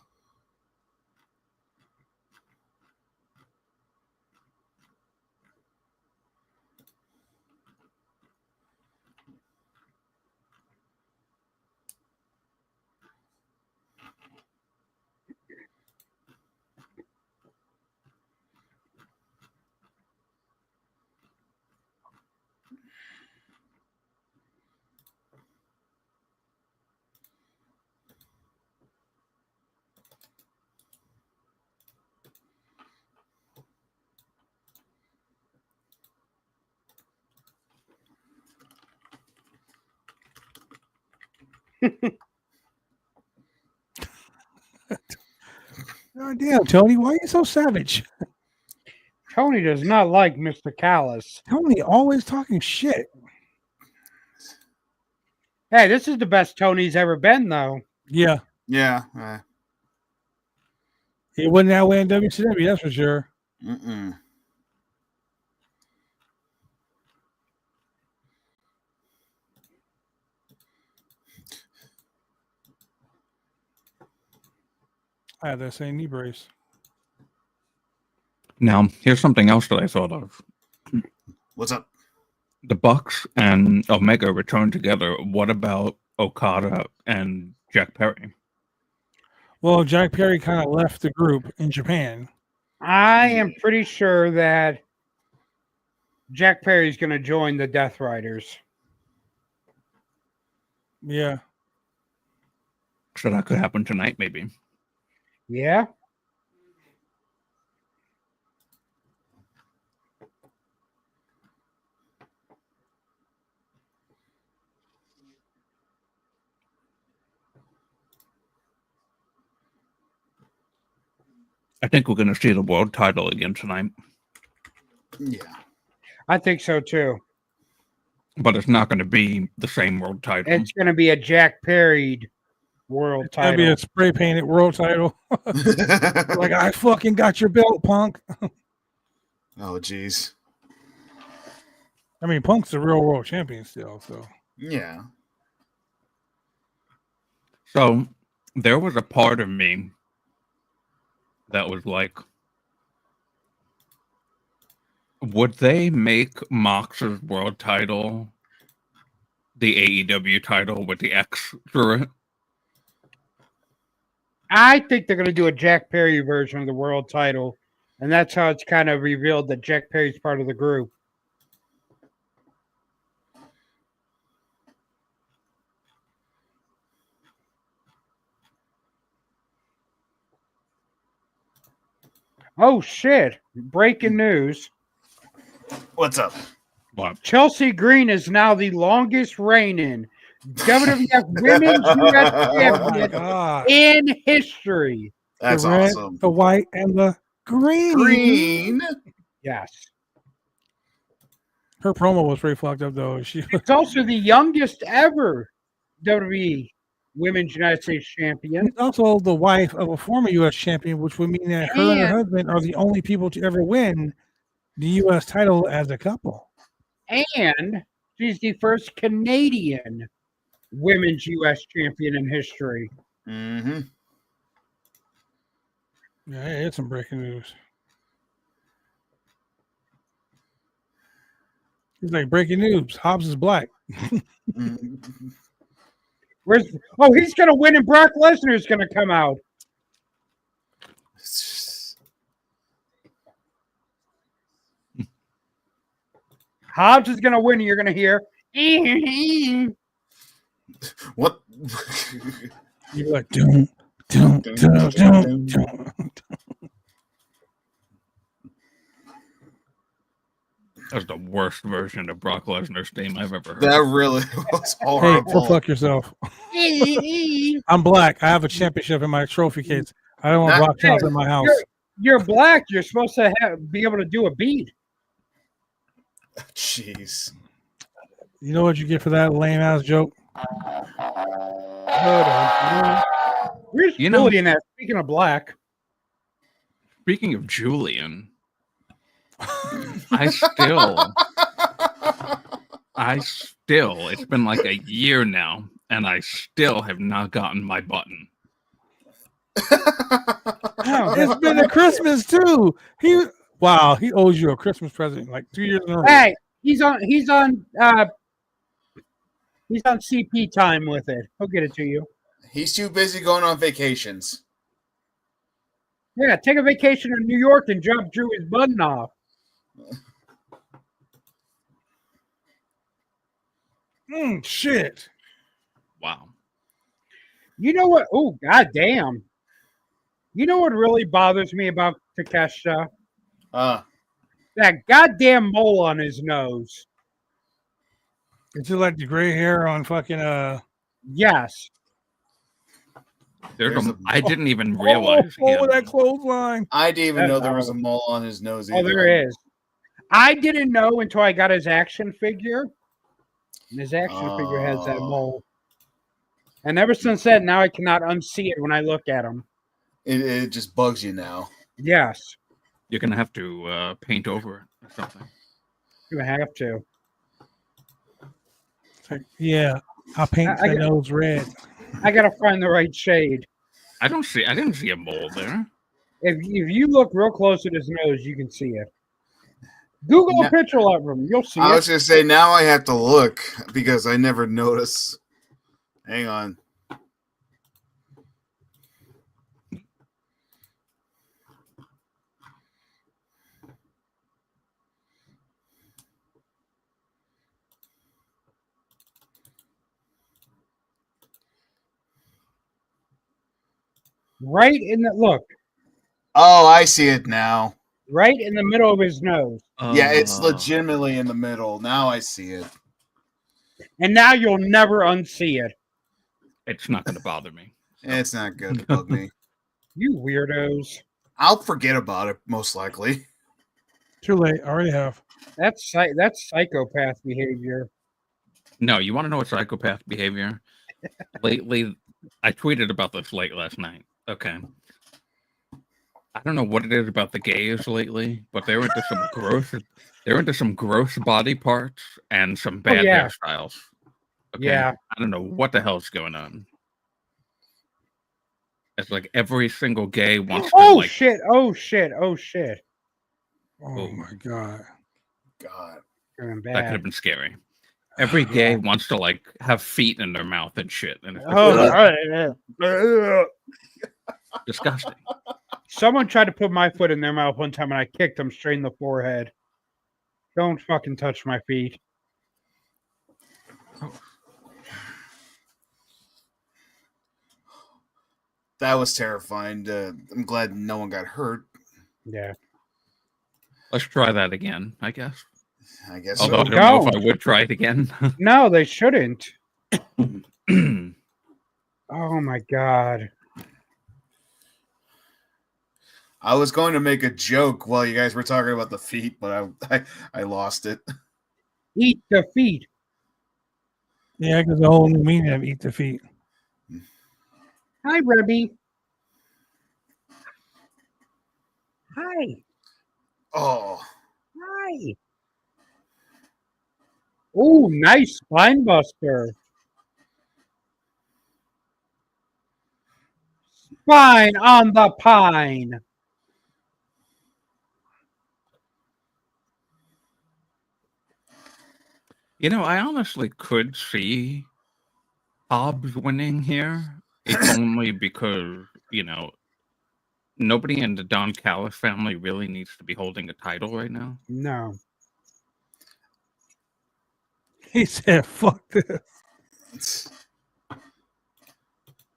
God damn, Tony, why are you so savage? Tony does not like Mr. Callis. Tony always talking shit. Hey, this is the best Tony's ever been, though. Yeah, Yeah. he wasn't that way in WCW, that's for sure. Mm-mm. I had that same knee brace. Now, here's something else that I thought of. What's up? The Bucks and Omega return together. What about Okada and Jack Perry? Well, Jack Perry kind of left the group in Japan. I am pretty sure that Jack Perry's going to join the Death Riders. Yeah. So that could happen tonight, maybe. Yeah. I think we're going to see the world title again tonight, Yeah. I think so, too. but it's not going to be the same world title. It's going to be a Jack Perry world That'd be title. a spray painted world title. Like, I fucking got your belt, Punk. Oh, jeez. I mean, Punk's the real world champion still, so. Yeah. So there was a part of me that was like, would they make Mox's world title the AEW title with the X through it? I think they're going to do a Jack Perry version of the world title, and that's how it's kind of revealed that Jack Perry's part of the group. Oh, shit. Breaking news. What's up? What? Chelsea Green is now the longest reigning WWF Women's US Oh my Champion God. in history. That's the red, awesome. the white, and the green. Green. Yes. Her promo was pretty fucked up, though. She It's also the youngest ever WWE Women's United States Champion. She's also the wife of a former U.S. champion, which would mean that her and her And- husband are the only people to ever win the U.S. title as a couple. And she's the first Canadian Women's US Champion in history. Mm-hmm. Yeah, hey, it's some breaking news. He's like, breaking news. Hobbs is black. Where's he's gonna win and Brock Lesnar's gonna come out. Hobbs is gonna win and you're gonna hear What? You're like, don't. That's the worst version of Brock Lesnar's theme I've ever heard. That really was Hey, horrible. go fuck yourself. I'm black. I have a championship in my trophy case. I don't want Not- rock chops in my house. You're black. You're supposed to be able to do a bead. Jeez. You know what you get for that lame ass joke? Where's You know- Julian at? Speaking of black. Speaking of Julian, I still, it's been like a year now, and I still have not gotten my button. It's been a Christmas too. He owes you a Christmas present like 2 years in a row. Hey, he's on CP time with it. He'll get it to you. He's too busy going on vacations. Yeah, take a vacation in New York and drop Drew his button off. Shit. Wow. You know what? Oh, goddamn. You know what really bothers me about Takesha? That goddamn mole on his nose. It's just like the gray hair on fucking Yes. I didn't even realize. he had over that one. clothesline. I didn't even That's know there was a awesome. mole on his nose Oh, either. there is. I didn't know until I got his action figure. And his action figure has that Oh. mole. And ever since then, now I cannot unsee it when I look at him. It just bugs you now. Yes. You're gonna have to paint over it or something. You have to. It's like, yeah, I'll paint I the got- nose red. I gotta find the right shade. I didn't see a mole there. If you look real close at his nose, you can see it. Google a No. picture of him. You'll see I it. was gonna say now I have to look because I never notice. Hang on. Right in the look. Oh, I see it now. Right in the middle of his nose. Yeah, it's Uh, legitimately in the middle. Now I see it. And now you'll never unsee it. It's not gonna bother me. It's not good to bug me. You weirdos. I'll forget about it most likely. Too late. I already have. That's psychopath behavior. No, you want to know what psychopath behavior? Lately, I tweeted about this late last night. Okay. I don't know what it is about the gays lately, but they're into some gross body parts and some bad yeah. hairstyles. Okay. Yeah. I don't know what the hell's going on. It's like every single gay wants to Oh like shit! Oh shit! Oh shit! Oh my god. God. Going that could bad. have been scary. Every gay wants to like have feet in their mouth and shit, and it's Oh, disgusting. someone tried to put my foot in their mouth one time, and I kicked them straight in the forehead. Don't fucking touch my feet. That was terrifying. I'm glad no one got hurt. Yeah. Let's try that again, I guess. I guess Although I so. don't know if I would try it again. No, they shouldn't. Oh my god. I was going to make a joke while you guys were talking about the feet, but I lost it. Eat the feet. Yeah, because the whole new meaning of eat the feet. Hi, Rebby. Hi. Oh, Hi. Oh, nice spine buster. Spine on the pine. You know, I honestly could see Hobbs winning here. It's only because, you know, nobody in the Don Callis family really needs to be holding a title right now. No. He said, "Fuck this."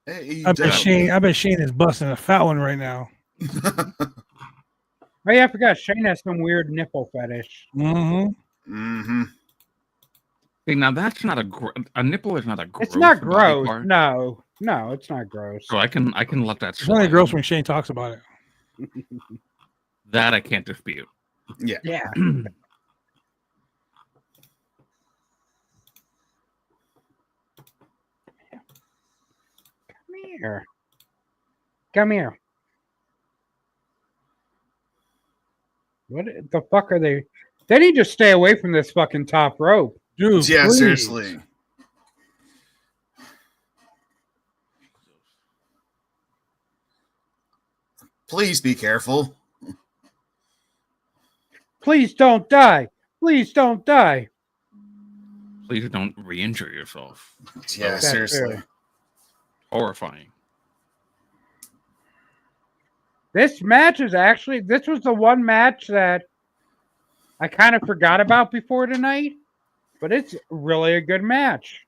Hey, I bet Shane is busting a fat one right now. Oh yeah, I forgot. Shane has some weird nipple fetish. Mm-hmm. Mm-hmm. See, now that's not a nipple is not a gross. It's not body gross. part. No. No, it's not gross. So I can let that It's only slide. gross when Shane talks about it. That I can't dispute. Yeah. Yeah. Come here. Come here. What the fuck are they? They need to stay away from this fucking top rope. Dude, Yeah, please. seriously. Please be careful. Please don't die. Please don't die. Please don't re-injure yourself. Yeah, That's seriously. fair. Horrifying. This match is actually, this was the one match that I kind of forgot about before tonight, but it's really a good match.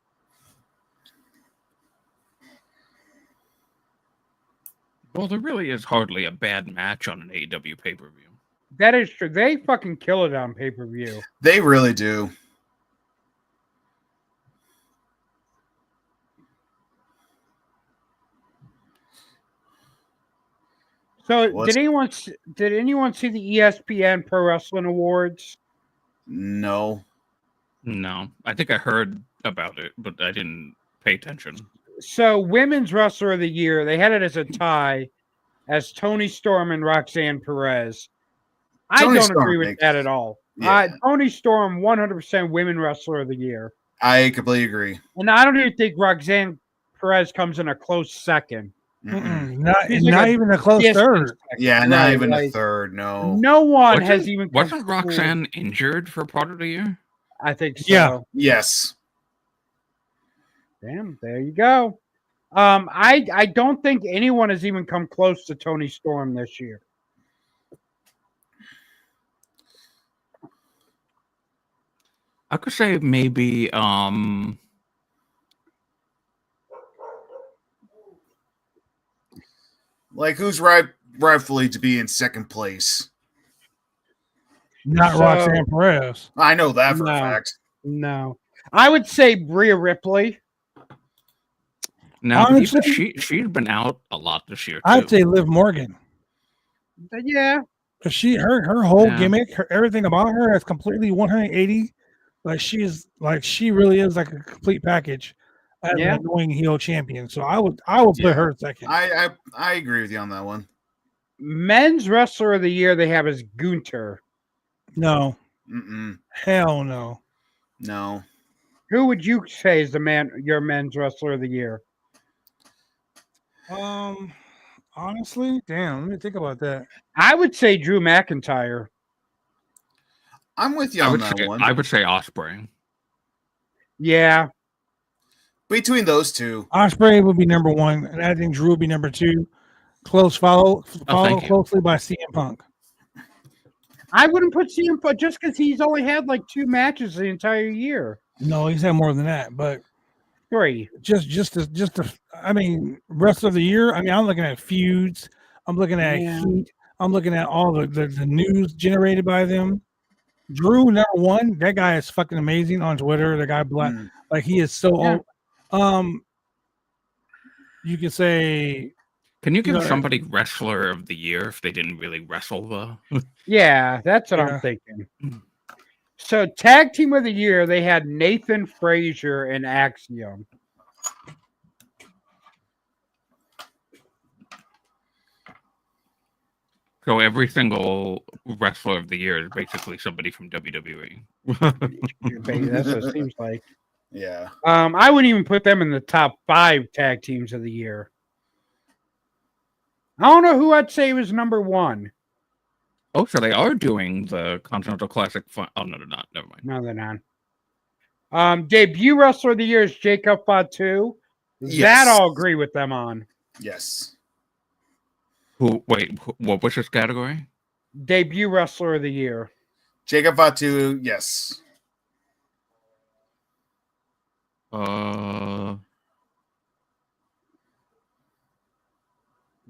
Well, there really is hardly a bad match on an AEW pay-per-view. That is true. They fucking kill it on pay-per-view. They really do. So What's- did anyone see the ESPN Pro Wrestling Awards? No. No, I think I heard about it, but I didn't pay attention. So Women's Wrestler of the Year, they had it as a tie as Toni Storm and Roxanne Perez. I Toni don't Storm agree with makes- that at all. Yeah. Toni Storm, 100% Women Wrestler of the Year. I completely agree. And I don't even think Roxanne Perez comes in a close second. Mm-mm. Not, She's like not a even a close distant third. second. Yeah, not Right, even a like, third. No. No one has even come Wasn't close. Roxanne injured for part of the year? I think so. Yeah. Yes. Damn, there you go. I don't think anyone has even come close to Toni Storm this year. I could say maybe Like, who's rightfully to be in second place? Not So- Roxanne Perez. I know that for a No. fact. No. I would say Rhea Ripley. now but even Honestly- she's been out a lot this year too. I'd say Liv Morgan. Yeah. Because her whole Yeah. gimmick, everything about her is completely 180. She really is like a complete package as Yeah. an annoying heel champion. So I would put Yeah. her second. I agree with you on that one. Men's Wrestler of the Year they have is Gunter. No, Mm-mm. hell no. No. Who would you say is your Men's Wrestler of the Year? Honestly, damn. Let me think about that. I would say Drew McIntyre. I'm with you I on would that say one. I would say Osprey. Yeah. Between those two. Osprey would be number one, and I think Drew would be number two. Close followed thank you. closely by CM Punk. I wouldn't put CM Punk just because he's only had like 2 matches the entire year. No, he's had more than that, but 3. I mean, rest of the year. I mean, I'm looking at feuds. I'm looking at Yeah. heat. I'm looking at all the news generated by them. Drew, number one, that guy is fucking amazing on Twitter. The guy Mm. like he is so Yeah. you could say Can you give No, somebody wrestler of the year if they didn't really wrestle though? Yeah, that's what Yeah. I'm thinking. So tag team of the year, they had Nathan Frazier and Axiom. So every single wrestler of the year is basically somebody from WWE. That's what it seems like. Yeah. I wouldn't even put them in the top 5 tag teams of the year. I don't know who I'd say was number 1. Oh, so they are doing the Continental Classic. Oh no, they're not. Never mind. No, they're not. Debut wrestler of the year is Jacob Fatu. Yes. That I'll agree with them on. Yes. Who? Wait, what was this category? Debut wrestler of the year. Jacob Fatu, yes.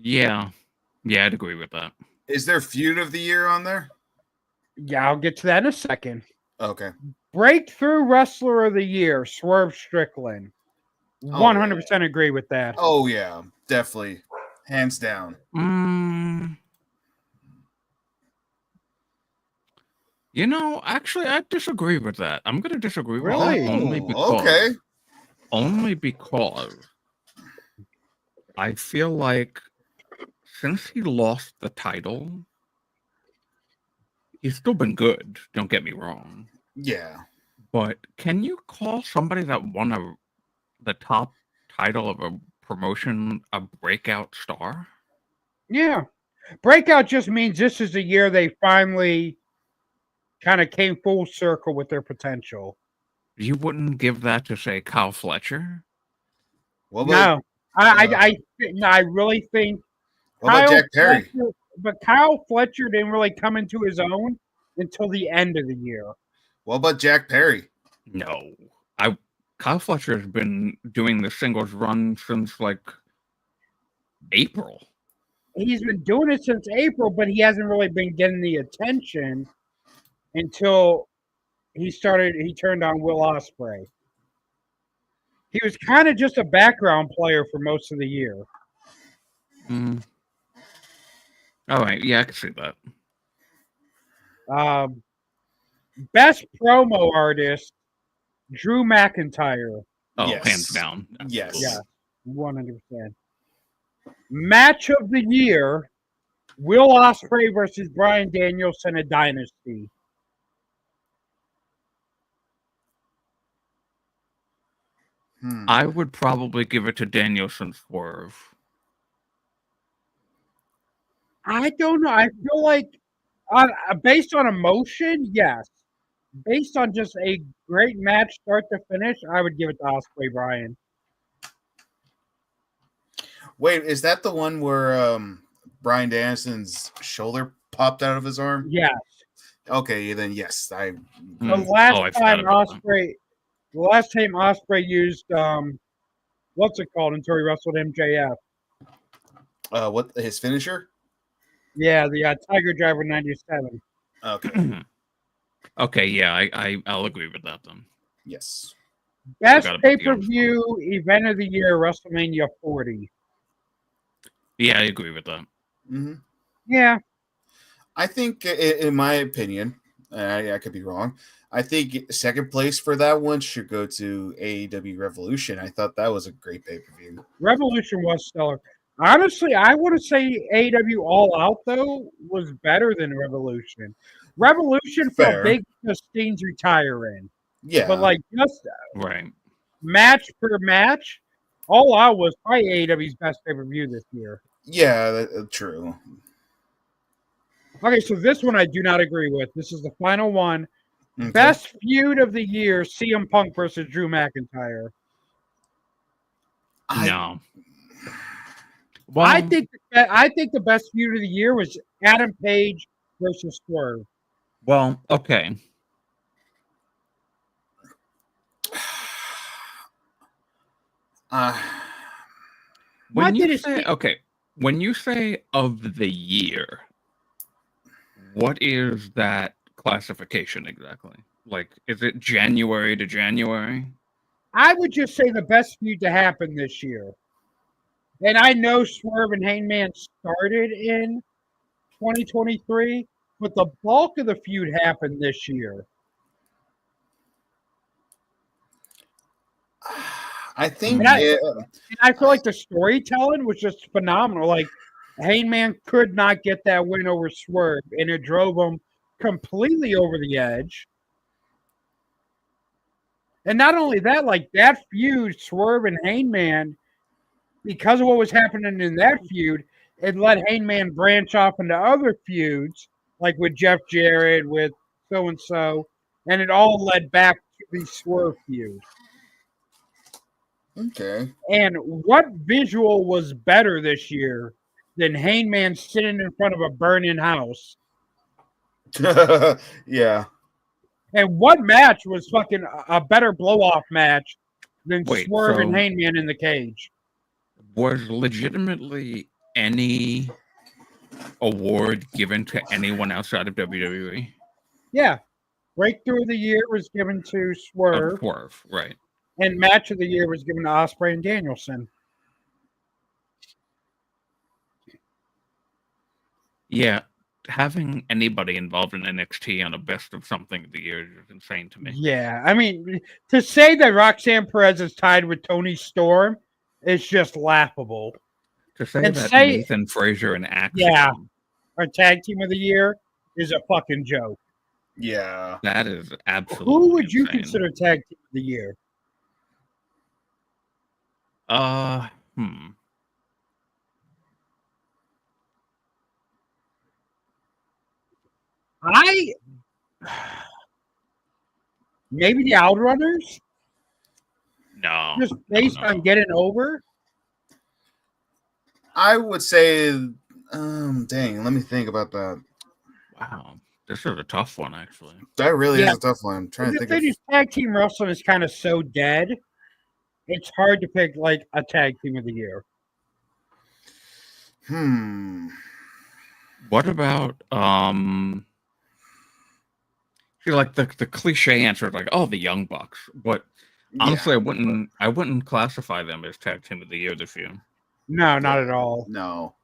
Yeah, I'd agree with that. Is there feud of the year on there? Yeah, I'll get to that in a second. Okay. Breakthrough wrestler of the year, Swerve Strickland. Oh, 100% agree with that. Oh yeah, definitely, hands down. You know, actually, I disagree with that. I'm going to disagree with Really? that Okay. only because I feel like since he lost the title, he's still been good. Don't get me wrong. Yeah. But can you call somebody that won the top title of a promotion a breakout star? Yeah. Breakout just means this is the year they finally kind of came full circle with their potential. You wouldn't give that to, say, Kyle Fletcher? What about, No, I really think what about Jack Perry? Fletcher, but Kyle Fletcher didn't really come into his own until the end of the year. What about Jack Perry? No. Kyle Fletcher has been doing the singles run since like April. He's been doing it since April, but he hasn't really been getting the attention until he turned on Will Ospreay. He was kind of just a background player for most of the year. All right, yeah, I can see that. Best promo artist, Drew McIntyre. Oh, Yes. hands down. Yes. Yeah, 100%. Match of the year, Will Ospreay versus Bryan Danielson, a Dynasty. I would probably give it to Danielson Swerve. I don't know. I feel like, based on emotion, yes. Based on just a great match, start to finish, I would give it to Ospreay Bryan. Wait, is that the one where Bryan Danielson's shoulder popped out of his arm? Yes. Okay, then yes. The last I forgot time about that. Ospreay used what's it called until he wrestled MJF? What his finisher? Yeah, the Tiger Driver 97. Okay. Okay, yeah, I'll agree with that then. Yes. Best Forgot about the pay-per-view event of the year, WrestleMania 40. Yeah, I agree with that. Mm-hmm. Yeah. I think, in my opinion, I could be wrong. I think second place for that one should go to AEW Revolution. I thought that was a great pay-per-view. Revolution was stellar. Honestly, I would say AEW All Out, though, was better than Revolution. Revolution Fair. felt big because Steen's retiring. Yeah. But, like, just Right. match per match, All Out was probably AEW's best pay-per-view this year. Yeah, true. Okay, so this one I do not agree with. This is the final one. Okay. Best feud of the year, CM Punk versus Drew McIntyre. No. Well, I think the best feud of the year was Adam Page versus Swerve. Well, okay. When you say of the year, what is that classification exactly? Like, is it January to January? I would just say the best feud to happen this year. And I know Swerve and Hangman started in 2023, but the bulk of the feud happened this year. I think And I feel like the storytelling was just phenomenal. Like, Hangman could not get that win over Swerve, and it drove him completely over the edge. And not only that, like that feud, Swerve and Hangman, because of what was happening in that feud, it let Hangman branch off into other feuds, like with Jeff Jarrett, with so-and-so, and it all led back to the Swerve feud. Okay. And what visual was better this year than Hangman sitting in front of a burning house? Yeah. And what match was fucking a better blow-off match than Swerve and so- Hangman in the cage? Was legitimately any award given to anyone outside of WWE? Yeah. Breakthrough of the year was given to Swerve. Swerve, right. And match of the year was given to Ospreay and Danielson. Yeah, having anybody involved in NXT on a best of something of the year is insane to me. Yeah, I mean, to say that Roxanne Perez is tied with Tony Storm is just laughable. To say And that say- Nathan Frazier and Axiom, Yeah. Our tag team of the year is a fucking joke. Yeah. that is absolutely Who would you insane. consider tag team of the year? Hmm. Maybe the Outrunners, No. just no, based no, on no. getting over. I would say, dang, let me think about that. Wow. This is a tough one, actually. That really Yeah. is a tough one. I'm trying The to thing think is, tag team wrestling is kind of so dead. It's hard to pick like a tag team of the year. What about see, like the cliche answer is like, oh, the Young Bucks. But honestly, I wouldn't classify them as tag team of the year this year. No, not at all. No.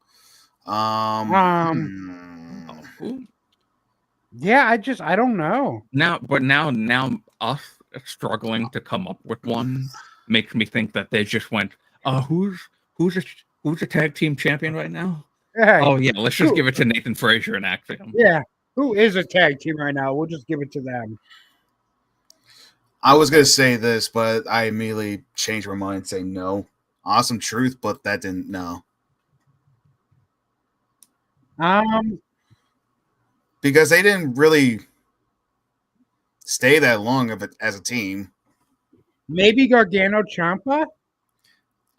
Oh, who? Yeah, I don't know. Now us struggling to come up with one makes me think that they just went, who's a tag team champion right now? Hey, Oh yeah, let's just Who? give it to Nathan Frazier and Axiom. yeah, who is a tag team right now? We'll just give it to them. I was gonna say this, but I immediately changed my mind, saying no. Awesome Truth, but that didn't. No, because they didn't really stay that long of it as a team. Maybe Gargano Ciampa.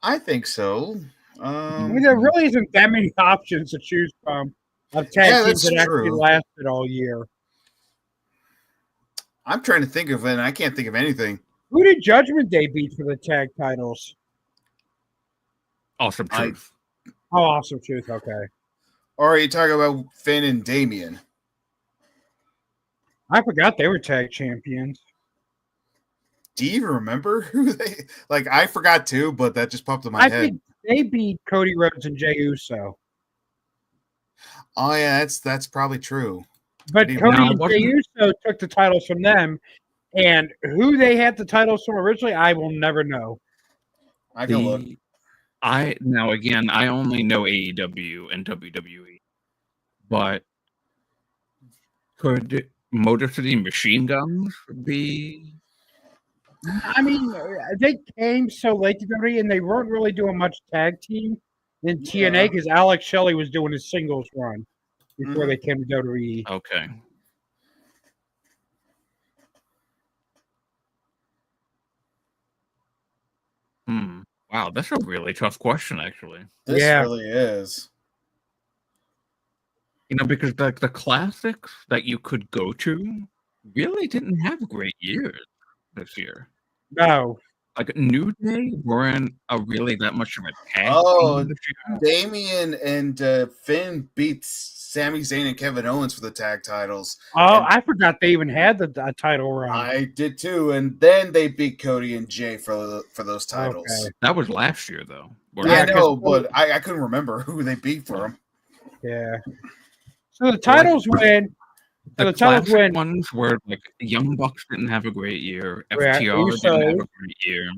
I think so. I mean, there really isn't that many options to choose from of tag Yeah, teams that's that actually true. lasted all year. I'm trying to think of it, and I can't think of anything. Who did Judgment Day beat for the tag titles? Awesome Truth. Oh, Awesome Truth. Okay. Or are you talking about Finn and Damien? I forgot they were tag champions. Do you even remember who they like? I forgot too, but that just popped in my I head. think they beat Cody Rhodes and Jey Uso. Oh yeah, that's probably true. But Now, Cody and wasn't- Jey Uso took the titles from them, and who they had the titles from originally, I will never know. I can look. I only know AEW and WWE, but could Motor City Machine Guns be? I mean, they came so late to WWE, and they weren't really doing much tag team in TNA because Alex Shelley was doing his singles run before they came to WWE. Okay. Wow, that's a really tough question, actually. This Yeah. really is. You know, because like the classics that you could go to really didn't have great years this year. No. Like New Day weren't really that much of a tag Oh, team this year. Damien and Finn beat Sami Zayn and Kevin Owens for the tag titles. Oh, And I forgot they even had the title run. I did too, and then they beat Cody and Jay for those titles. Okay. That was last year, though. Yeah, I Yeah, know, 'cause- but I couldn't remember who they beat for them. Yeah. So the titles win. The the titles classic win. ones where like Young Bucks didn't have a great year, Yeah, FTR didn't have Usos. a great year.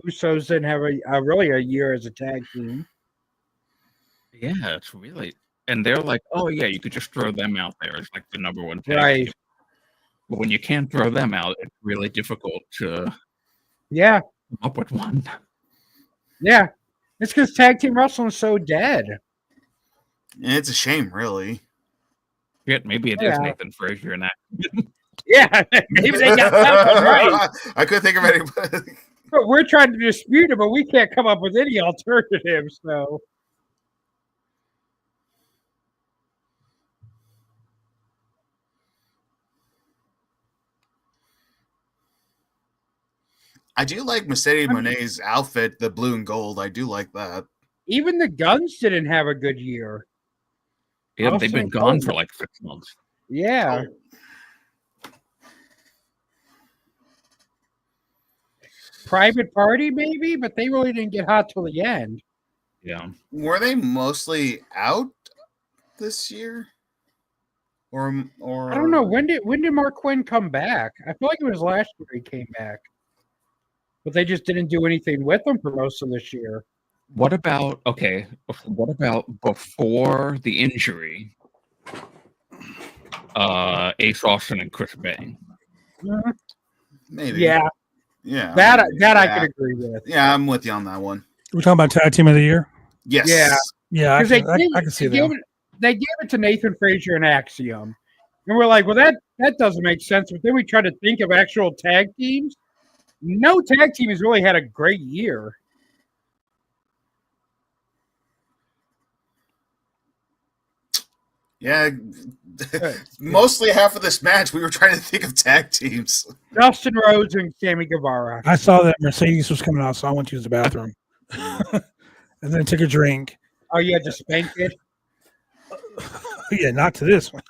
Usos didn't have really a year as a tag team. Yeah, it's really, and they're like, oh yeah, you could just throw them out there as like the number one tag Right. team. But when you can't throw them out, it's really difficult to Yeah. come up with one. Yeah. It's because tag team wrestling is so dead. And it's a shame, really. Yet maybe it is Yeah. Nathan Frazier and that. Yeah. Maybe they got that one right. I couldn't think of anybody. But we're trying to dispute it, but we can't come up with any alternatives. So I do like Mercedes Monet's outfit, the blue and gold. I do like that. even the Guns didn't have a good year. Yeah, they've been gone Also- for like 6 months. Yeah. Private Party, maybe, but they really didn't get hot till the end. Yeah. Were they mostly out this year? Or I don't know. When did Mark Quinn come back? I feel like it was last year he came back. But they just didn't do anything with him for most of this year. What about before the injury? Ace Austin and Chris Bay. maybe. Yeah, Yeah. that I yeah. could agree with. Yeah, I'm with you on that one. We're talking about tag team of the year. Yes. Yeah. Yeah, I can see that. They gave it to Nathan Frazier and Axiom. And we're like, well, that doesn't make sense. But then we try to think of actual tag teams. No tag team has really had a great year. Yeah. Mostly half of this match, we were trying to think of tag teams. Dustin Rhodes and Sammy Guevara. I saw that Mercedes was coming out, so I went to use the bathroom. And then took a drink. Oh, you had to spank it? Yeah, not to this one.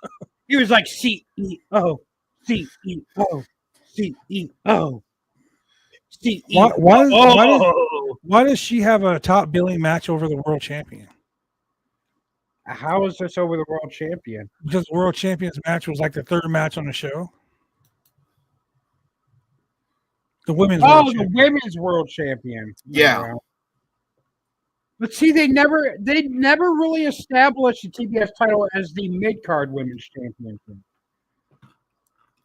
He was like CEO, CEO, CEO. Why does she have a top billing match over the world champion? How is this over the world champion? Because the world champion's match was like the third match on the show. The women's women's world champion. Yeah. But see, they never really established the TBS title as the mid-card women's championship.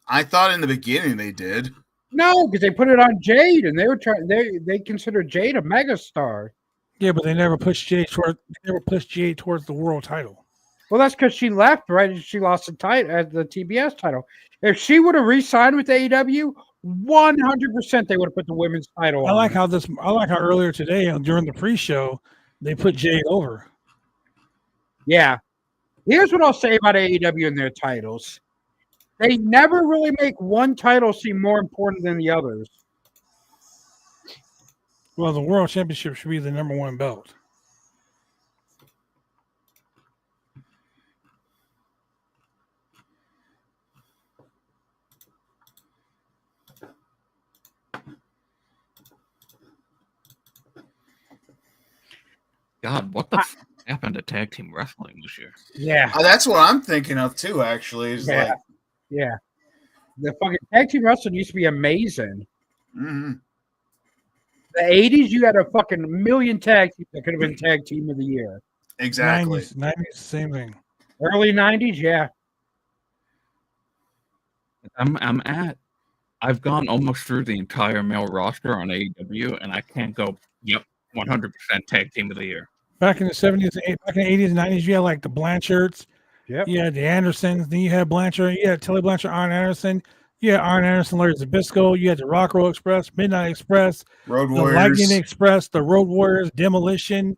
I thought in the beginning they did. No, because they put it on Jade, and they considered Jade a megastar. Yeah, but they never pushed Jade towards the world title. Well, that's because she left, right? She lost the TBS title. If she would have re-signed with AEW, 100% they would have put the women's title on. I like how earlier today during the pre-show they put Jade over. Yeah. Here's what I'll say about AEW and their titles. They never really make one title seem more important than the others. Well, the world championship should be the number one belt. God, what the happened to tag team wrestling this year? Yeah. That's what I'm thinking of too, actually. Yeah. The fucking tag team wrestling used to be amazing. Mm-hmm. The 80s, you had a fucking million tag teams that could have been tag team of the year. Exactly. 90s, same thing. Early 90s, yeah. I've gone almost through the entire male roster on AEW, and I can't go, 100% tag team of the year. Back in the 70s, back in the 80s and 90s, you had like the Blanchards. Yep. You had the Andersons. Then you had Blanchard. You had Tilly Blanchard, Arn Anderson. You had Arn Anderson, Larry Zbyszko. You had the Rock Roll Express, Midnight Express, Road the Warriors. Lightning Express, the Road Warriors, Demolition,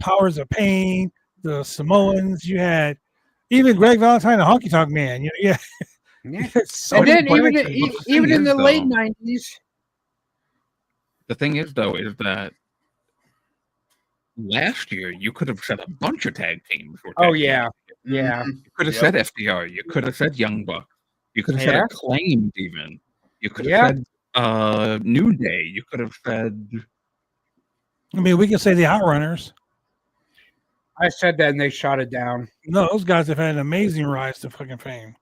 Powers of Pain, the Samoans. You had even Greg Valentine, the Honky Tonk Man. Yeah. So And then Blanchard. even in the though, late 90s. The thing is, though, is that last year you could have said a bunch of tag teams. Oh, yeah. Teams. Yeah. You could have said FDR. You could have said Young Buck. You could have said Acclaimed even. You could have said New Day. You could have said... I mean, we can say the Outrunners. I said that and they shot it down. No, those guys have had an amazing rise to fucking fame.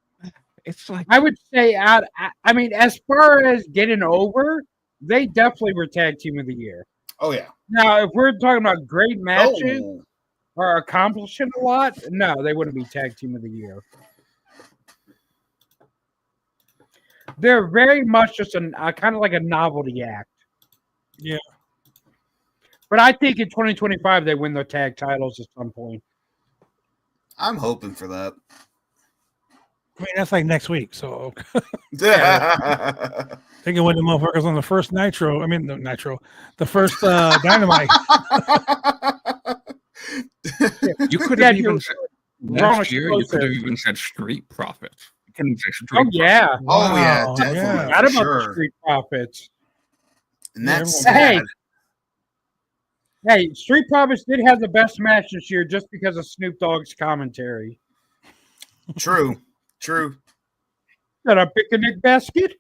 It's like... I would say, I mean, as far as getting over, they definitely were tag team of the year. Oh, yeah. Now, if we're talking about great matches or accomplishing a lot, no, they wouldn't be tag team of the year. They're very much just a kind of like a novelty act. Yeah. But I think in 2025 they win the tag titles at some point. I'm hoping for that. I mean, that's like next week, so Yeah. they can win the motherfuckers on the first Nitro. I mean, the first Dynamite. You could have even said, last year, you could have even said Street Profits. You couldn't say Street Oh, yeah. Oh, Wow, yeah, definitely. yeah. Not about Sure. the Street Profits. And that's Hey. sad. Hey, Street Profits did have the best match this year just because of Snoop Dogg's commentary. True. True. Got a picnic basket?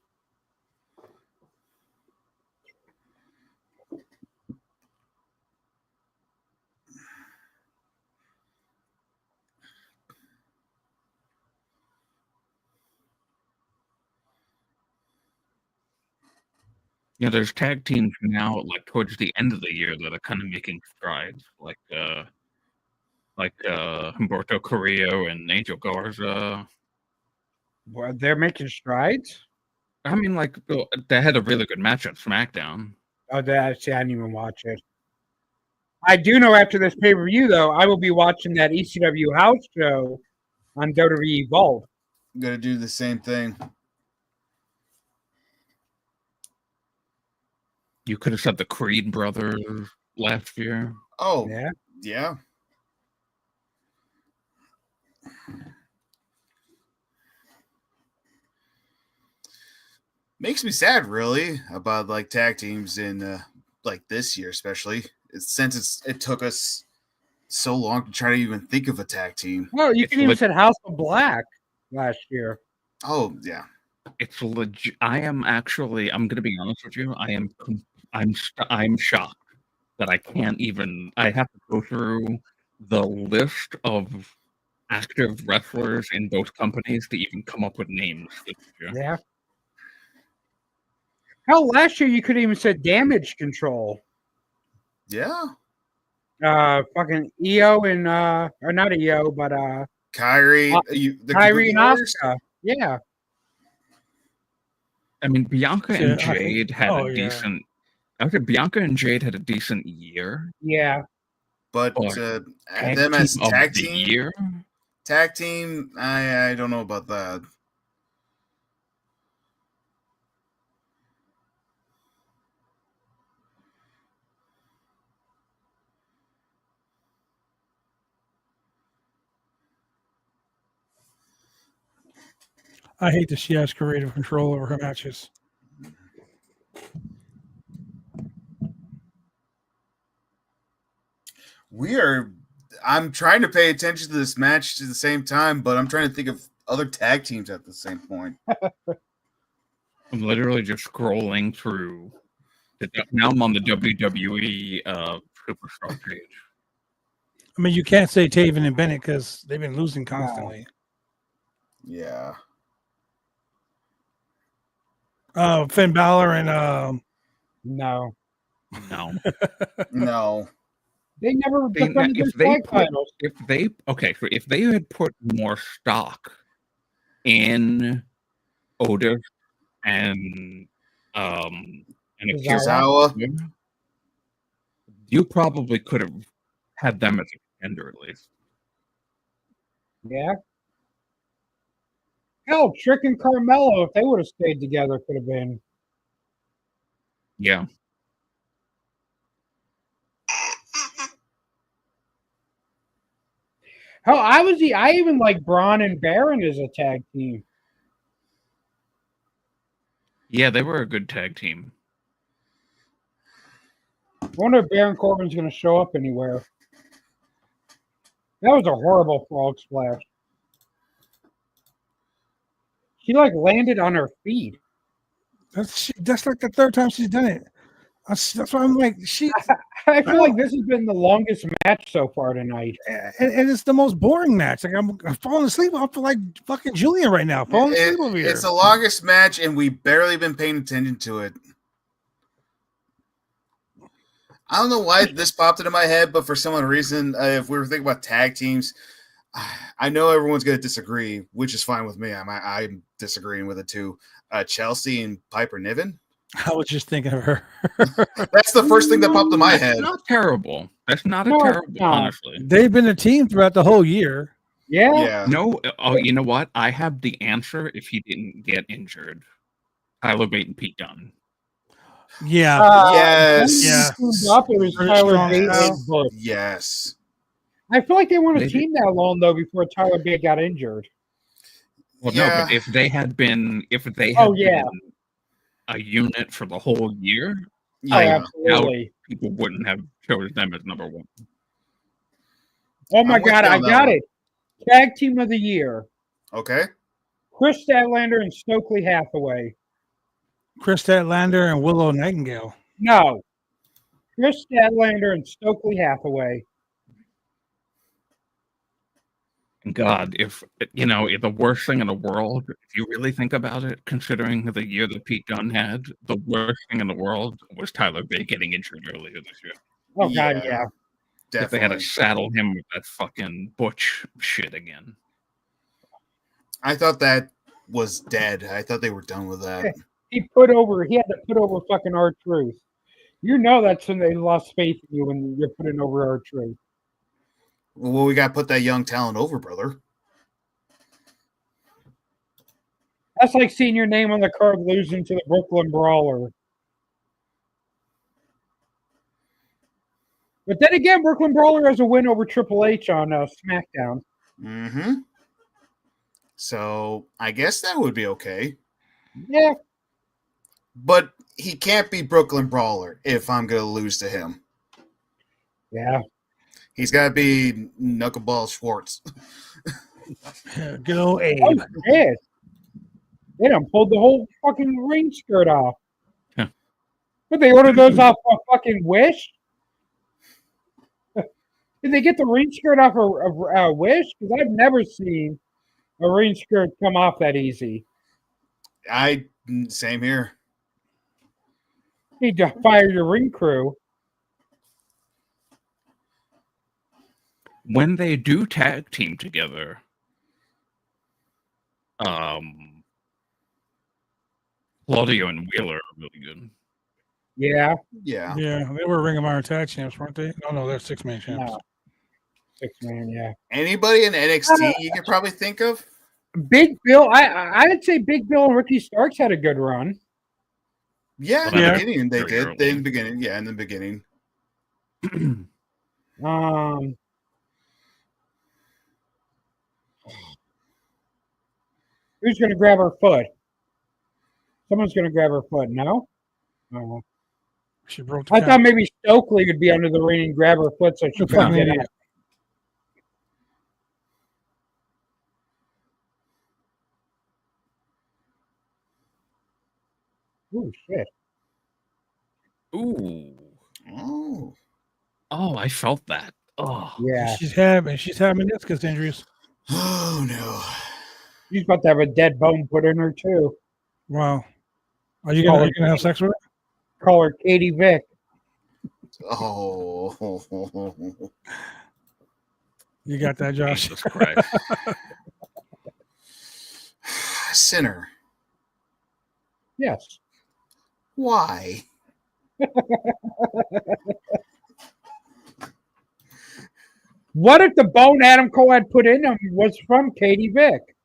Yeah, there's tag teams now, like towards the end of the year, that are kind of making strides, like Humberto Carrillo and Angel Garza. Well, they're making strides. I mean, like they had a really good match at SmackDown. Oh, that see, I didn't even watch it. I do know after this pay per view, though, I will be watching that ECW house show on WWE Vault. I'm gonna do the same thing. You could have said the Creed brothers last year. Oh, Yeah. yeah. Makes me sad, really, about like tag teams in like this year, especially since it took us so long to try to even think of a tag team. Well, you It's can even leg- said House of Black last year. Oh, yeah. It's legit. I'm going to be honest with you. I'm shocked that I can't even. I have to go through the list of active wrestlers in both companies to even come up with names this year. Yeah. Hell, last year you could even said Damage Control. Yeah. Fucking EO and or not EO, but Kyrie, the Kyrie Kabuki and Warriors? Asuka. Yeah. I mean, Bianca Yeah, and Jade had oh, a yeah. decent. Okay, Bianca and Jade had a decent year. Yeah. But Oh, them as of tag the team, year. I don't know about that. I hate that she has creative control over her matches. I'm trying to pay attention to this match at the same time, but I'm trying to think of other tag teams at the same point. I'm literally just scrolling through. Now I'm on the WWE Superstar page. I mean, you can't say Taven and Bennett because they've been losing constantly. Yeah. Finn Balor and No. No. No. They never They- defended if their they tag put- titles. If they had put more stock in Otis and Tozawa. Tozawa. you probably could have had them as a contender at least. Yeah. Hell, Trick and Carmelo, if they would have stayed together, could have been. Yeah. Hell, I even like Braun and Baron as a tag team. Yeah, they were a good tag team. I wonder if Baron Corbin's going to show up anywhere. That was a horrible frog splash. She like landed on her feet. that's like the third time she's done it. That's why I'm like, I feel like this has been the longest match so far tonight. and it's the most boring match. Like I'm falling asleep. I feel like fucking Julian right now. Falling asleep over here. It's the longest match, and we barely been paying attention to it. I don't know why this popped into my head, but for some reason, if we were thinking about tag teams, I know everyone's going to disagree, which is fine with me. I'm disagreeing with it too. Chelsea and Piper Niven. I was just thinking of her. That's the first thing that popped in my head. That's not terrible. That's not No, terrible, it's not. honestly. They've been a team throughout the whole year. Yeah. Yeah. No, oh, you know what? I have the answer if he didn't get injured. Tyler Bate and Pete Dunne. Yeah. Yes. Yeah. Up, it was Pretty Tyler strong Bate style. and Bush. Yes. I feel like they weren't a They did. team that long though before Tyler Bate got injured. Well, Yeah. no, but if they had been Oh, yeah. been a unit for the whole year, Oh, Yeah. absolutely. people wouldn't have chosen them as number one. Oh my I'm with God, you I on that got one. it. Tag team of the year: Okay. Chris Statlander and Stokely Hathaway. Chris Statlander and Willow Nightingale. No, Chris Statlander and Stokely Hathaway. And God, if the worst thing in the world, if you really think about it, considering the year that Pete Dunne had, the worst thing in the world was Tyler Bate getting injured earlier this year. Oh God, yeah. If they had to Definitely. saddle him with that fucking Butch shit again. I thought that was dead. I thought they were done with that. He had to put over fucking R-Truth. You know that's when they lost faith in you when you're putting over R-Truth. Well, we got to put that young talent over, brother. That's like seeing your name on the card losing to the Brooklyn Brawler. But then again, Brooklyn Brawler has a win over Triple H on SmackDown. Mm-hmm. So I guess that would be okay. Yeah. But he can't be Brooklyn Brawler if I'm going to lose to him. Yeah. He's got to be Knuckleball Schwartz. Good old Abe. Oh, shit. They done pulled the whole fucking ring skirt off. Huh. But they ordered those off a fucking Wish? Did they get the ring skirt off a Wish? Because I've never seen a ring skirt come off that easy. Same here. You need to fire your ring crew. When they do tag team together, Claudio and Wheeler are really good. Yeah. Yeah. Yeah, they were Ring of Honor tag champs, weren't they? No, they're 6-man champs. No. 6-man, yeah. Anybody in NXT you could probably think of? Big Bill, I'd say Big Bill and Ricky Starks had a good run. Yeah, in Well, the yeah. beginning they Very did. early. In the beginning, yeah, in the beginning. Who's going to grab her foot? Someone's going to grab her foot. No. Oh. She broke the I count. thought maybe Stokely would be under the ring and grab her foot so she You're couldn't fucking get idiot. out. Oh shit! Ooh. Oh. I felt that. Oh. Yeah, She's having meniscus injuries. Oh no. she's about to have a dead bone put in her too. Wow. Are you gonna have sex with her? Call her Katie Vick. Oh. You got that, Josh? Jesus Christ. Sinner. Yes. Why? What if the bone Adam Cole had put in him was from Katie Vick?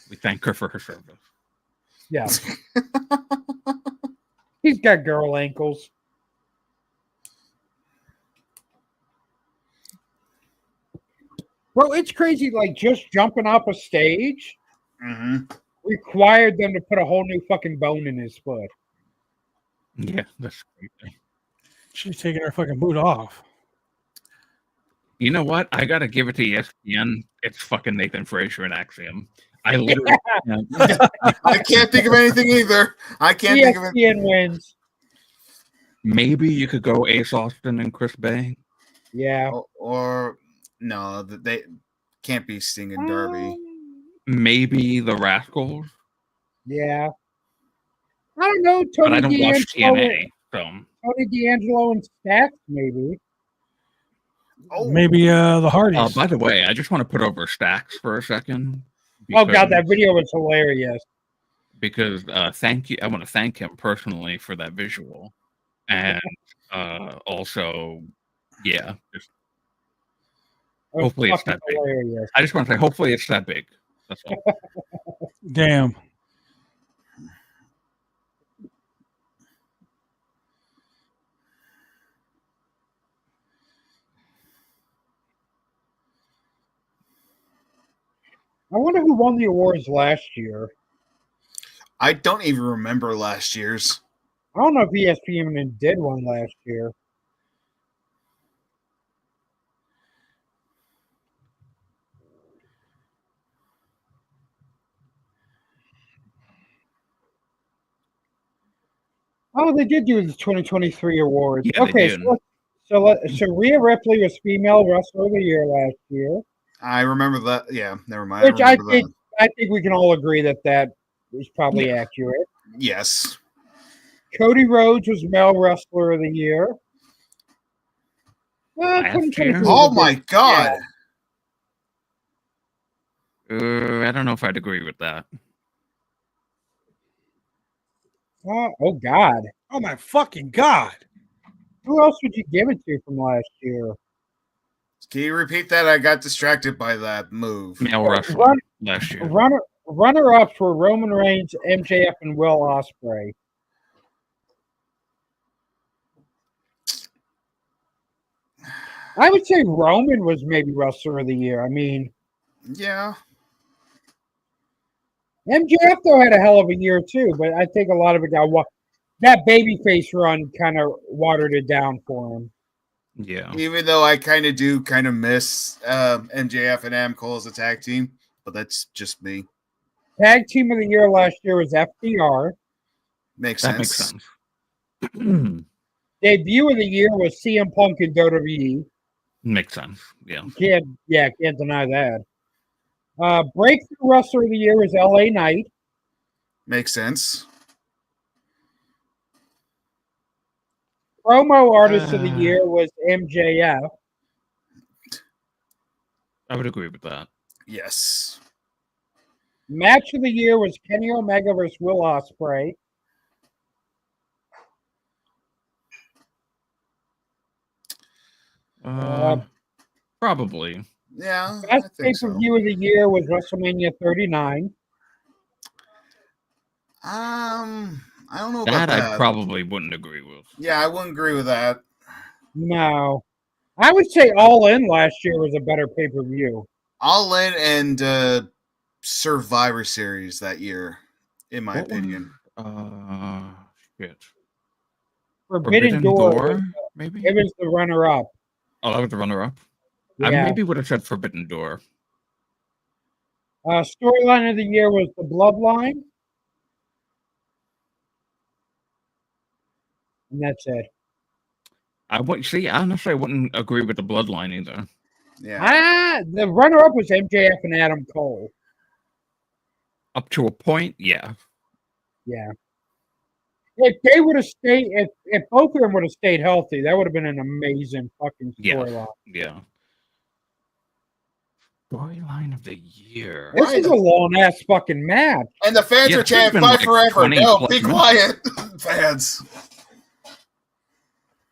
We thank her for her service. Yeah. He's got girl ankles. Bro, it's crazy. Like just jumping off a stage required them to put a whole new fucking bone in his foot. Yeah, that's crazy. She's taking her fucking boot off. You know what? I gotta give it to ESPN. It's fucking Nathan Frazier and Axiom. I literally I can't think of anything either. I can't think of it. ESPN wins. maybe you could go Ace Austin and Chris Bay. Yeah. Or no, they can't be Sting and Darby. Maybe the Rascals. Yeah. I don't know. But I Tony don't watch D'Angelo, TNA. So Tony D'Angelo and Stacks, maybe. Oh, Maybe the Hardys. by the way, I just want to put over Stacks for a second. Oh god, that video was hilarious. Because thank you. I want to thank him personally for that visual. And also, yeah, just It was hopefully it's fucking that big. hilarious. I just want to say, hopefully it's that big. That's all. Damn. I wonder who won the awards last year. I don't even remember last year's. I don't know if ESPN did one last year. Oh, they did do the 2023 awards. Yeah, they Okay, did. so So Rhea Ripley was Female Wrestler of the Year last year, I remember that. Yeah, never mind. which I think we can all agree that is probably accurate. Yes. Cody Rhodes was Male Wrestler of the Year. Last year? Oh my God. I don't know if I'd agree with that. Oh God. Oh my fucking God. Who else would you give it to from last year? Can you repeat that? I got distracted by that move. Male wrestling last year. Runner-ups were Roman Reigns, MJF, and Will Ospreay. I would say Roman was maybe Wrestler of the Year. I mean, Yeah. MJF though had a hell of a year too, but I think a lot of it got that babyface run kind of watered it down for him. Yeah. Even though I kind of miss MJF and Adam Cole as a tag team, but that's just me. Tag Team of the Year last year was FDR. Makes That sense. makes sense. Debut of the year was CM Punk in WWE. Makes sense. Yeah. Can't deny that. Breakthrough Wrestler of the Year was LA Knight. Makes sense. Promo Artist of the Year was MJF. I would agree with that. Yes. Match of the Year was Kenny Omega versus Will Ospreay. Probably. Yeah. Best pay-per-view of the year was WrestleMania 39. I don't know about that. I probably wouldn't agree with. Yeah, I wouldn't agree with that. No. I would say All In last year was a better pay-per-view. All In and Survivor Series that year, in my opinion. Shit. Forbidden Door, maybe? It was the runner-up. Oh, that was the runner-up? Yeah. I maybe would have said Forbidden Door. Storyline of the year was The Bloodline. And that's it. Honestly, I wouldn't agree with The Bloodline either. Yeah. The runner-up was MJF and Adam Cole. Up to a point, yeah. Yeah. If they would have stayed, if both of them would have stayed healthy, that would have been an amazing fucking storyline. Yeah. Storyline of the year. This is a long ass fucking match. And the fans are chanting "Fight forever." No, be quiet, fans.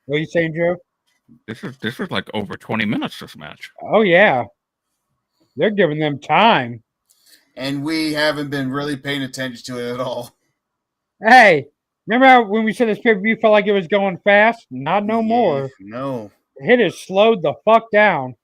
What are you saying, Joe? This is like over 20 minutes, this match. Oh yeah. They're giving them time. And we haven't been really paying attention to it at all. Hey, remember how when we said this pay-per-view felt like it was going fast? Not no more. No. It has slowed the fuck down.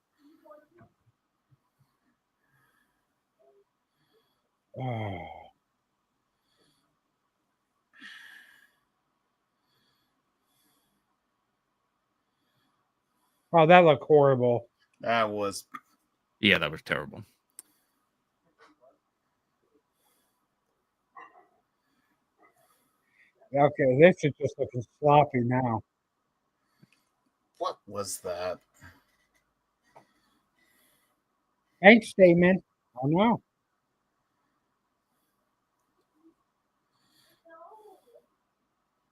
Oh, that looked horrible. That was. Yeah, that was terrible. Okay, this is just looking sloppy now. What was that? Bank statement. Oh no.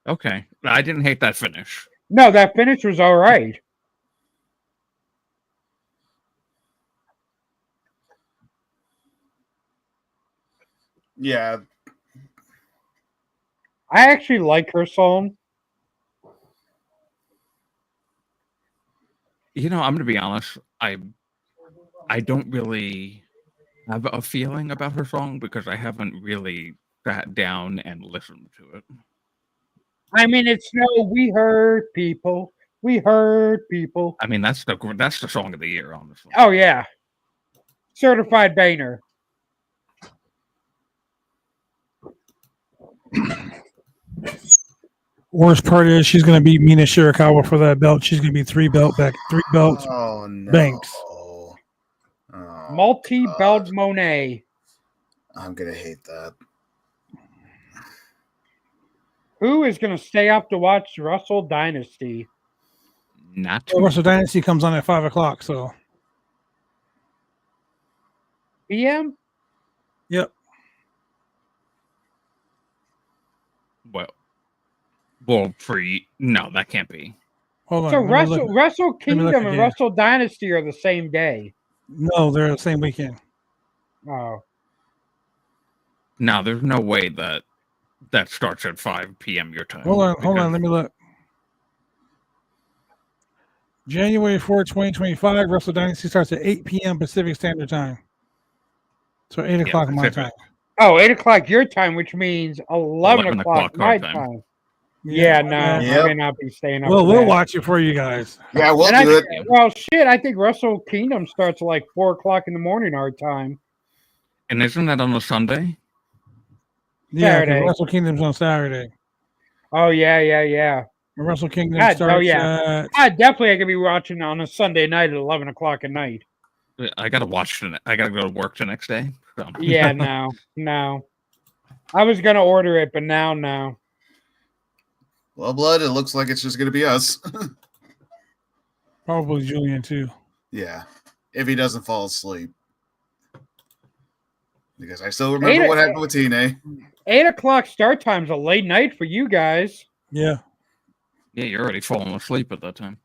Okay. I didn't hate that finish. No, that finish was all right. Yeah. I actually like her song. I'm going to be honest. I don't really have a feeling about her song because I haven't really sat down and listened to it. I mean, it's no, we hurt people. We hurt people. I mean, that's the song of the year, honestly. Oh yeah, certified banger. Worst part is she's going to beat Mina Shirakawa for that belt. She's going to be three belts Oh no. banks. Oh. Multi-belt Monet. I'm gonna hate that. Who is going to stay up to watch Russell Dynasty? Not Well, Wrestle Dynasty comes on at 5 o'clock. So, PM? yep. well, no, that can't be. Hold on. So let me look. Wrestle me look Kingdom and again. Wrestle Dynasty are the same day. No, they're the same weekend. Oh. No, there's no way that starts at 5 p.m. your time. Hold on. because- Let me look. January 4th, 2025, Wrestle Dynasty starts at 8 p.m. Pacific Standard Time. So 8 o'clock my Pacific. time. Oh, 8 o'clock your time, which means 11 o'clock my our time. time. Yeah, no, Yep. I may not be staying up. Well, for we'll that. watch it for you guys. Yeah, we'll And do it. Well, shit, I think Wrestle Kingdom starts at like 4 o'clock in the morning our time. And isn't that on a Sunday? Yeah, 'cause Saturday. Wrestle Kingdom's on Saturday. Oh, yeah. And Wrestle Kingdom God, starts yeah. at... I definitely could be watching on a Sunday night at 11 o'clock at night. I gotta watch it. I gotta go to work the next day. So. Yeah, no. I was going to order it, but now, no. Well, blood, it looks like it's just going to be us. Probably Julian, too. Yeah, if he doesn't fall asleep. Because I still remember what happened with TNA. 8 o'clock start time's a late night for you guys. Yeah. Yeah, you're already falling asleep at that time.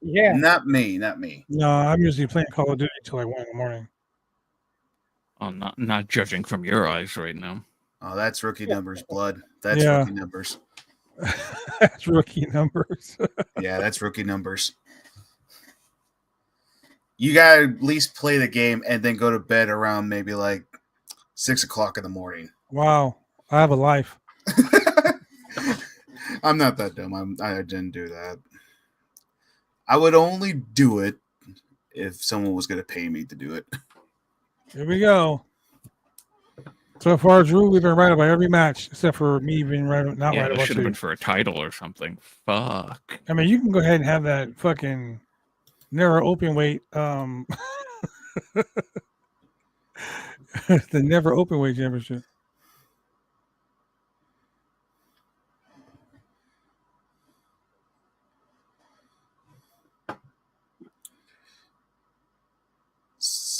Yeah. Not me. No, I'm usually playing Call of Duty till like 1 in the morning. I'm not judging from your eyes right now. Oh, that's rookie numbers, blood. That's Yeah. rookie numbers. That's rookie numbers. Yeah, that's rookie numbers. You got to at least play the game and then go to bed around maybe like 6 o'clock in the morning. Wow. I have a life. I'm not that dumb. I didn't do that. I would only do it if someone was going to pay me to do it. Here we go. So far, Drew, we've been right about every match except for me being right, not Yeah, right it about should have two. been for a title or something. Fuck. I mean, you can go ahead and have that fucking narrow open weight. The never open weight championship.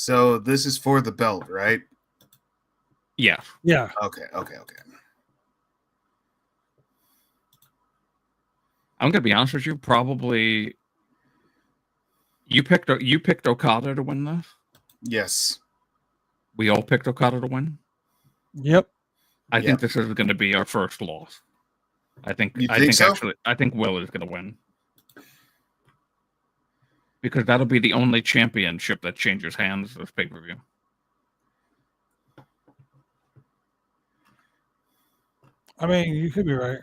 So this is for the belt, right? Yeah. Yeah. Okay. I'm gonna be honest with you. Probably you picked Okada to win this. Yes. We all picked Okada to win. Yep. I think this is going to be our first loss. I think so? actually I think Will is going to win. Because that'll be the only championship that changes hands this pay-per-view. I mean, you could be right.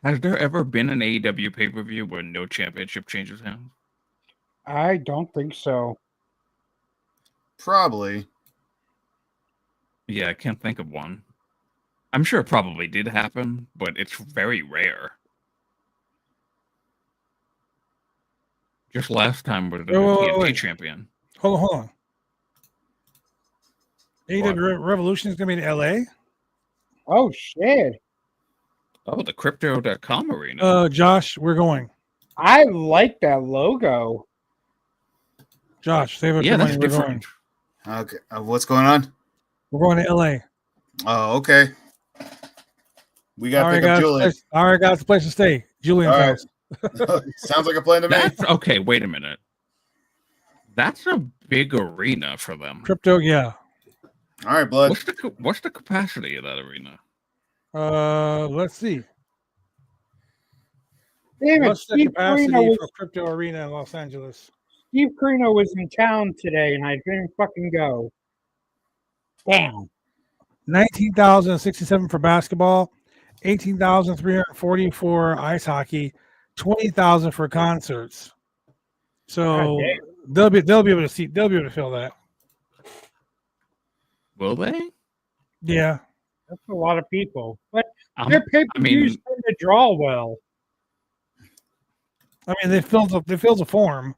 Has there ever been an AEW pay-per-view where no championship changes hands? I don't think so. Probably. Yeah, I can't think of one. I'm sure it probably did happen, but it's very rare. Just last time was the TNT champion. Hold on. AEW Revolution is going to be in LA? Oh, shit. Oh, the Crypto.com arena. Josh, we're going. I like that logo. Josh, save up Yeah, your that's money. We're different. going. Okay. What's going on? We're going to LA. Oh, okay. We got to pick up Julian. All right, guys, place to stay. Julian's All right. house. Sounds like a plan to me. Okay, wait a minute. That's a big arena for them. Crypto, yeah. All right, blood. What's the capacity of that arena? Let's see. Damn it, What's the Steve capacity Carino for Crypto Arena in Los Angeles? was in town today, and I didn't fucking go. Damn. 19,067 for basketball, 18,340 for ice hockey, 20,000 for concerts. So they'll be able to see. They'll be able to fill that. Will they? Yeah. That's a lot of people. But their pay-per-views tend to draw well. I mean, they filled the Forum.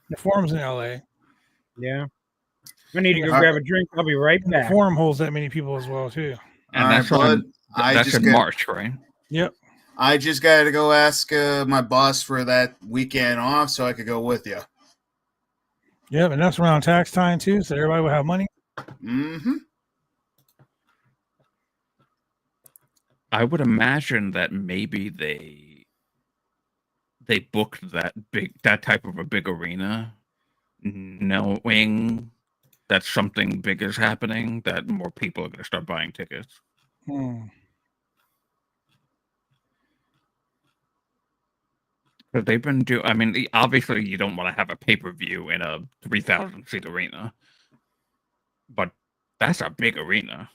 The Forum's in LA. Yeah. I need to go grab a drink. I'll be right back. The Forum holds that many people as well, too. And that's in March, right? Yep. I just got to go ask my boss for that weekend off so I could go with you. Yep, and that's around tax time too, so everybody will have money. Mm-hmm. I would imagine that maybe they booked that type of a big arena, knowing that something big is happening, that more people are going to start buying tickets. Hmm. Because they've been I mean, obviously you don't want to have a pay-per-view in a 3,000 seat arena, but that's a big arena.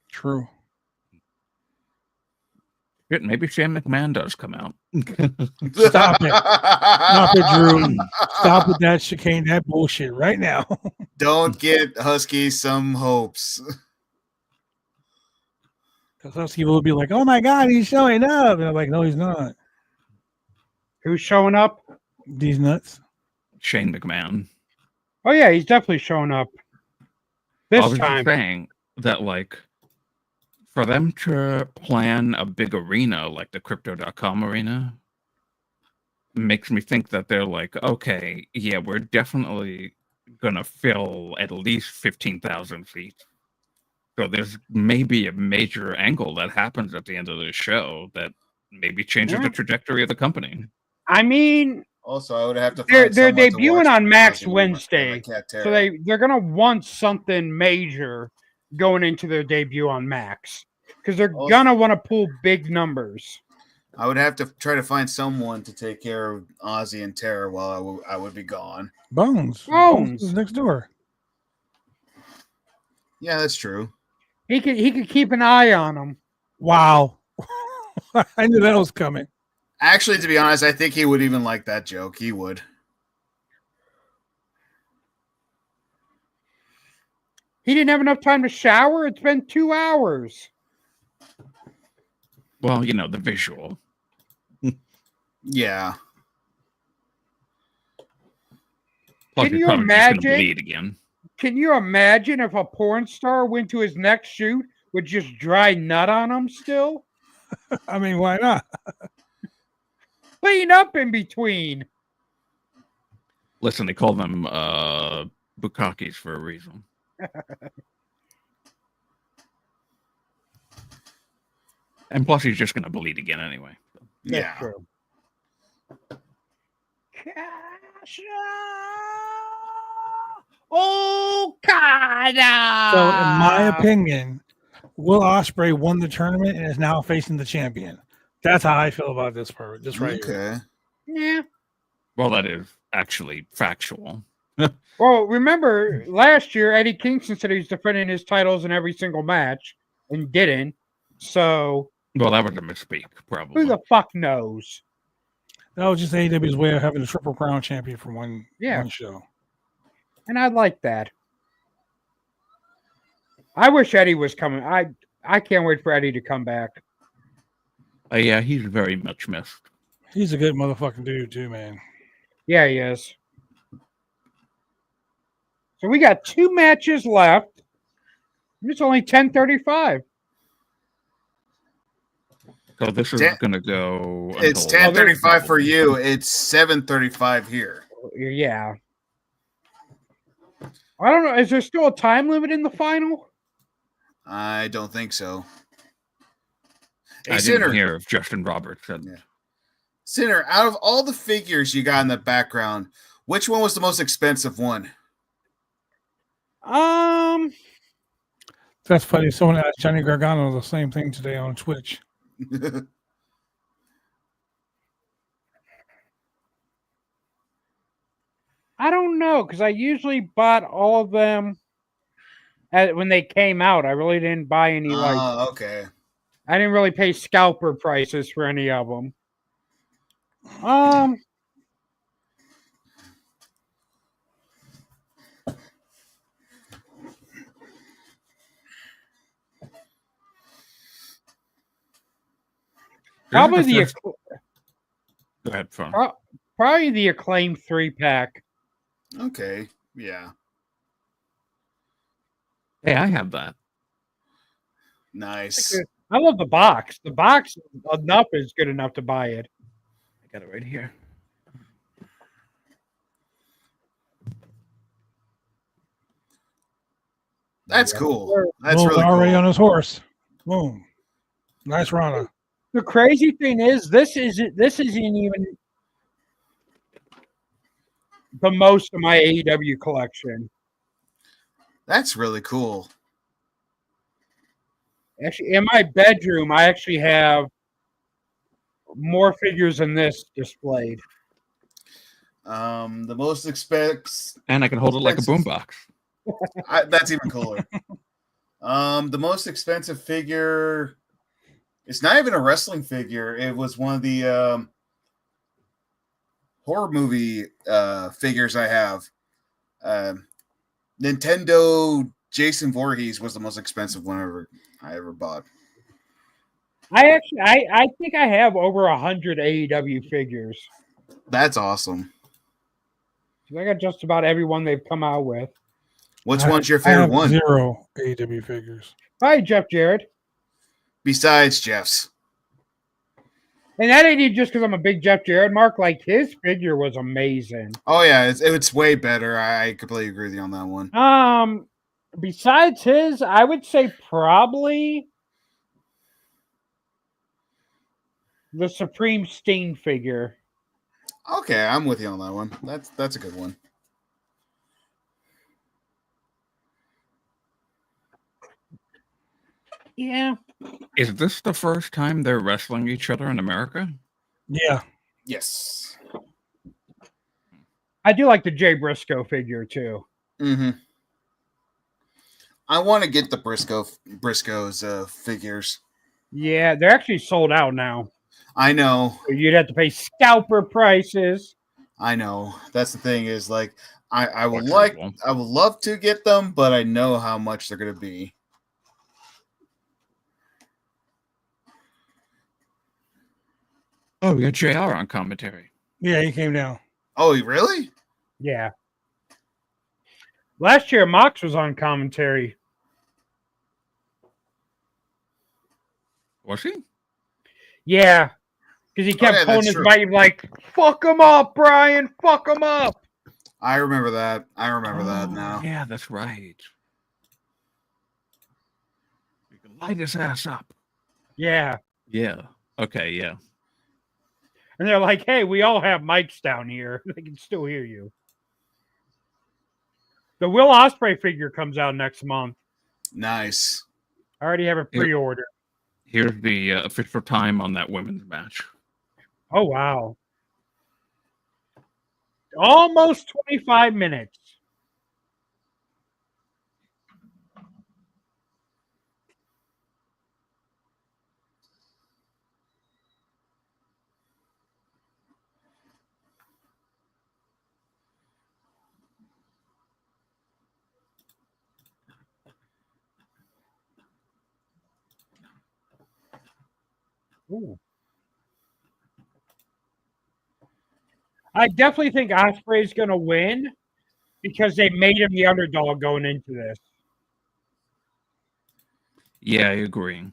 True. Shit, maybe Shane McMahon does come out. Stop it. Stop it, Drew. Stop with that chicane, that bullshit right now. Don't get Husky some hopes. Because some people will be like, oh my God, he's showing up. And I'm like, no, he's not. Who's showing up? These nuts. Shane McMahon. Oh yeah, he's definitely showing up. I This was just time. saying that, like, for them to plan a big arena like the Crypto.com arena makes me think that they're like, okay, yeah, we're definitely gonna fill at least 15,000 seats. So there's maybe a major angle that happens at the end of the show that maybe changes the trajectory of the company. I mean, Also, I would have to. they're Find someone to debuting watch on Max Ozzy and Wednesday, Cat so Terror. they're gonna want something major going into their debut on Max because they're gonna want to pull big numbers. I would have to try to find someone to take care of Ozzy and Terror while I would be gone. Bones is next door. Yeah, that's true. He could keep an eye on them. Wow. I knew that was coming. Actually, to be honest, I think he would even like that joke. He would. He didn't have enough time to shower. It's been 2 hours. Well, you know, the visual. Yeah. Plus, Can he's you probably just gonna imagine? bleed again. Can you imagine if a porn star went to his next shoot with just dry nut on him still? I mean, why not? Clean up in between. Listen, they call them bukkakis for a reason. And plus, he's just going to bleed again anyway. That's Yeah. true. Okada. So, in my opinion, Will Ospreay won the tournament and is now facing the champion. That's how I feel about this part. This right here. Okay. Yeah. Well, that is actually factual. Well, remember last year Eddie Kingston said he was defending his titles in every single match and didn't. So Well, that was a misspeak, probably. who the fuck knows? That was just AEW's way of having a Triple Crown champion for one show. And I like that. I wish Eddie was coming. I can't wait for Eddie to come back. Yeah, he's very much missed. He's a good motherfucking dude too, man. Yeah, he is. So we got 2 matches left. It's only 10:35. So this is going to go. It's 10:35 for you. It's 7:35 here. Yeah. I don't know. Is there still a time limit in the final? I don't think so. Hey, I Sinner, didn't hear if Justin Roberts said. Yeah. Sinner, out of all the figures you got in the background, which one was the most expensive one? That's funny. Someone asked Johnny Gargano the same thing today on Twitch. I don't know because I usually bought all of them when they came out. I really didn't buy any okay. I didn't really pay scalper prices for any of them. Probably Go ahead, phone. Probably the Acclaim 3-pack. Okay. Yeah. Hey, I have that. Nice. I love the box. The box enough is good enough to buy it. I got it right here. That's Yeah. cool. That's Will's really already cool. on his horse. Boom. Nice Rana. The crazy thing is, this isn't even the most of my AEW collection. That's really cool. Actually, in my bedroom, I actually have more figures than this displayed. The most expensive. And I can hold it like a boombox. That's even cooler. The most expensive figure. It's not even a wrestling figure. It was one of the horror movie figures I have. Nintendo Jason Voorhees was the most expensive one I ever bought. I think I have over 100 AEW figures. That's awesome. I got just about every one they've come out with. Which one's your I favorite have one? 0 AEW figures. Hi, Jeff Jarrett. Besides Jeff's. And that ain't even just because I'm a big Jeff Jarrett mark. Like, his figure was amazing. Oh yeah, it's way better. I completely agree with you on that one. Besides his, I would say probably the Supreme Sting figure. Okay, I'm with you on that one. That's a good one. Yeah. Is this the first time they're wrestling each other in America? Yeah. Yes. I do like the Jay Briscoe figure too. Mm-hmm. I want to get the Briscoe's figures. Yeah, they're actually sold out now. I know. You'd have to pay scalper prices. I know. That's the thing is like I would Questionable. I would love to get them, but I know how much they're gonna be. Oh, we got JR on commentary. Yeah, he came down. Oh, really? Yeah. Last year, Mox was on commentary. Was he? Yeah. Because he kept yeah, pulling that's his true. mic like, fuck him up, Brian. Fuck him up. I remember that. I remember that now. Yeah, that's right. We can light his ass up. Yeah. Yeah. Okay, yeah. And they're like, hey, we all have mics down here. They can still hear you. The Will Ospreay figure comes out next month. Nice. I already have a pre-order. Here's the official time on that women's match. Oh, wow. Almost 25 minutes. Ooh. I definitely think Ospreay's going to win because they made him the underdog going into this. Yeah, I agree.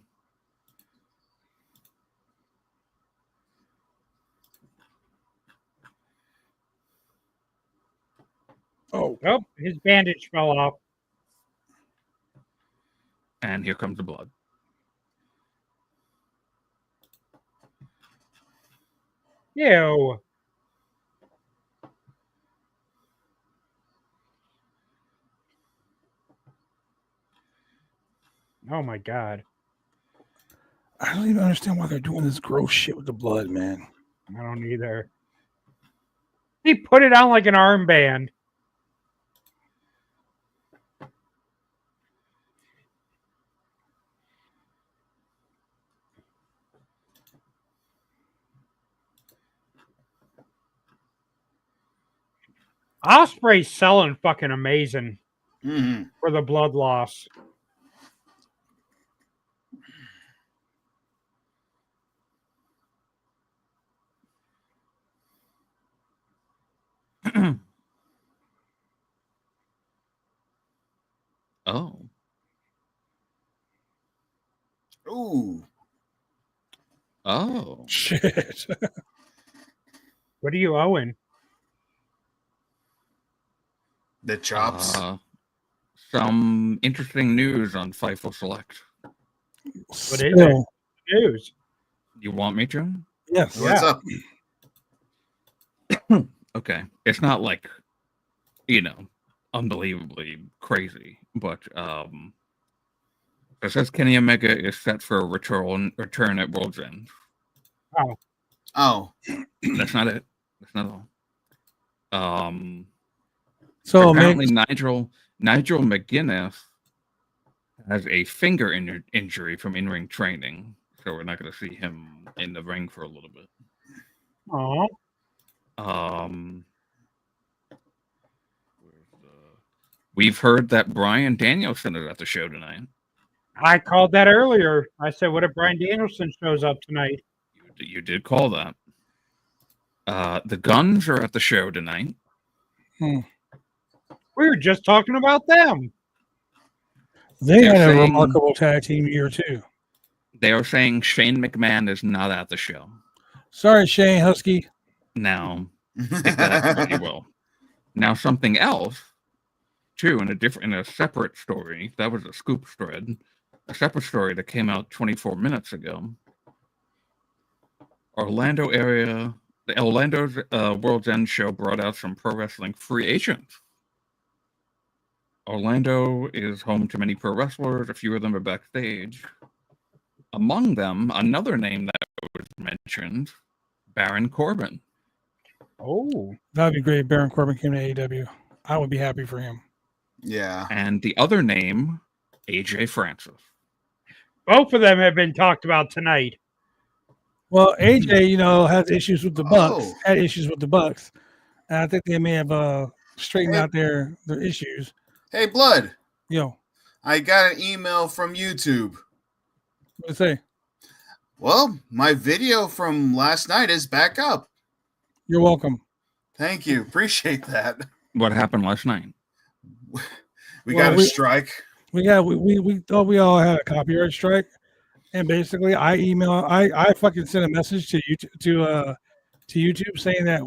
Oh, His bandage fell off. And here comes the blood. Ew. Oh, my God. I don't even understand why they're doing this gross shit with the blood, man. I don't either. He put it on like an armband. Osprey's selling fucking amazing for the blood loss. Oh. Ooh, Oh. Shit. What are you owing? the chops. Some interesting news on FIFO Select. What is it? News. You want me to? Yes. What's up? Okay. It's not like, unbelievably crazy, but it says Kenny Omega is set for a return at World's End. Oh, That's not it. That's not all. So Apparently Nigel McGuinness has a finger injury from in-ring training, so we're not going to see him in the ring for a little bit. Oh, We've heard that Bryan Danielson is at the show tonight. I called that earlier. I said, "What if Bryan Danielson shows up tonight?" You did call that. The Guns are at the show tonight. We were just talking about them. They They're had a saying- remarkable tag team year too. They are saying Shane McMahon is not at the show. Sorry, Shane Husky. Now, take that for what you will. Now, something else, too, in a separate story, that was a scoop thread, a separate story that came out 24 minutes ago. The Orlando's World's End show brought out some pro wrestling free agents. Orlando is home to many pro wrestlers. A few of them are backstage. Among them, another name that was mentioned, Baron Corbin. Oh, That'd be great. Baron Corbin came to AEW. I would be happy for him. yeah. And the other name, AJ Francis. both of them have been talked about tonight. Well, AJ, has issues with the Bucks. Oh. Had issues with the Bucks, and I think they may have straightened Hey. out their issues. Hey, Blood. I got an email from YouTube. what to say? Well, my video from last night is back up. You're welcome. Thank you. Appreciate that. What happened last night? We Well, got a strike. We thought we all had a copyright strike, and basically, I fucking sent a message to YouTube saying that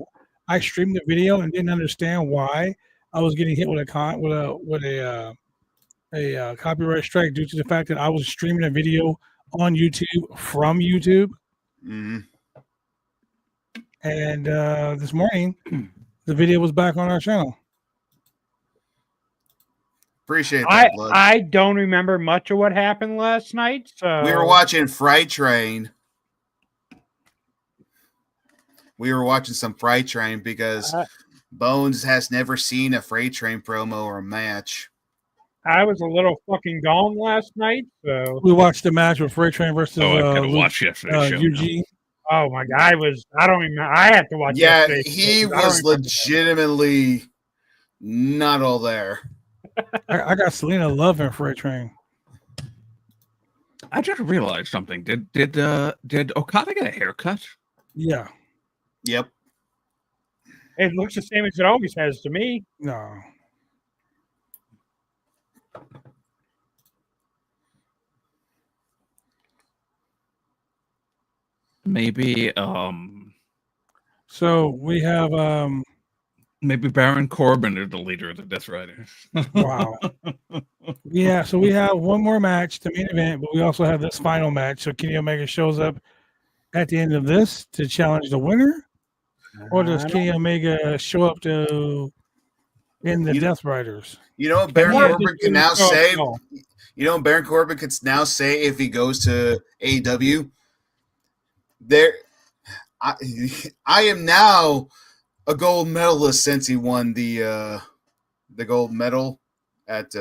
I streamed the video and didn't understand why I was getting hit with a copyright strike due to the fact that I was streaming a video on YouTube from YouTube. Mm-hmm. And this morning, the video was back on our channel. Appreciate that, Blood. I don't remember much of what happened last night. So We were watching Freight Train. We were watching some Freight Train because Bones has never seen a Freight Train promo or match. I was a little fucking gone last night. So We watched the match with Freight Train versus I could have watched yesterday's show. Eugene. oh my god, I don't even. I have to watch. Yeah, yesterday's he show, 'cause I don't was remember. legitimately not all there. I got Selena Love in Freight Train. I just realized something. Did Okada get a haircut? Yeah. Yep. It looks the same as it always has to me. No. Maybe So we have maybe Baron Corbin is the leader of the Death Riders. wow. Yeah, so we have one more match, the main event, but we also have this final match. So Kenny Omega shows up at the end of this to challenge the winner, or does Kenny Omega show up to in the Death Riders? You know what Baron What Corbin did can you now show up say? for? You know what Baron Corbin can now say if he goes to AEW? I am now a gold medalist since he won the gold medal at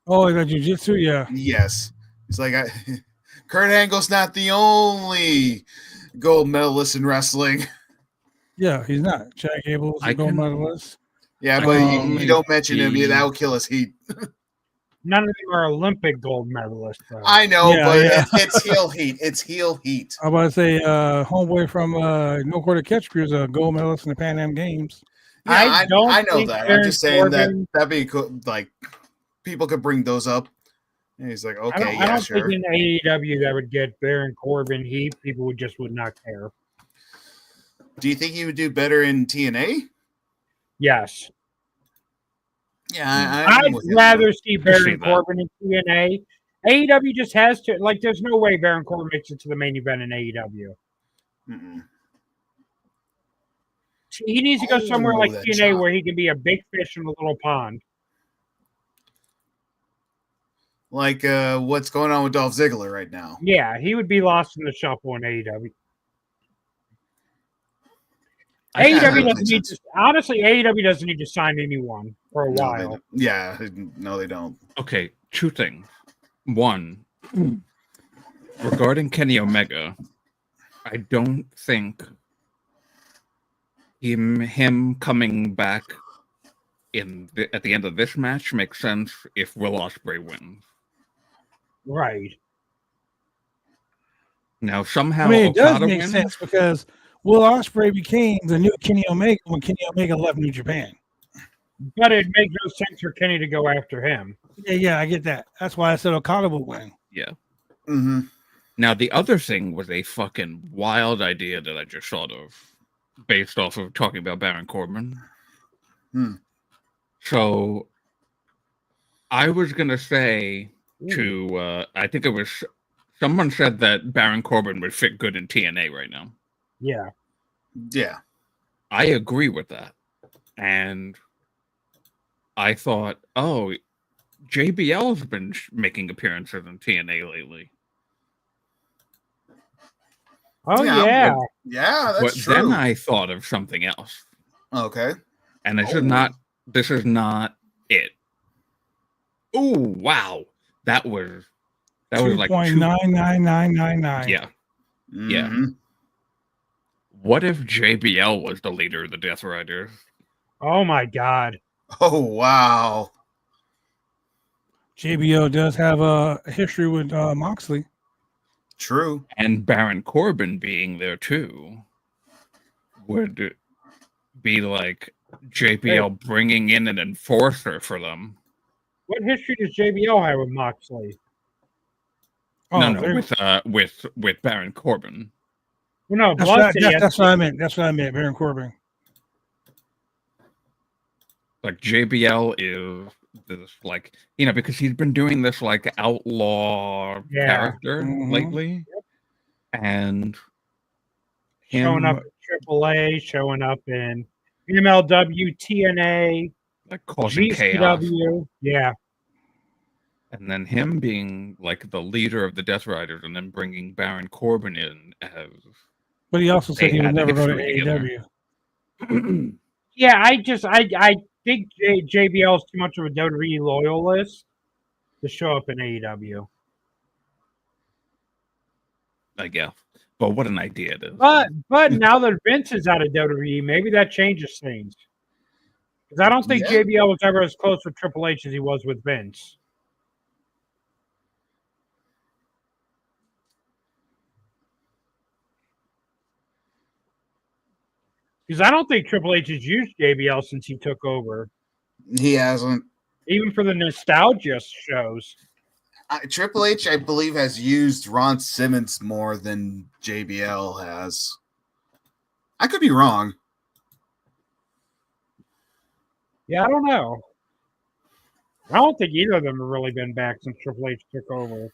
Oh, I got jiu-jitsu, yeah. yes. It's like Kurt Angle's not the only gold medalist in wrestling. Yeah, he's not. Jack Gable is I a gold can- medalist. Yeah, I but can you only don't mention him. see- Yeah, that would kill us heat. None of them are Olympic gold medalists. Though. I know, Yeah, but yeah. it's heel heat. It's heel heat. I'm about to say, homeboy from No Quarter Catch Crew is a gold medalist in the Pan Am Games. Yeah, I don't I know think that. I'm Baron just saying Corbin- that'd be cool. Like people could bring those up. And he's like, I okay, don't, I yeah, don't sure. think in AEW that would get Baron Corbin heat. People would not care. Do you think he would do better in TNA? Yes. Yeah, I'm I'd with him. rather see see Baron that. Corbin in TNA. AEW just has to, like, there's no way Baron Corbin makes it to the main event in AEW. Mm-mm. He needs to go somewhere like that TNA chop. where he can be a big fish in a little pond. Like what's going on with Dolph Ziggler right now. Yeah, he would be lost in the shuffle in AEW. Yeah, that AEW doesn't makes need sense. to, honestly, AEW doesn't need to sign anyone for a No, they while. don't. Yeah, no, they don't. Okay, two things. One, regarding Kenny Omega, I don't think him coming back at the end of this match makes sense if Will Ospreay wins. Right. Now somehow I mean, it does Okada make wins. sense because Will Ospreay became the new Kenny Omega when Kenny Omega left New Japan. But it makes no sense for Kenny to go after him. Yeah, I get that. That's why I said Okada will win. Yeah. Mm-hmm. Now the other thing was a fucking wild idea that I just thought of, based off of talking about Baron Corbin. Hmm. So I was gonna say to I think it was someone said that Baron Corbin would fit good in TNA right now. Yeah. Yeah. I agree with that. And I thought, oh, JBL's been making appearances in TNA lately. Oh, Yeah, yeah. Yeah, that's But true. then I thought of something else. Okay. And this Oh. is not it. Oh, wow. That was like 2.99999. Yeah. Yeah. Mm-hmm. What if JBL was the leader of the Death Riders? Oh, my God. Oh, wow. JBL does have a history with Moxley. True. And Baron Corbin being there too would be like JBL bringing in an enforcer for them. What history does JBL have with Moxley? Oh, No, with Baron Corbin. Well, no, that's Blood City. that's what I meant. That's what I meant. Baron Corbin. Like JBL is this like because he's been doing this like outlaw character lately, and showing up in AAA, showing up in MLW, TNA, like causing chaos. GCW. Yeah. And then him being like the leader of the Death Riders, and then bringing Baron Corbin in as. But he also said They he would had never go to history together. AEW. Yeah, I think JBL is too much of a WWE loyalist to show up in AEW. I guess. But what an idea it is. But now that Vince is out of WWE, maybe that changes things. Because I don't think JBL was ever as close with Triple H as he was with Vince. Because I don't think Triple H has used JBL since he took over. He hasn't. Even for the nostalgia shows. Triple H, I believe, has used Ron Simmons more than JBL has. I could be wrong. Yeah, I don't know. I don't think either of them have really been back since Triple H took over.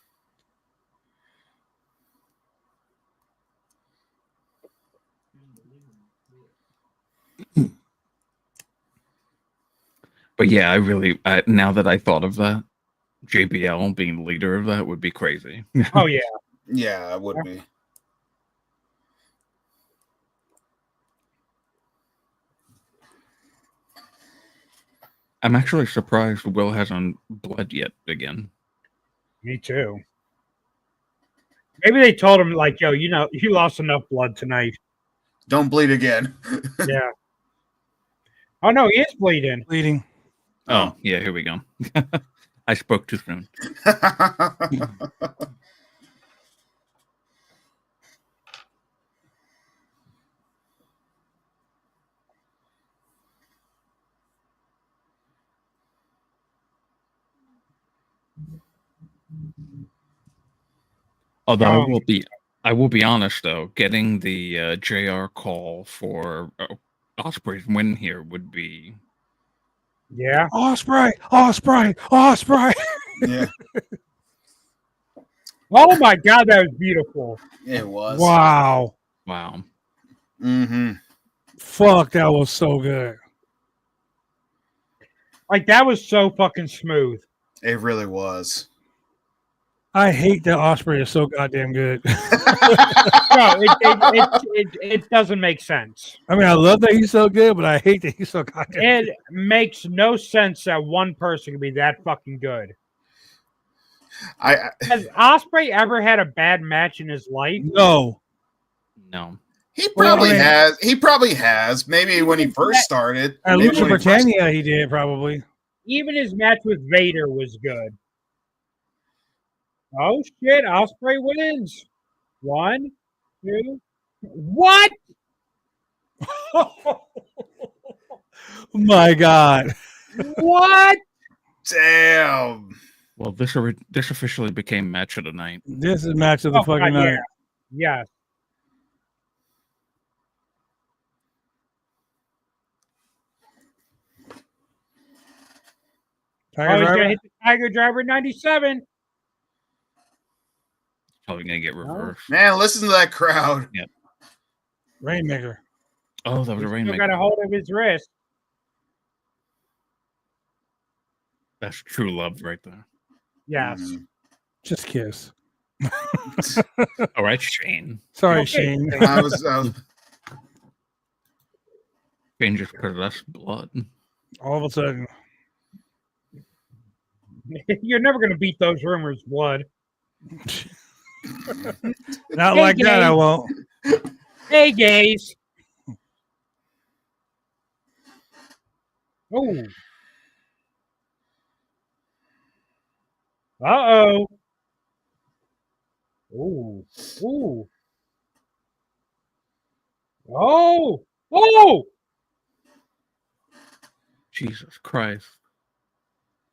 But yeah, I really now that I thought of that, JBL being the leader of that would be crazy. Oh yeah. Yeah, it would be. I'm actually surprised Will hasn't bled yet again. Me too. Maybe they told him like, yo, you lost enough blood tonight. Don't bleed again. Yeah. Oh no, he is bleeding. Bleeding. Oh, yeah, here we go. I spoke too soon. Although Um, I will be honest though, getting the JR call for Osprey's win here would be Yeah. Osprey, Osprey, Osprey. Yeah, Oh my God, that was beautiful. it was. Wow. wow. Mm-hmm. Fuck, that was so good. Like that was so fucking smooth. It really was. I hate that Osprey is so goddamn good. No, it doesn't make sense. I mean, I love that he's so good, but I hate that he's so goddamn good. It makes no sense that one person can be that fucking good. I Has Osprey ever had a bad match in his life? No. No. he Well, probably I mean- has. He probably has. Maybe when he first started. At Maybe Lucha when he first- Britannia, he did probably. Even his match with Vader was good. Oh shit! Osprey wins. 1, 2. What? My God. What? Damn. Well, this officially became match of the night. This is match of the Oh, fucking God, night. Yes. Tiger Oh, he's Driver? gonna hit the Tiger Driver 97. Probably gonna get reversed. Man, listen to that crowd. Rainmaker. Oh, that was a He's still rainmaker. got a hold of his wrist. That's true love right there. Yes. Mhm. Just kiss. All right, Shane. Sorry, Okay. Shane. I was Shane just possessed blood. All of a sudden. You're never gonna beat those rumors, blood. Not Hey, like that, I gang. won't. Hey, gays. Oh. Uh-oh. Ooh. Ooh. Oh. Oh. Jesus Christ.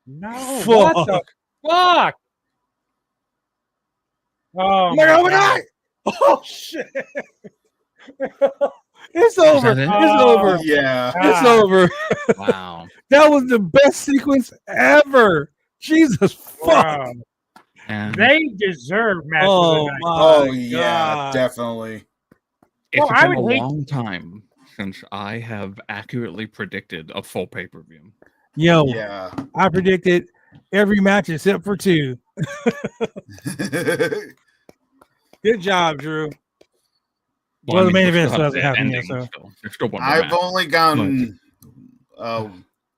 No. What the Fuck. fuck? Oh, Oh my God, oh my God. Oh, shit. It's over. that it? It's over. yeah. It's God. over. Wow. That was the best sequence ever. Jesus fuck. Bro. And They deserve match of Oh the night. my Oh yeah, God. definitely. it's Well, I been a would hate- long time since I have accurately predicted a full pay-per-view. Yo, Yeah. I predicted every match except for 2. Good job, Drew. Well, the main we're event still doesn't have happen the yet, ending so. still. There's still one more I've match. only gotten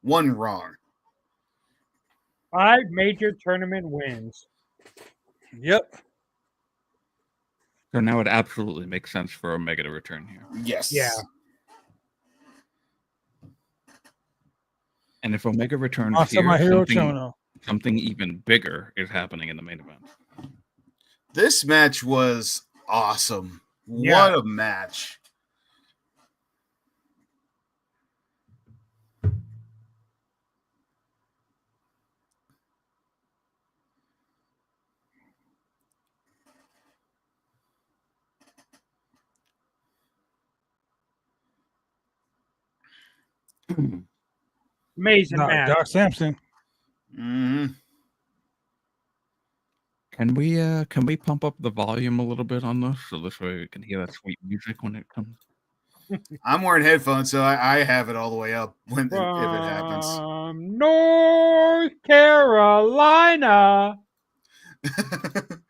one wrong. 5 major tournament wins. Yep. So now it absolutely makes sense for Omega to return here. Yes. Yeah. And if Omega returns Also, here, my hero something, Chono. something even bigger is happening in the main event. This match was awesome. Yeah. What a match. Amazing match. Doc Sampson. hmm Can we pump up the volume a little bit on this so this way we can hear that sweet music when it comes? I'm wearing headphones, so I have it all the way up when if it happens. From North Carolina.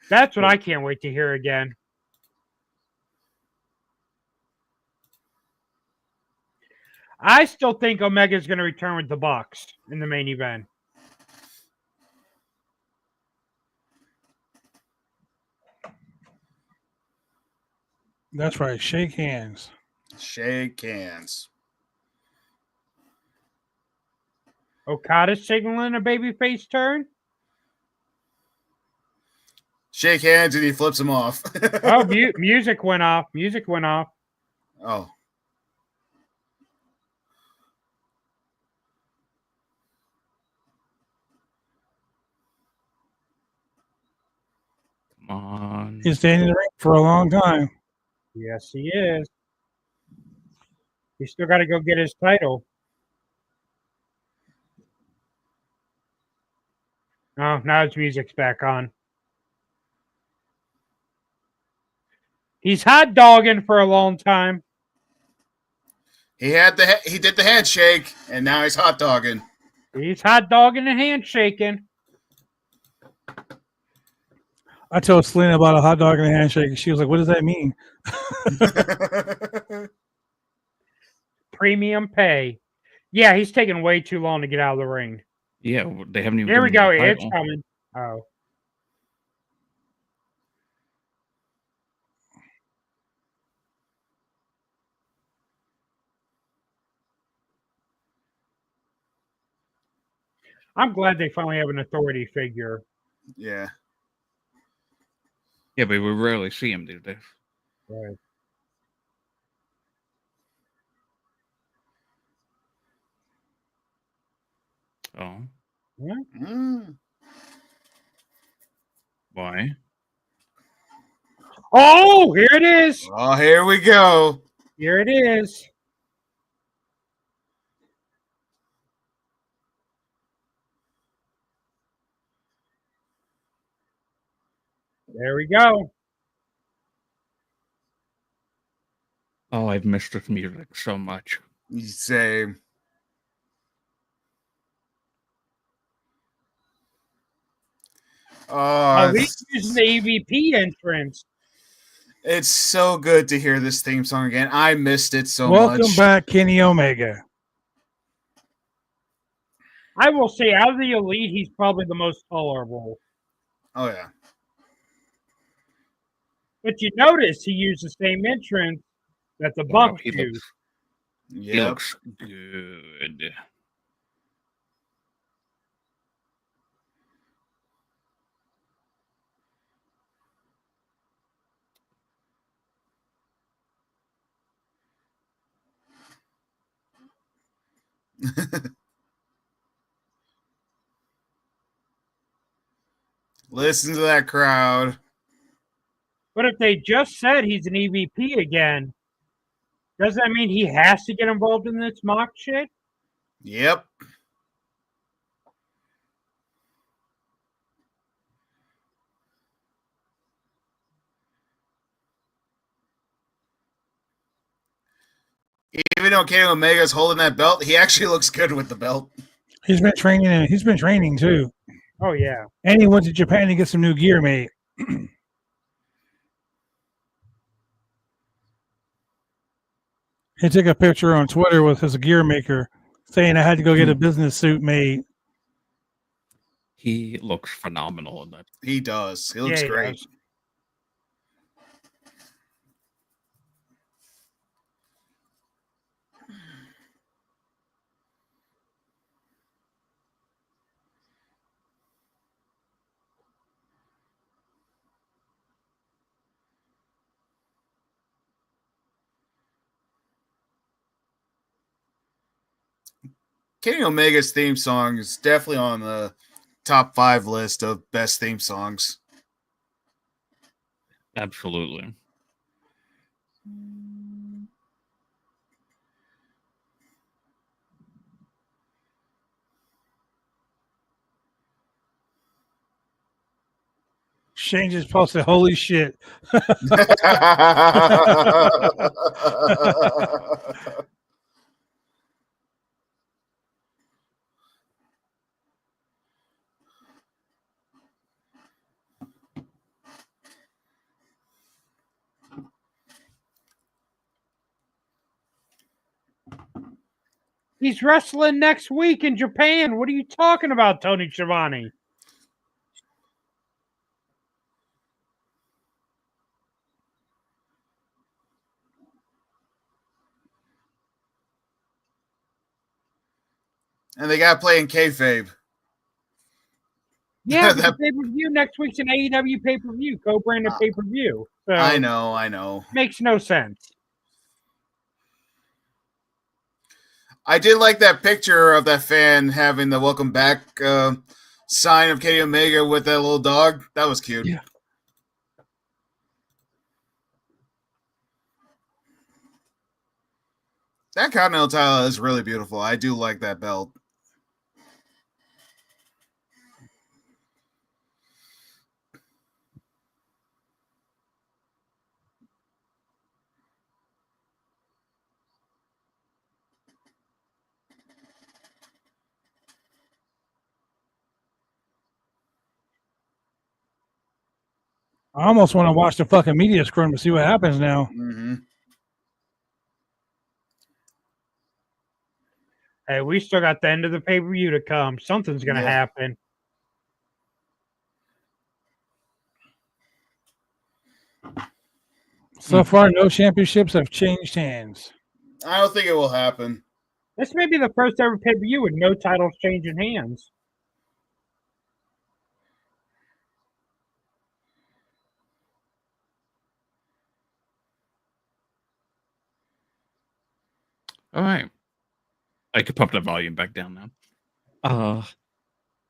That's what I can't wait to hear again. I still think Omega's going to return with the Bucks in the main event. That's right. Shake hands. Shake hands. Okada signaling a babyface turn. Shake hands and he flips him off. Oh, music went off. Music went off. Oh. on. He's staying in the ring for a long time. Yes, he is. He's still got to go get his title. Oh, now his music's back on. He's hot dogging for a long time. He did the handshake, and now he's hot dogging. He's hot dogging and handshaking. I told Selena about a hot dog and a handshake, and she was like, "What does that mean?" Premium pay. Yeah, he's taking way too long to get out of the ring. Yeah, they haven't even. Here we go. given him the It's title. coming. Oh. I'm glad they finally have an authority figure. Yeah. Yeah, but we rarely see him do this. Right. Oh, Mm. why? Oh, here it is. Oh, here we go. Here it is. There we go. Oh, I've missed this music so much. Same. Oh, Oh, he's using the EVP entrance. it's so good to hear this theme song again. I missed it so Welcome much. back, Kenny Omega. I will say, out of the Elite, he's probably the most tolerable. Oh yeah. But you notice he used the same entrance that the Wow, Bucks he used. looks. He Yep. looks good. Listen to that crowd. But if they just said he's an EVP again, does that mean he has to get involved in this mock shit? Yep. Even though Kenny Omega's holding that belt, he actually looks good with the belt. He's been training. He's been training too, Oh, yeah. and he went to Japan to get some new gear made. He took a picture on Twitter with his gear maker, saying I had to go get a business suit made. He looks phenomenal in that. He does. He looks Yeah, he great. does. Kenny Omega's theme song is definitely on the top 5 list of best theme songs. Absolutely. Shane just posted, "Holy shit!" He's wrestling next week in Japan. What are you talking about, Tony Schiavone? And they got to play in kayfabe. Yeah, the pay-per-view next week's an AEW pay-per-view, co-branded pay-per-view. So I know. makes no sense. I did like that picture of that fan having the welcome back sign of Kenny Omega with that little dog. That was cute. Yeah. That Continental title is really beautiful. I do like that belt. I almost want to watch the fucking media scrum to see what happens now. Mm-hmm. Hey, we still got the end of the pay-per-view to come. Something's going to happen. So far, no championships have changed hands. I don't think it will happen. This may be the first ever pay-per-view with no titles changing hands. All right. I could pump the volume back down now.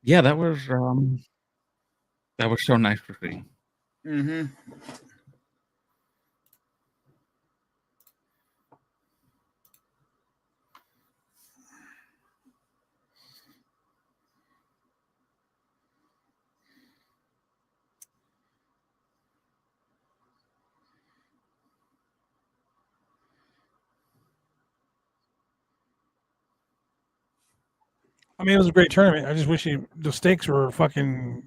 Yeah, that was so nice to see. Mm-hmm. I mean, it was a great tournament. I just wish the stakes were fucking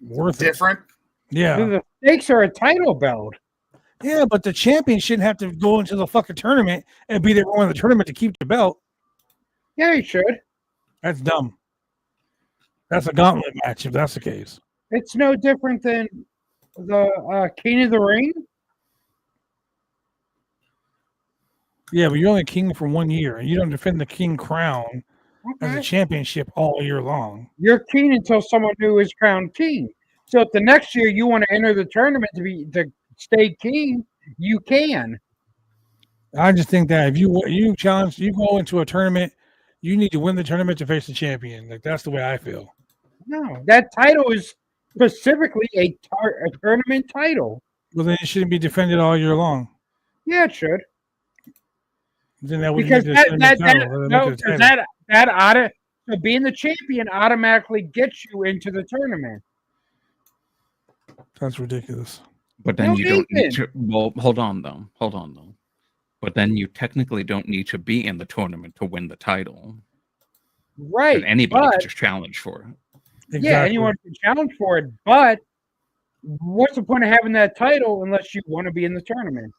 worth it. Different. Yeah. The stakes are a title belt. Yeah, but the champion shouldn't have to go into the fucking tournament and be there to win the tournament to keep the belt. Yeah, he should. That's dumb. That's a gauntlet match if that's the case. It's no different than the King of the Ring. Yeah, but you're only king for 1 year, and you don't defend the king crown as a championship all year long. You're king until someone new is crowned king. So if the next year you want to enter the tournament to stay king, you can. I just think that if you go into a tournament, you need to win the tournament to face the champion. Like that's the way I feel. No, that title is specifically a tournament title. Well, then it shouldn't be defended all year long. Yeah, it should. Then that would Because make it a title. So being the champion automatically gets you into the tournament. That's ridiculous. But then you don't need to. Well, hold on though. But then you technically don't need to be in the tournament to win the title. Right. But anybody can just challenge for it. Exactly. Yeah, anyone can challenge for it. But what's the point of having that title unless you want to be in the tournament?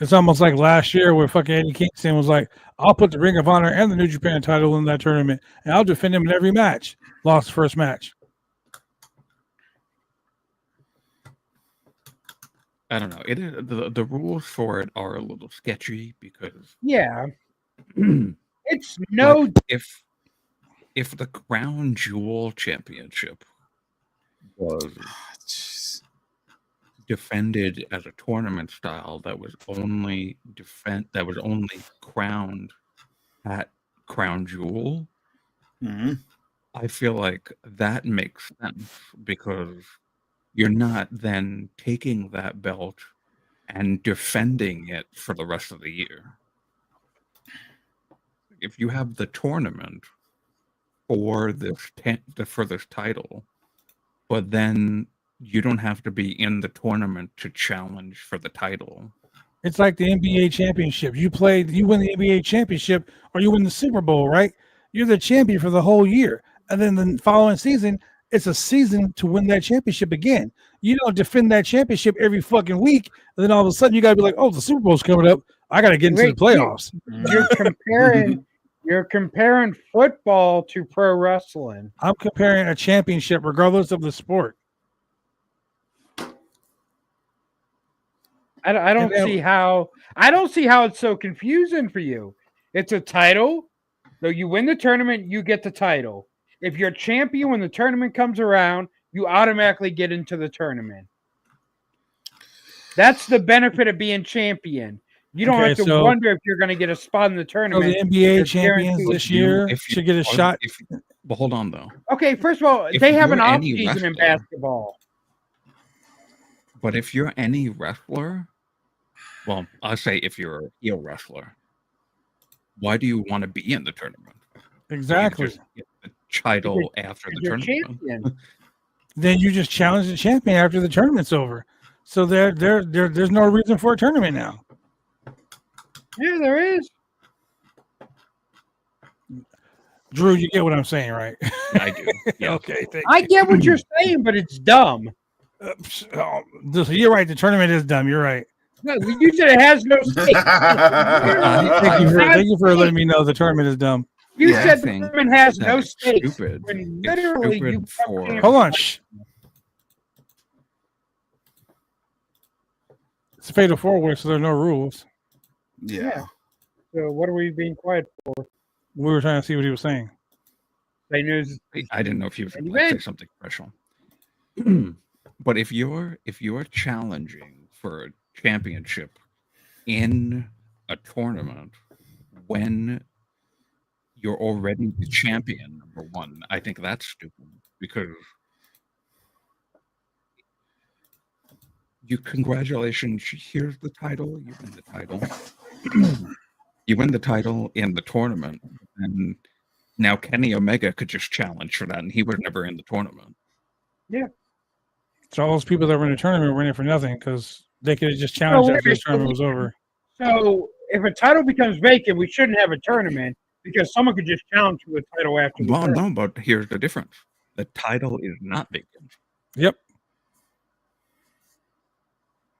It's almost like last year where fucking Eddie Kingston was like, I'll put the Ring of Honor and the New Japan title in that tournament, and I'll defend him in every match. Lost the first match. I don't know. It is, the rules for it are a little sketchy because it's no like if the Crown Jewel Championship was defended as a tournament style that was only crowned at Crown Jewel, I feel like that makes sense because you're not then taking that belt and defending it for the rest of the year. If you have the tournament for this title, but then you don't have to be in the tournament to challenge for the title. It's like the NBA championship. You win the NBA championship or you win the Super Bowl, right? You're the champion for the whole year. And then the following season, it's a season to win that championship again. You don't defend that championship every fucking week. And then all of a sudden you got to be like, oh, the Super Bowl's coming up. I got to get into the playoffs. You're comparing football to pro wrestling. I'm comparing a championship regardless of the sport. I don't see how it's so confusing for you. It's a title. So you win the tournament, you get the title. If you're champion when the tournament comes around, you automatically get into the tournament. That's the benefit of being champion. You don't have to wonder if you're going to get a spot in the tournament. So the NBA champions this year should get a shot. But hold on, though. Okay, first of all, they have an off season in basketball. But if you're any wrestler, well, I'll say if you're a heel wrestler, why do you want to be in the tournament? Exactly. You just get the title after the You're tournament. champion. Then you just challenge the champion after the tournament's over. So there's no reason for a tournament now. Yeah, there is. Drew, you get what I'm saying, right? I do. Yes. Okay. Thank I you. get what you're saying, but it's dumb. So you're right. The tournament is dumb. You're right. No, you said it has no stakes. Thank you for letting me know the tournament is dumb. You Yeah, I said the think tournament has that no it's stakes. stupid. When It's literally stupid you for- Hold on. Shh. It's a fatal four-way, so there's no rules. Yeah. So what are we being quiet for? We were trying to see what he was saying. They news. I didn't know if you were And you going to say win. something special. But if you're challenging for a championship in a tournament when you're already the champion, number one, I think that's stupid because congratulations, here's the title, you win the title. You win the title in the tournament, and now Kenny Omega could just challenge for that, and he was never in the tournament. So all those people that were in the tournament were in it for nothing because they could have just challenged after the tournament was over. So if a title becomes vacant, we shouldn't have a tournament because someone could just challenge for the title after the Well, tournament. no, but here's the difference. The title is not vacant. Yep.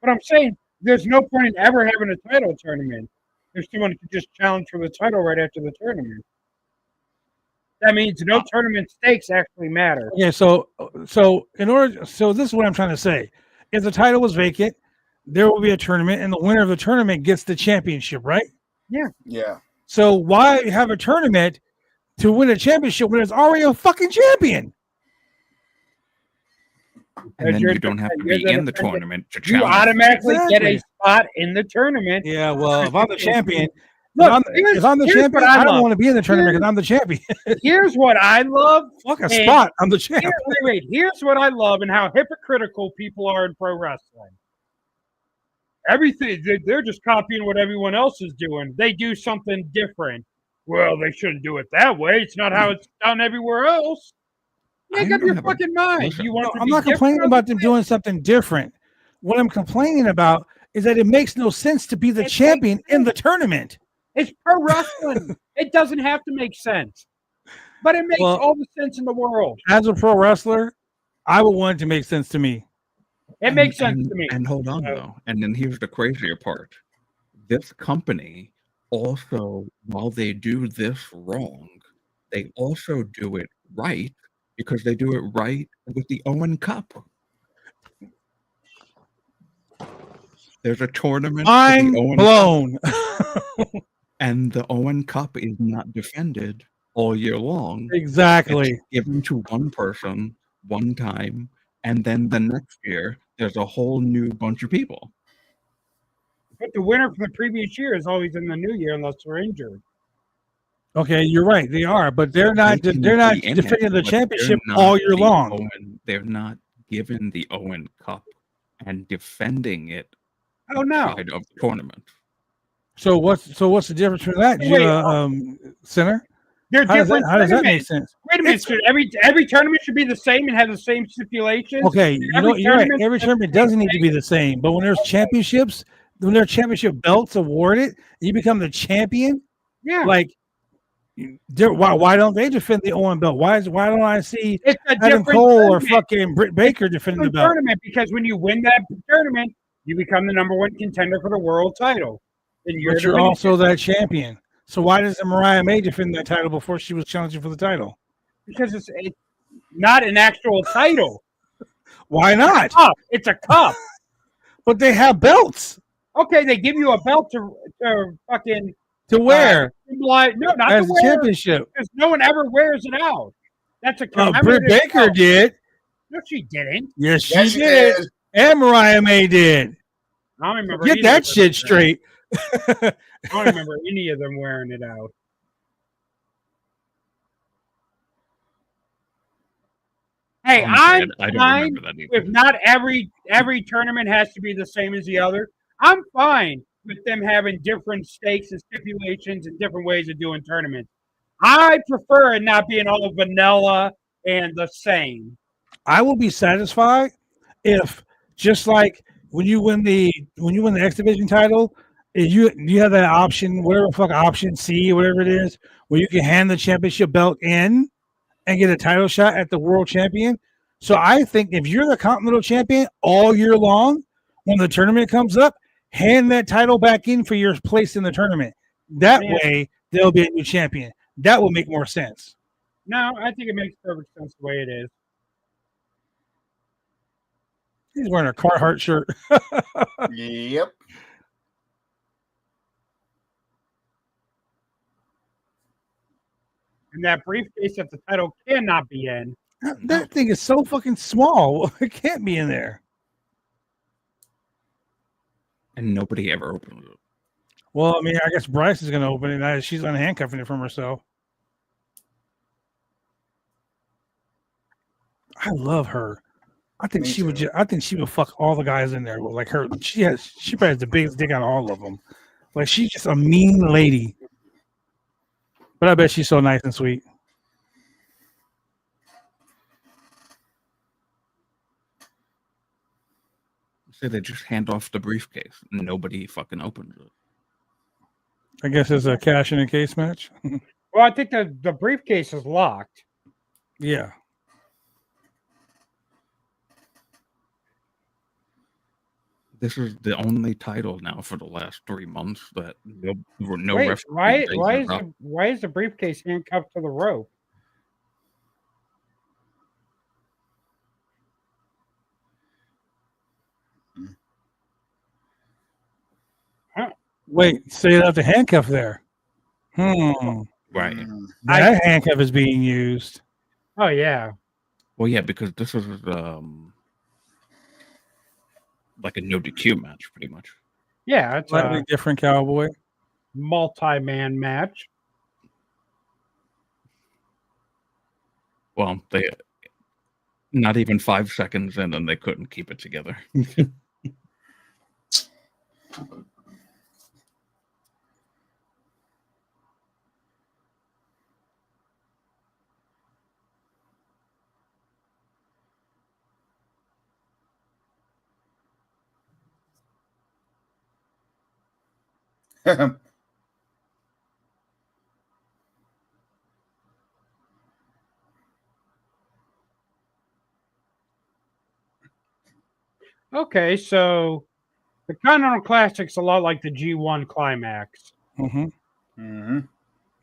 But I'm saying there's no point in ever having a title tournament. There's someone who could just challenge for the title right after the tournament. That means no tournament stakes actually matter. Okay, so this is what I'm trying to say. If the title was vacant, there will be a tournament, and the winner of the tournament gets the championship, right? Yeah. So why have a tournament to win a championship when there's already a fucking champion? And then you're you don't have to you're be the in the defendant. tournament to You challenge. automatically get Exactly. a spot in the tournament. Yeah, well, if I'm the champion, Look, if I'm the here's champion, what I don't love. want to be in the tournament because I'm the champion. Here's what I love. Fuck a And spot. I'm the champ. Wait. Here's what I love and how hypocritical people are in pro wrestling. Everything they're just copying what everyone else is doing. They do something different. Well, they shouldn't do it that way. It's not how it's done everywhere else. Make I up your don't have a- fucking mind. listen, You want No, to I'm be not complaining different? about them doing something different. What I'm complaining about is that it makes no sense to be the It champion makes in the tournament. It's pro wrestling. It doesn't have to make sense, but it makes Well- all the sense in the world. As a pro wrestler, I would want it to make sense to me. It makes sense to me. And hold on, So- though. And then here's the crazier part. This company also, while they do this wrong, they also do it right because they do it right with the Owen Cup. There's a tournament for I'm the Owen blown. Cup, and the Owen Cup is not defended all year long. Exactly. It's given to one person one time, and then the next year there's a whole new bunch of people. But the winner from the previous year is always in the new year unless they're injured. Okay, you're right. They are, but they're not. They can They're not be in it, defending the but they're championship not all year the long. They're not given the Owen Cup and defending it Oh no! outside of the tournament. So what's the difference between that, Wait, Center? They're How does different. that Wait a make minute. sense? Wait a minute. Should every tournament should be the same and have the same stipulations? Okay, you know Every you're right. tournament Every has tournament the same doesn't need to be the same, but when there's championships, when there are championship belts awarded, you become the champion. Yeah. Like, why don't they defend the Owen belt? Why don't I see It's a Adam different Cole or tournament. fucking Britt Baker defending the Different belt? tournament because when you win that tournament, you become the number one contender for the world title. And But you're also that champion. So why doesn't Mariah May defend that title before she was challenging for the title? because it's not an actual title. Why not? Cup. It's a cup. But they have belts Okay, they give you a belt to fucking to wear symbolize. No, not as to a wear championship. because no one ever wears it out. That's a Britt commemorative Baker belt. did. No, she didn't. Yes, she Yes, she did. did. And Mariah May did. I don't remember. Get either that of them shit straight. I don't remember any of them wearing it out. Hey, I'm I don't fine remember that either. if not every tournament has to be the same as the other. I'm fine with them having different stakes and stipulations and different ways of doing tournaments. I prefer it not being all vanilla and the same. I will be satisfied if, just like when you win the X Division title, if you have that option, whatever fuck option C, whatever it is, where you can hand the championship belt in and get a title shot at the world champion. So I think if you're the Continental Champion all year long, when the tournament comes up, hand that title back in for your place in the tournament. That way, there'll be a new champion. That will make more sense. No, I think it makes perfect sense the way it is. He's wearing a Carhartt shirt. Yep. And that briefcase that the title cannot be in. That thing is so fucking small. It can't be in there. And nobody ever opened it. Well, I mean, I guess Bryce is going to open it. She's unhandcuffing it from herself. I love her. I think she would. I think she would fuck all the guys in there. Like her, she probably has the biggest dick out of all of them. Like she's just a mean lady. But I bet she's so nice and sweet. So they just hand off the briefcase and nobody fucking opens it. I guess it's a cash in a case match. Well, I think the briefcase is locked. Yeah. This is the only title now for the last 3 months that no Wait, referee why is the briefcase handcuffed to the rope? Wait, so you have to handcuff there. Right. That handcuff is being used. Oh yeah. Well, yeah, because this is like a no DQ match, pretty much. Yeah, it's Slightly a different, Cowboy. multi-man match. Well, they not even 5 seconds in, and they couldn't keep it together. Okay, so the Continental Classic's a lot like the G1 Climax.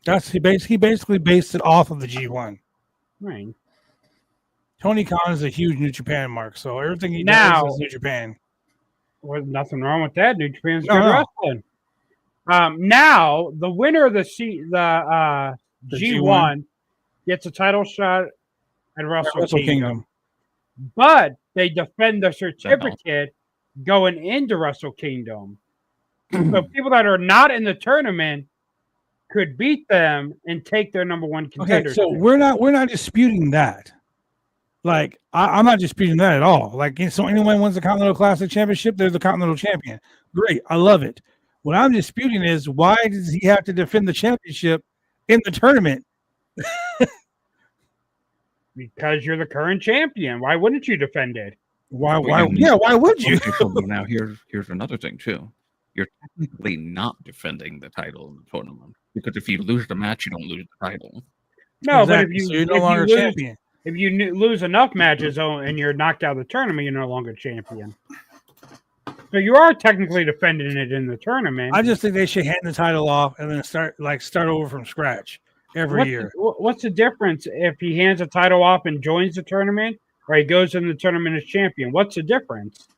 That's he basically based it off of the G1. Right. Tony Khan is a huge New Japan mark, so everything he Now- does is New Japan. Well, nothing wrong with that. New Japan's No, good no. wrestling. Now the winner of the G1 gets a title shot at Wrestle Kingdom, but they defend the certificate going into Wrestle Kingdom. So people that are not in the tournament could beat them and take their number one contender. Okay, so we're not disputing that. Like I'm not disputing that at all. Like so anyone wins the Continental Classic Championship, they're the Continental Champion. Great, I love it. What I'm disputing is why does he have to defend the championship in the tournament? Because you're the current champion. Why wouldn't you defend it? Why would you? Now here's another thing too. You're technically not defending the title in the tournament because if you lose the match, you don't lose the title. No, Exactly, but so you're no longer champion. If you lose enough matches and you're knocked out of the tournament, you're no longer champion. So you are technically defending it in the tournament. I just think they should hand the title off and then start over from scratch every year. What's the difference if he hands the title off and joins the tournament, or he goes in the tournament as champion? What's the difference?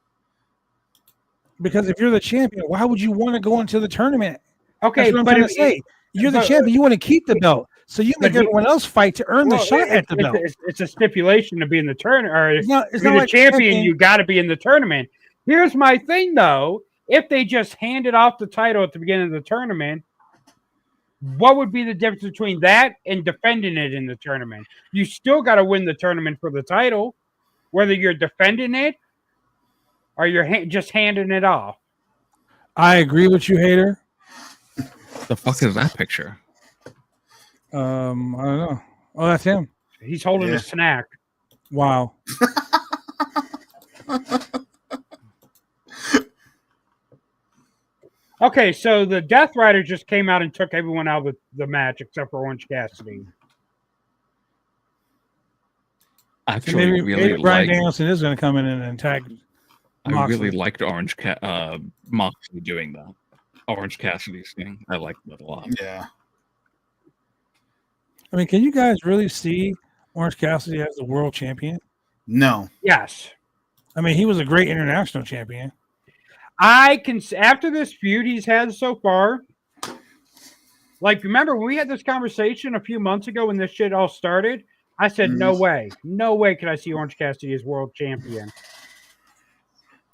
Because if you're the champion, why would you want to go into the tournament? Okay, That's what I'm trying to say. You're the champion. You want to keep the belt, so you make everyone else fight to earn the shot at the belt. It's a stipulation to be in the tournament. Or It's not if you're the like champion, you got to be in the tournament. Here's my thing, though. If they just handed off the title at the beginning of the tournament, what would be the difference between that and defending it in the tournament? You still got to win the tournament for the title, whether you're defending it or you're just handing it off. I agree with you, hater. The fuck is that picture? I don't know. Oh, that's him. He's holding Yeah. a snack. Wow. Okay, so the Death Rider just came out and took everyone out of the match except for Orange Cassidy. Actually, Maybe really Brian liked. Danielson is going to come in and attack. I Moxley. really liked Moxley doing that. Orange Cassidy's thing. I liked that a lot. Yeah. I mean, can you guys really see Orange Cassidy as the world champion? No. Yes. I mean, he was a great international champion. I can, after this feud he's had so far, like, remember when we had this conversation a few months ago when this shit all started? I said, no way can I see Orange Cassidy as world champion.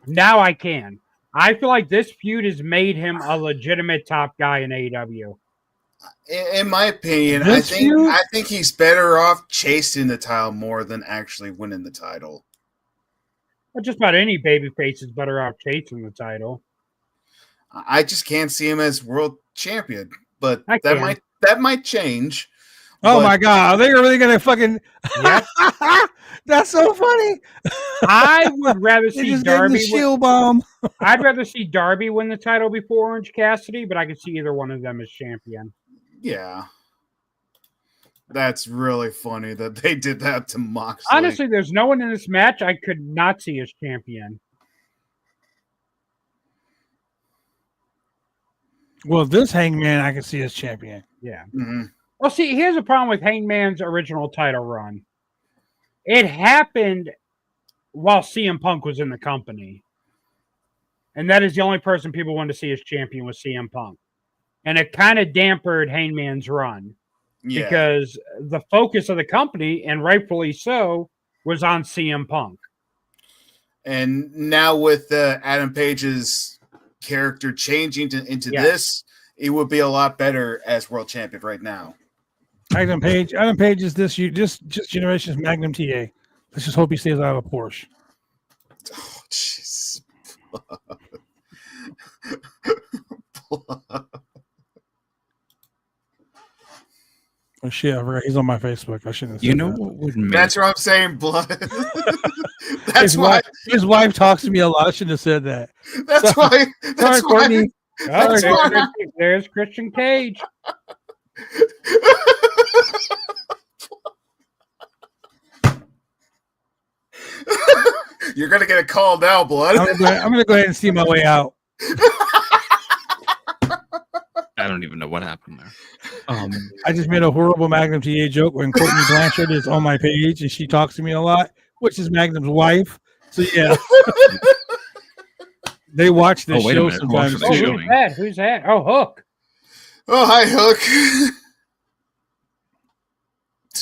Now I can. I feel like this feud has made him a legitimate top guy in AEW. In my opinion, I think he's better off chasing the title more than actually winning the title. Well, just about any babyface is better off chasing the title. I just can't see him as world champion, but I that can. might change. Oh But- my God. Are they really going to fucking. Yep. That's so funny. I would rather They see just gave him the Darby. shield bomb. I'd rather see Darby win the title before Orange Cassidy, but I could see either one of them as champion. Yeah. That's really funny that they did that to Moxley. Honestly, there's no one in this match I could not see as champion. Well, this Hangman I can see as champion. Yeah. Mhm. Well, see, here's a problem with Hangman's original title run. It happened while CM Punk was in the company. And that is the only person people wanted to see as champion was CM Punk. And it kind of dampened Hangman's run Yeah. because the focus of the company, and rightfully so, was on CM Punk. And now with Adam Page's character changing into Yeah. this, it would be a lot better as world champion right now. Adam Page. Adam Page is this generation's Magnum TA. Let's just hope he stays out of a Porsche. Oh, jeez. Oh shit! I forgot he's on my Facebook. I shouldn't have said You know that. what would make That's what I'm saying, blood. That's why. His wife talks to me a lot. I shouldn't have said that. That's why. Sorry, That's why. Courtney. Oh, Sorry. there's Christian Cage. You're gonna get a call now, blood. I'm gonna go ahead and see my way out. I don't even know what happened there. I just made a horrible Magnum TA joke when Courtney Blanchard is on my page and she talks to me a lot, which is Magnum's wife. So yeah, they watch this Oh, wait a show minute. Who sometimes else are Oh, they too. showing? who's that? Oh, Hook. Oh, hi, Hook.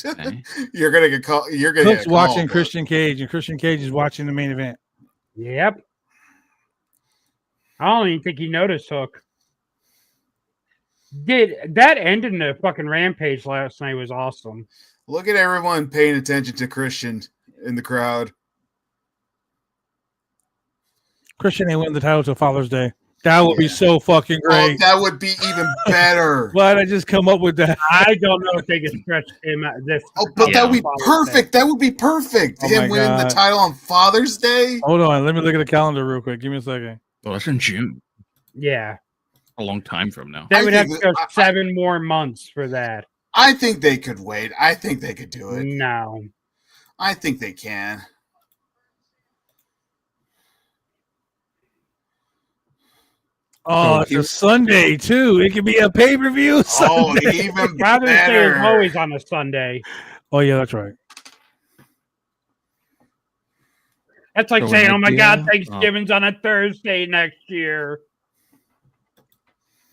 Okay. You're gonna get call. You're gonna Hook's get a call, watching blood. Christian Cage, and Christian Cage is watching the main event. Yep. I don't even think he noticed Hook. Did that end in the fucking Rampage last night was awesome. Look at everyone paying attention to Christian in the crowd. Christian ain't win the title till Father's Day. That would be Yeah. so fucking Oh, great. that would be even better. Why did I just come up with that? I don't know if they can stretch him out this. Oh, but Yeah. that would be perfect. That would be perfect. Oh Him my winning the God. title on Father's Day. Hold on, let me look at the calendar real quick. Give me a second. Well, that's in June. Yeah. A long time from now. They I would have to think go 7 more months for that. I think they could wait. I think they could do it. No. I think they can. Oh, it's a Sunday too. It could be a pay-per-view Oh, Sunday. even Father's Day is better. always on a Sunday. Oh yeah, that's right. That's like So saying, an oh my idea- God, Thanksgiving's on a Thursday next year.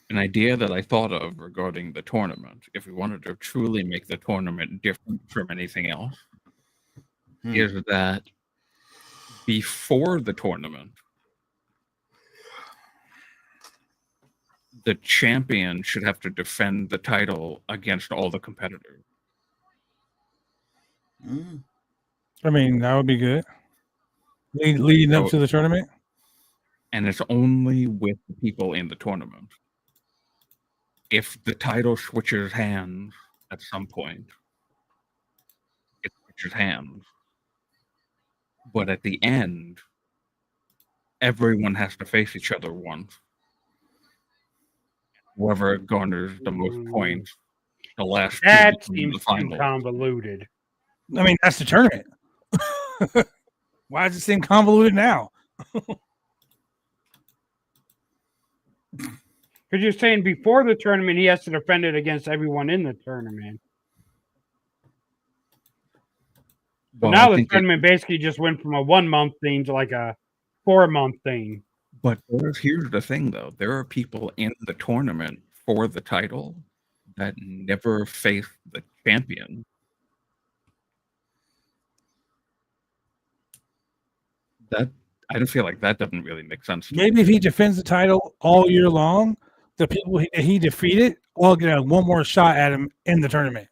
An idea that I thought of regarding the tournament, if we wanted to truly make the tournament different from anything else, is that before the tournament, the champion should have to defend the title against all the competitors. I mean, that would be good. Leading up So- to the tournament. and it's only with the people in the tournament. If the title switches hands at some point, it switches hands. But at the end, everyone has to face each other once. Whoever garners the most points, the last two That become seems the too final. convoluted. I mean, that's the tournament. Why does it seem convoluted now? Because you're saying before the tournament, he has to defend it against everyone in the tournament. Well, Now I the think tournament basically just went from a 1 month thing to like a 4 month thing. But here's the thing, though. There are people in the tournament for the title that never face the champion. That I don't feel like that doesn't really make sense. To me. Maybe if he defends the title all year long, the people he defeated all get one more shot at him in the tournament.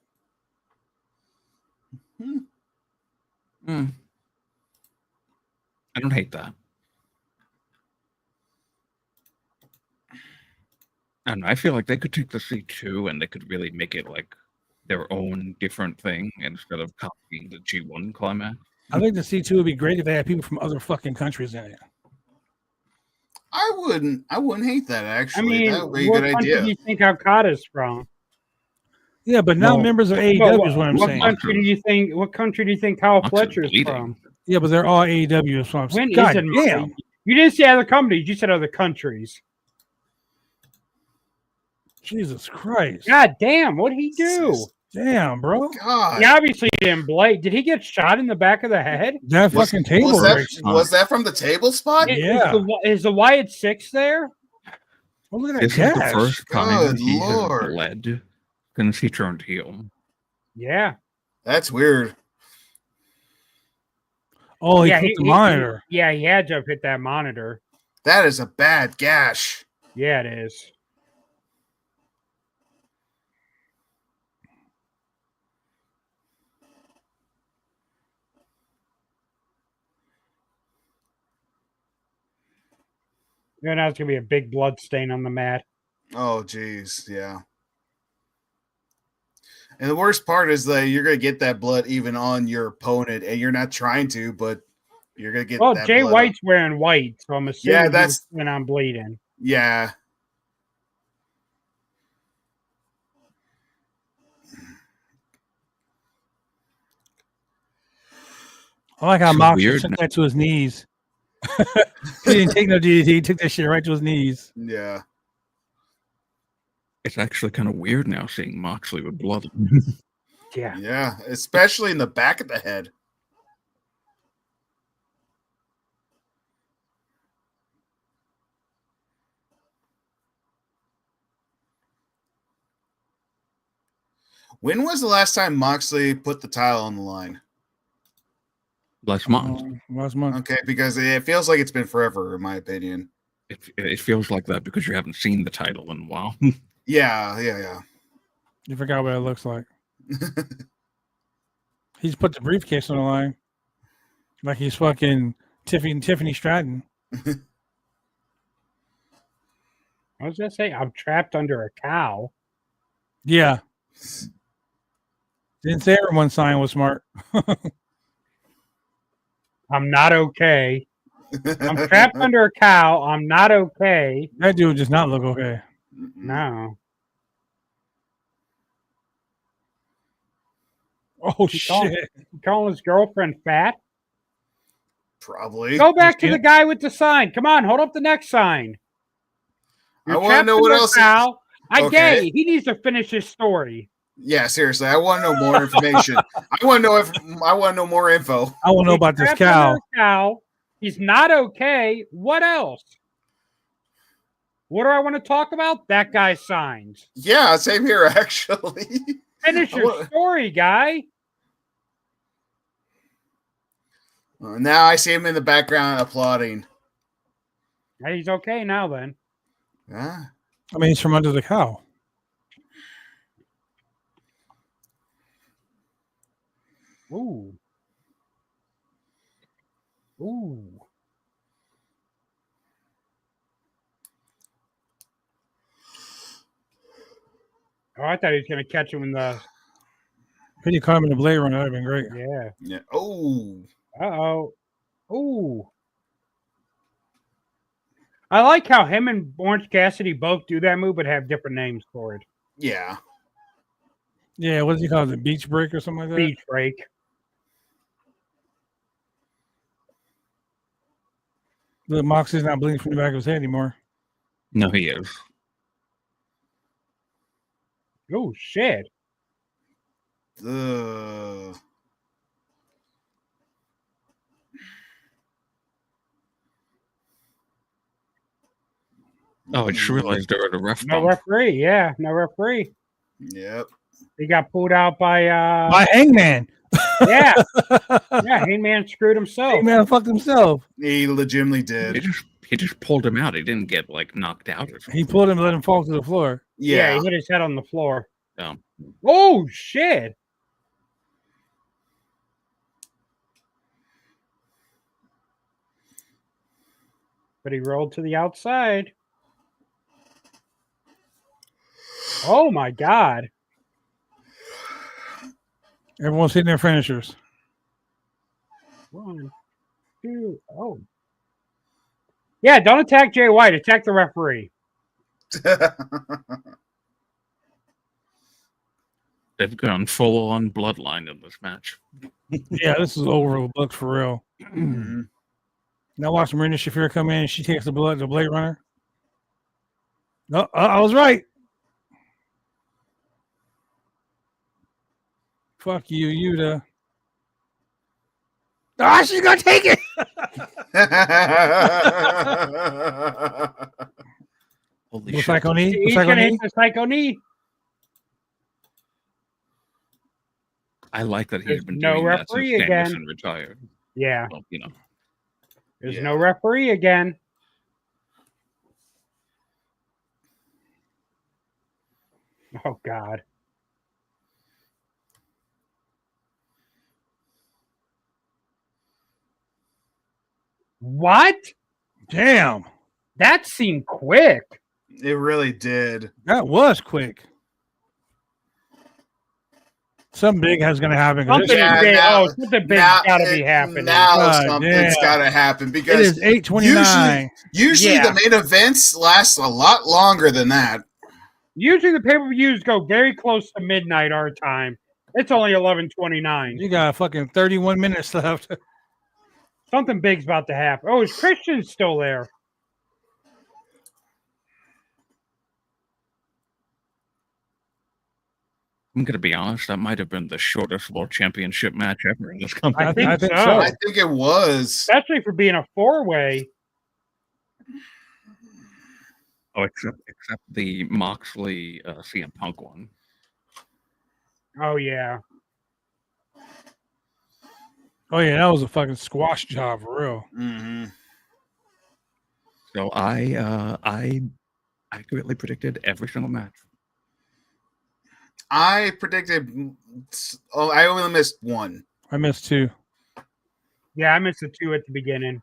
I don't hate that. I don't know. I feel like they could take the C2 and they could really make it like their own different thing instead of copying the G1 climax. I think the C2 would be great if they had people from other fucking countries in it. I wouldn't hate that actually. I mean, That would be a what good country idea. do you think Okada's from? Yeah, but not Well, members of AEW is what I'm What saying. country do you think? What country do you think Kyle Moxley's Fletcher's bleeding. from? Yeah, but they're all AEW. So I'm saying, When God is it? damn. You didn't say other companies. You said other countries. Jesus Christ. God damn! What did he do? Damn, bro. God. He obviously didn't blade. Did he get shot in the back of the head? That fucking table breaks. Was that from the table spot? Yeah. Is the Wyatt 6 there? Oh, look at that This is the gash. first time Good he Lord. has bled since he turned heel. Yeah. That's weird. Oh, he yeah, hit the monitor. He had to have hit that monitor. That is a bad gash. Yeah, it is. Yeah, now it's gonna be a big blood stain on the mat. Oh, geez. Yeah. And the worst part is that you're going to get that blood even on your opponent, and you're not trying to, but you're going to get that Jay blood White's wearing white, so I'm assuming Yeah, that's when I'm bleeding. Yeah. I like how So Moxley weird. took that to his knees. He didn't take no DDT. He took that shit right to his knees. Yeah. It's actually kind of weird now seeing Moxley with blood. Yeah. Yeah, especially in the back of the head. When was the last time Moxley put the title on the line? Last month. Last month. Okay, because it feels like it's been forever, in my opinion. It feels like that because you haven't seen the title in a while. Yeah. You forgot what it looks like. He's put the briefcase on the line. Like he's fucking Tiffany Stratton. I was gonna say I'm trapped under a cow. Yeah. Didn't say everyone sign was smart. I'm not okay. I'm trapped under a cow. I'm not okay. That dude does not look okay. No. Oh shit! Calling his girlfriend fat. Probably. Go back to the guy with the sign. Come on, hold up the next sign. I want to know what else. I get it. He needs to finish his story. Yeah, seriously, I want to know more information. I want to know more info. I want to know about this cow. He's not okay. What else? What do I want to talk about? That guy's signs. Yeah, same here, actually. Finish your story, guy. Now I see him in the background applauding. He's okay now, then. Yeah. I mean, he's from under the cow. Ooh. Ooh. Oh, I thought he was going to catch him in the. Pretty caught him in the Blade Runner. That would have been great. Yeah. Yeah. Oh. Uh-oh. Ooh. I like how him and Orange Cassidy both do that move, but have different names for it. Yeah. Yeah, what does he call it? The beach break or something like that? Beach break. The Moxie's not bleeding from the back of his head anymore. No, he is. Oh, shit. Ugh. Oh, I just realized there was a ref No bump. referee. Yeah, no referee. Yep. He got pulled out by Hangman. yeah. Yeah, Hangman screwed himself. Hangman fucked himself. He legitimately did. He just pulled him out. He didn't get like knocked out or something. He pulled him and let him fall to the floor. Yeah, Yeah. he hit his head on the floor. Yeah. Oh shit. But he rolled to the outside. Oh my god. Everyone's hitting their finishers. 1, 2, oh. Yeah, don't attack Jay White. Attack the referee. They've gone full on bloodline in this match. Yeah, this is over books for real. Mhm. Now watch Marina Shafir come in and she takes the Blade Runner. No, I was right. Fuck you, Yuta. Ah, she's gonna take it. Holy The shit. psycho knee. The He's psycho gonna knee. hit the psycho knee. I like that There's he's been no doing that since referee again. Danielson retired. Yeah, Well, you know. there's Yeah. no referee again. Oh god. What? Damn, That seemed quick. It really did. that was quick. Something big is gonna happen. 'Cause Something Yeah, big. now- Something big's Now, got to be happening. Now God something's damn. got to happen It because is 8:29. usually Yeah. the main events last a lot longer than that. Usually the pay-per-views go very close to midnight our time. It's only 11:29. You got fucking 31 minutes left. Something big's about to happen. Oh, is Christian still there? I'm going to be honest, that might have been the shortest World Championship match ever in this company. I think so. I think it was. Especially for being a four-way. Oh, except the Moxley CM Punk one. Oh yeah. Oh yeah, that was a fucking squash job for real. Mm-hmm. So I accurately predicted every single match. I predicted. Oh, I only missed one. I missed 2. Yeah, I missed the 2 at the beginning.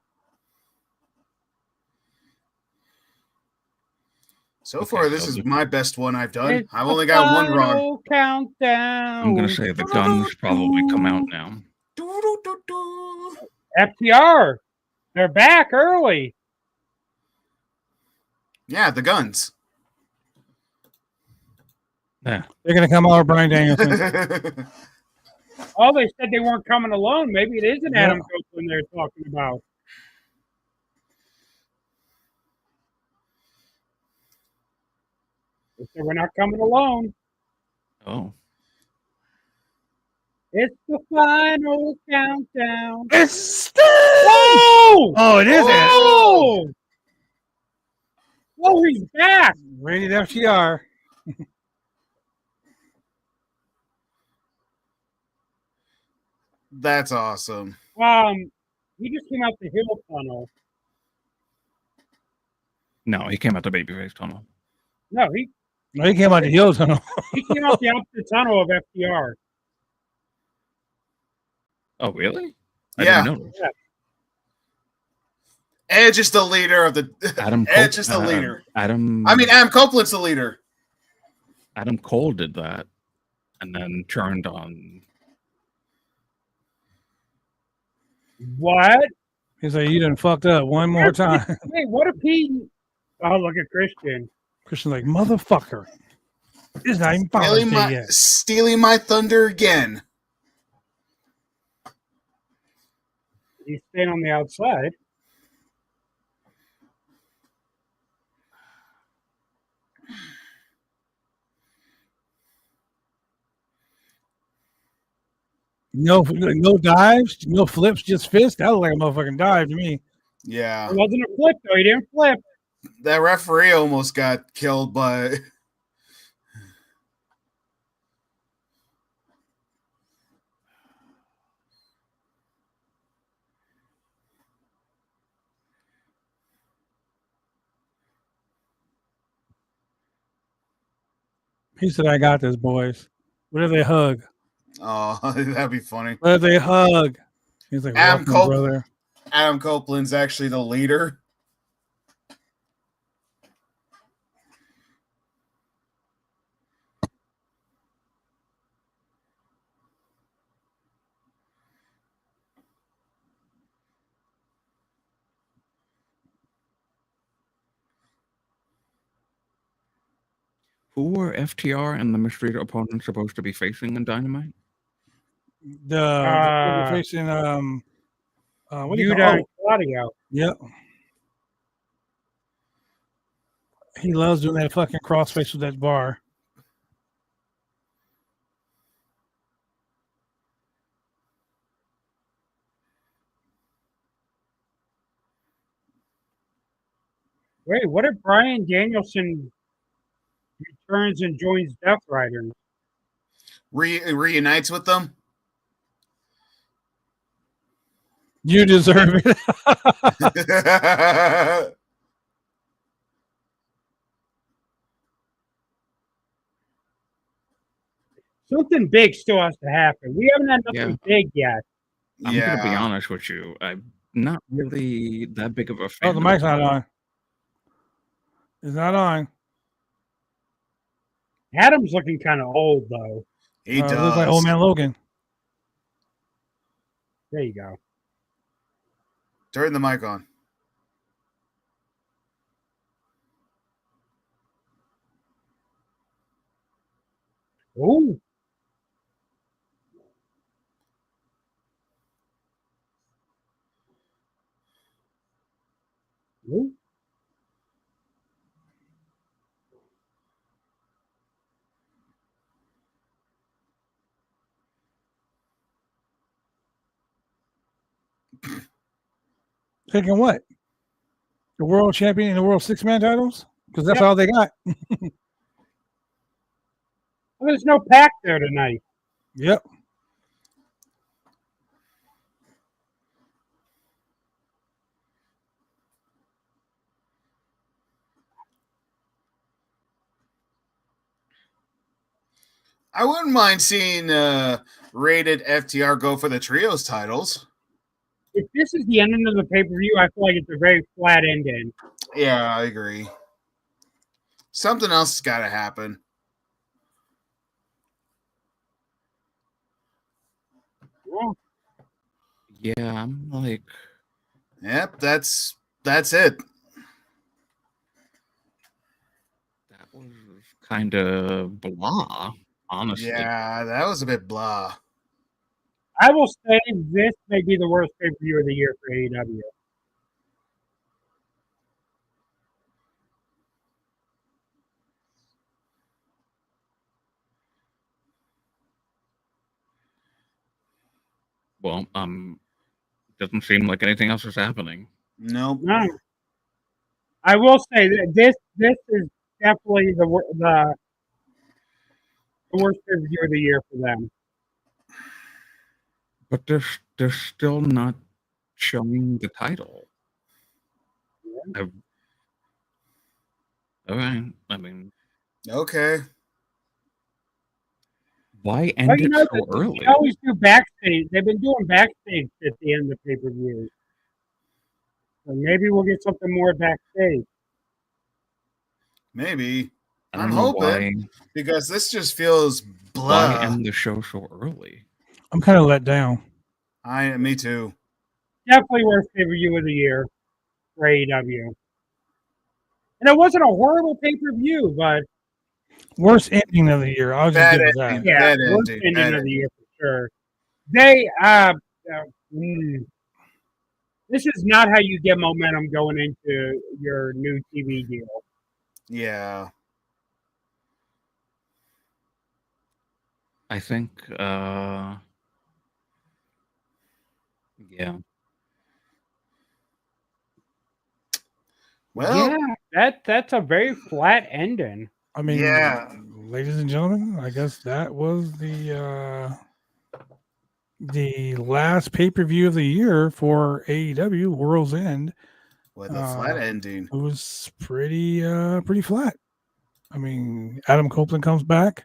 So Okay, far, this so is the- my best one I've done. It's I've the only got one wrong. final Countdown. I'm going to say the guns probably come out now. FTR. They're back early. Yeah, the guns. Yeah. They're gonna come out with Brian Danielson. Oh, they said they weren't coming alone. Maybe it isn't Adam Yeah. Copeland they're talking about. They said we're not coming alone. Oh. It's the final countdown. It's Whoa! Oh, it is. Oh! Oh, he's back. Rated FTR. That's awesome. He just came out the hill tunnel. No, he came out the babyface tunnel. No, No, he came out the heels tunnel. he came out the opposite tunnel of FTR. Oh, really? Yeah. I didn't know. Edge is the leader of the. Adam Edge is the leader. Adam. I mean, Adam Copeland's the leader. Adam Cole did that, and then turned on. What? He's like, you done fucked up one more time. Wait, what if he? Oh, look at Christian. Christian's like, motherfucker. It's not even Father's Day yet. Stealing my thunder again. He's staying on the outside. No dives, no flips, just fist. That looked like a motherfucking dive to me. Yeah. It wasn't a flip, though. He didn't flip. That referee almost got killed by. He said, I got this, boys. What if they hug? Oh, that'd be funny. What if they hug? He's like, Adam welcome, brother. Adam Copeland's actually the leader. Who were FTR and the mystery opponents supposed to be facing in Dynamite? They're facing what do you Yuta call? and Claudio. Yep. He loves doing that fucking crossface with that bar. Wait, what if Bryan Danielson returns and joins Death Rider? Reunites with them. You deserve it. Something big still has to happen. We haven't had nothing big yet. I'm gonna be honest with you. I'm not really that big of a fan. Oh, the mic's not on. It's not on. Adam's looking kind of old, though. He does. Looks like old man Logan. There you go. Turn the mic on. Ooh. Ooh. Taking what? The world champion and the world six-man titles? Because that's all they got. Well, there's no pack there tonight. Yep. I wouldn't mind seeing rated FTR go for the trios titles. If this is the ending of the pay-per-view, I feel like it's a very flat ending. Yeah, I agree. Something else has got to happen. Yeah, I'm like. Yep, that's it. That was kind of blah, honestly. Yeah, that was a bit blah. I will say this may be the worst pay-per-view of the year for AEW. Well, doesn't seem like anything else is happening. Nope. No. I will say that this is definitely the worst pay-per-view of the year for them. But they're still not showing the title. Yeah. All right. I mean, okay. Why end it so early? They always do backstage. They've been doing backstage at the end of pay-per-views. So maybe we'll get something more backstage. Maybe. I I'm don't know hoping because this just feels why blah. end the show so early. I'm kind of let down. Me too. Definitely worst pay-per-view of the year for AEW. And it wasn't a horrible pay-per-view, but Worst ending of the year. I'll just Bad give it that. ending. yeah, Bad worst ending. ending Bad of the ending. year for sure. They this is not how you get momentum going into your new TV deal. Yeah. I think, yeah. Well, Yeah, that's a very flat ending. I mean, yeah. ladies and gentlemen, I guess that was the last pay-per-view of the year for AEW World's End. With a flat ending. It was pretty flat. I mean, Adam Copeland comes back.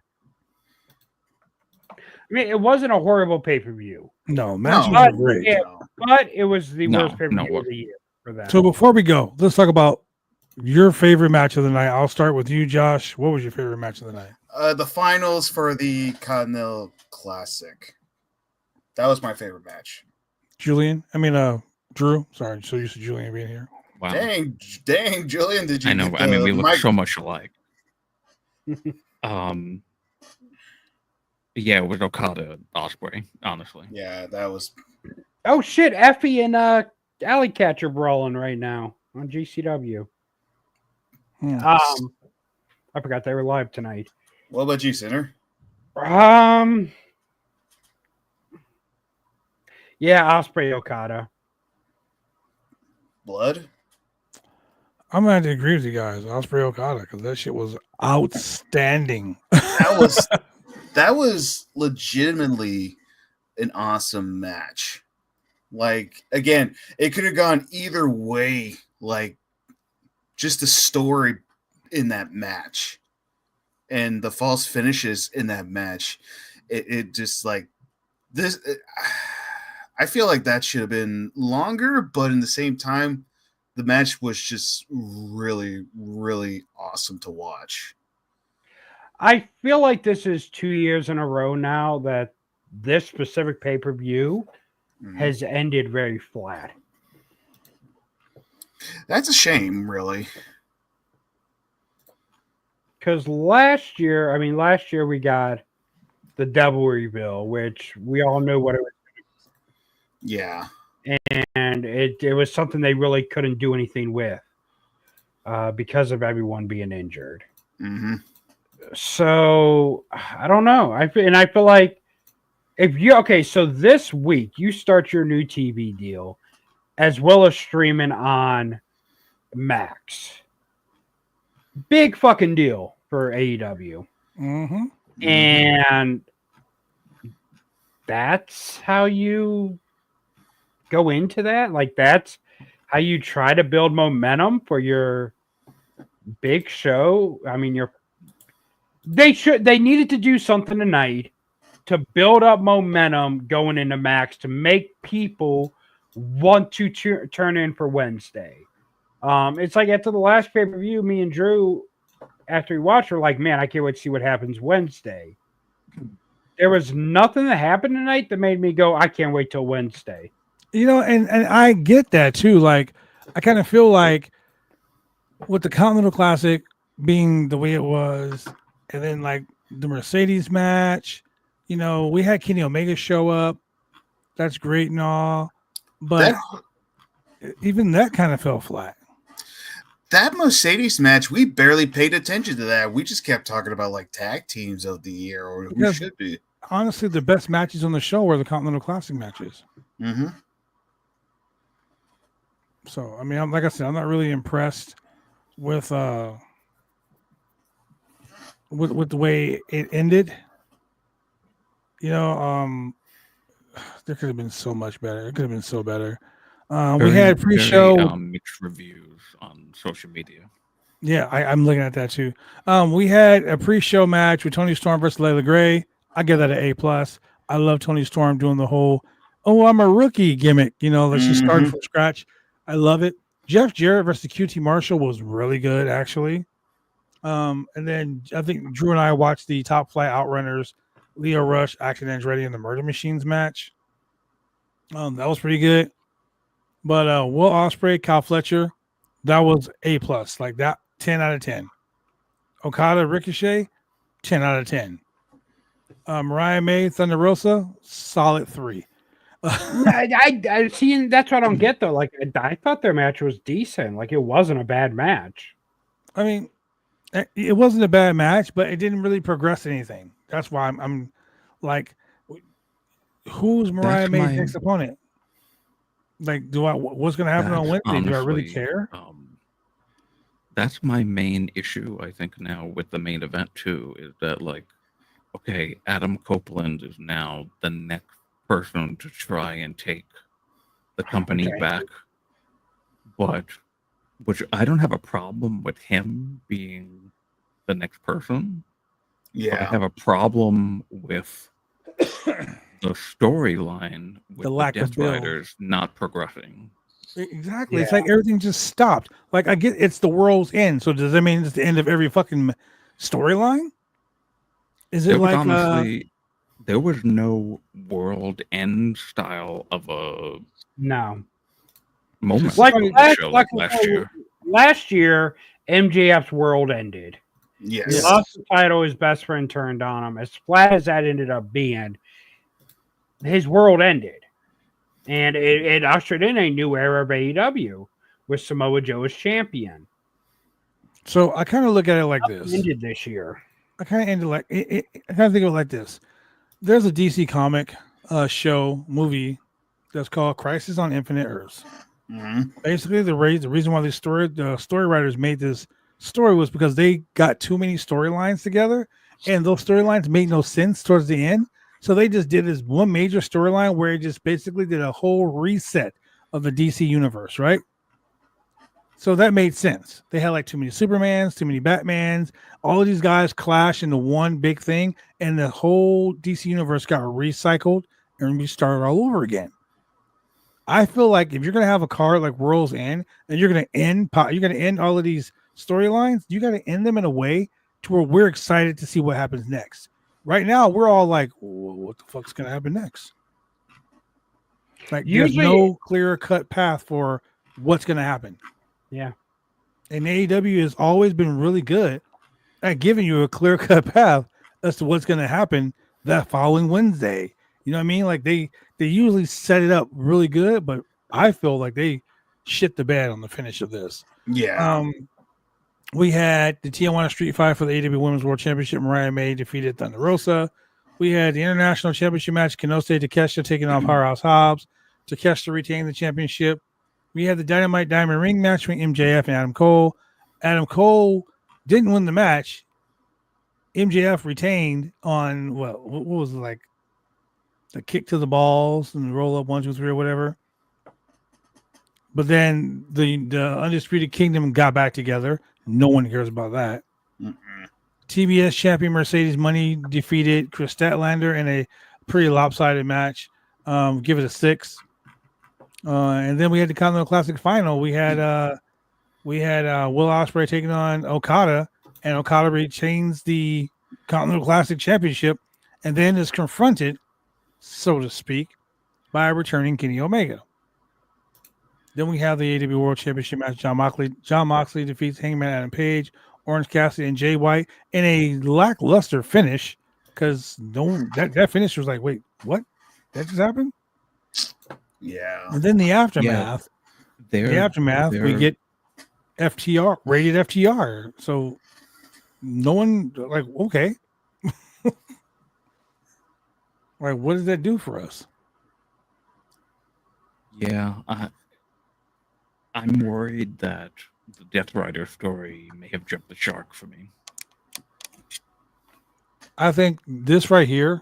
I mean, it wasn't a horrible pay-per-view, No, matches but were great. but it was the No, worst pay-per-view no, of the year for that. So before we go, let's talk about your favorite match of the night. I'll start with you, Josh. What was your favorite match of the night? The finals for the Continental Classic. That was my favorite match. Julian? Drew. Sorry, so used to Julian being here. Wow. Dang, Julian, did you I know. get I mean, we the look mic? so much alike. Yeah, with Okada Osprey, honestly. Yeah, that was. Oh shit, Effie and Alley Catcher brawling right now on GCW. I forgot they were live tonight. What about you, Sinner? Yeah, Osprey Okada. Blood? I'm gonna have to agree with you guys. Osprey Okada, because that shit was outstanding. That was legitimately an awesome match. Like, again, it could have gone either way. Like, just the story in that match and the false finishes in that match. It just like this. I feel like that should have been longer, but in the same time, the match was just really, really awesome to watch. I feel like this is 2 years in a row now that this specific pay-per-view has ended very flat. That's a shame, really. Because last year we got the Devil Reveal, which we all knew what it was. Yeah. And it was something they really couldn't do anything with because of everyone being injured. Mm-hmm. So I don't know. I feel like so this week you start your new TV deal as well as streaming on Max. Big fucking deal for AEW. Mm-hmm. And that's how you go into that. Like, that's how you try to build momentum for your big show. I mean, they needed to do something tonight to build up momentum going into Max to make people want to turn in for Wednesday. It's like after the last pay-per-view, me and Drew, after we watched, were like, man, I can't wait to see what happens Wednesday. There was nothing that happened tonight that made me go, I can't wait till Wednesday. You know, and I get that too. Like, I kind of feel like with the Continental Classic being the way it was, and then like the Mercedes match, you know, we had Kenny Omega show up. That's great and all, but even that kind of fell flat. That Mercedes match, we barely paid attention to that. We just kept talking about like tag teams of the year or who should be. Honestly, the best matches on the show were the Continental Classic matches. Mm-hmm. So, I mean, like I said, I'm not really impressed with the way it ended. You know, there could have been so much better. It could have been so better. We had pre-show mixed reviews on social media. Yeah, I'm looking at that too. We had a pre-show match with Tony Storm versus Layla Gray. I give that an A+. I love Tony Storm doing the whole, oh, I'm a rookie gimmick. You know, let's just start from scratch. I love it. Jeff Jarrett versus QT Marshall was really good, actually. And then I think Drew and I watched the Top Flight Outrunners, Leo Rush, Action Andretti, and the Murder Machines match. That was pretty good. But Will Ospreay, Kyle Fletcher, that was A plus, like that, 10 out of 10. Okada, Ricochet, 10 out of 10. Mariah May, Thunder Rosa, solid 3. I see. That's what I don't get though. Like I thought their match was decent. Like it wasn't a bad match. I mean, it wasn't a bad match, but it didn't really progress anything. That's why I'm like, who's Mariah May's next opponent? Like, what's going to happen on Wednesday? Honestly, do I really care? That's my main issue, I think, now with the main event too, is that like, okay, Adam Copeland is now the next person to try and take the company back, but which I don't have a problem with him being the next person. Yeah, but I have a problem with the storyline with The lack of Death build. Riders not progressing. Exactly. It's like everything just stopped. Like I get it's the world's end. So does that mean it's the end of every fucking storyline? Is it There was like honestly, there was no world end style of a No. moment Like on the last, show like last year. Last year, MJF's world ended. yes, He lost the title. His best friend turned on him. As flat as that ended up being, his world ended. And it ushered in a new era of AEW with Samoa Joe as champion. so I kind of look at it like this. Ended this year. I kind of ended like I kind of think of it like this. There's a DC comic movie that's called Crisis on Infinite Earths. Mhm. Basically, the reason why the story writers made this story was because they got too many storylines together, and those storylines made no sense towards the end. So they just did this one major storyline where it just basically did a whole reset of the DC universe, right? So that made sense. They had like too many Supermans, too many Batmans. All of these guys clash into one big thing, and the whole DC universe got recycled and we started all over again. I feel like if you're gonna have a card like World's End, and you're gonna end all of these storylines, you got to end them in a way to where we're excited to see what happens next. Right now, we're all like, "What the fuck's gonna happen next?" Like, there's no clear cut path for what's gonna happen. Yeah. And AEW has always been really good at giving you a clear cut path as to what's going to happen that following Wednesday. You know what I mean? Like they usually set it up really good, but I feel like they shit the bed on the finish of this. Yeah. We had the Tijuana Street Fight for the AEW Women's World Championship. Mariah May defeated Thunder Rosa. We had the International Championship match. Kenosuke Takeshita taking off Powerhouse Hobbs. Takeshita retained the championship. We had the Dynamite Diamond Ring match between MJF and Adam Cole. Adam Cole didn't win the match. MJF retained on what was it, like the kick to the balls and roll up 1, 2, 3 or whatever. But then the Undisputed Kingdom got back together. No one cares about that. TBS champion Mercedes Money defeated Chris Statlander in a pretty lopsided match. Give it a 6. And then we had the Continental Classic final. We had Will Ospreay taking on Okada, and Okada retains the Continental Classic Championship, and then is confronted, so to speak, by a returning Kenny Omega. Then we have the AEW World Championship match. John Moxley defeats Hangman Adam Page, Orange Cassidy, and Jay White in a lackluster finish because that finish was like, wait, what? That just happened? Yeah. And then the aftermath. We get FTR, rated FTR. So no one like, okay. Like, what does that do for us? Yeah, I'm worried that the Death Rider story may have jumped the shark for me. I think this right here,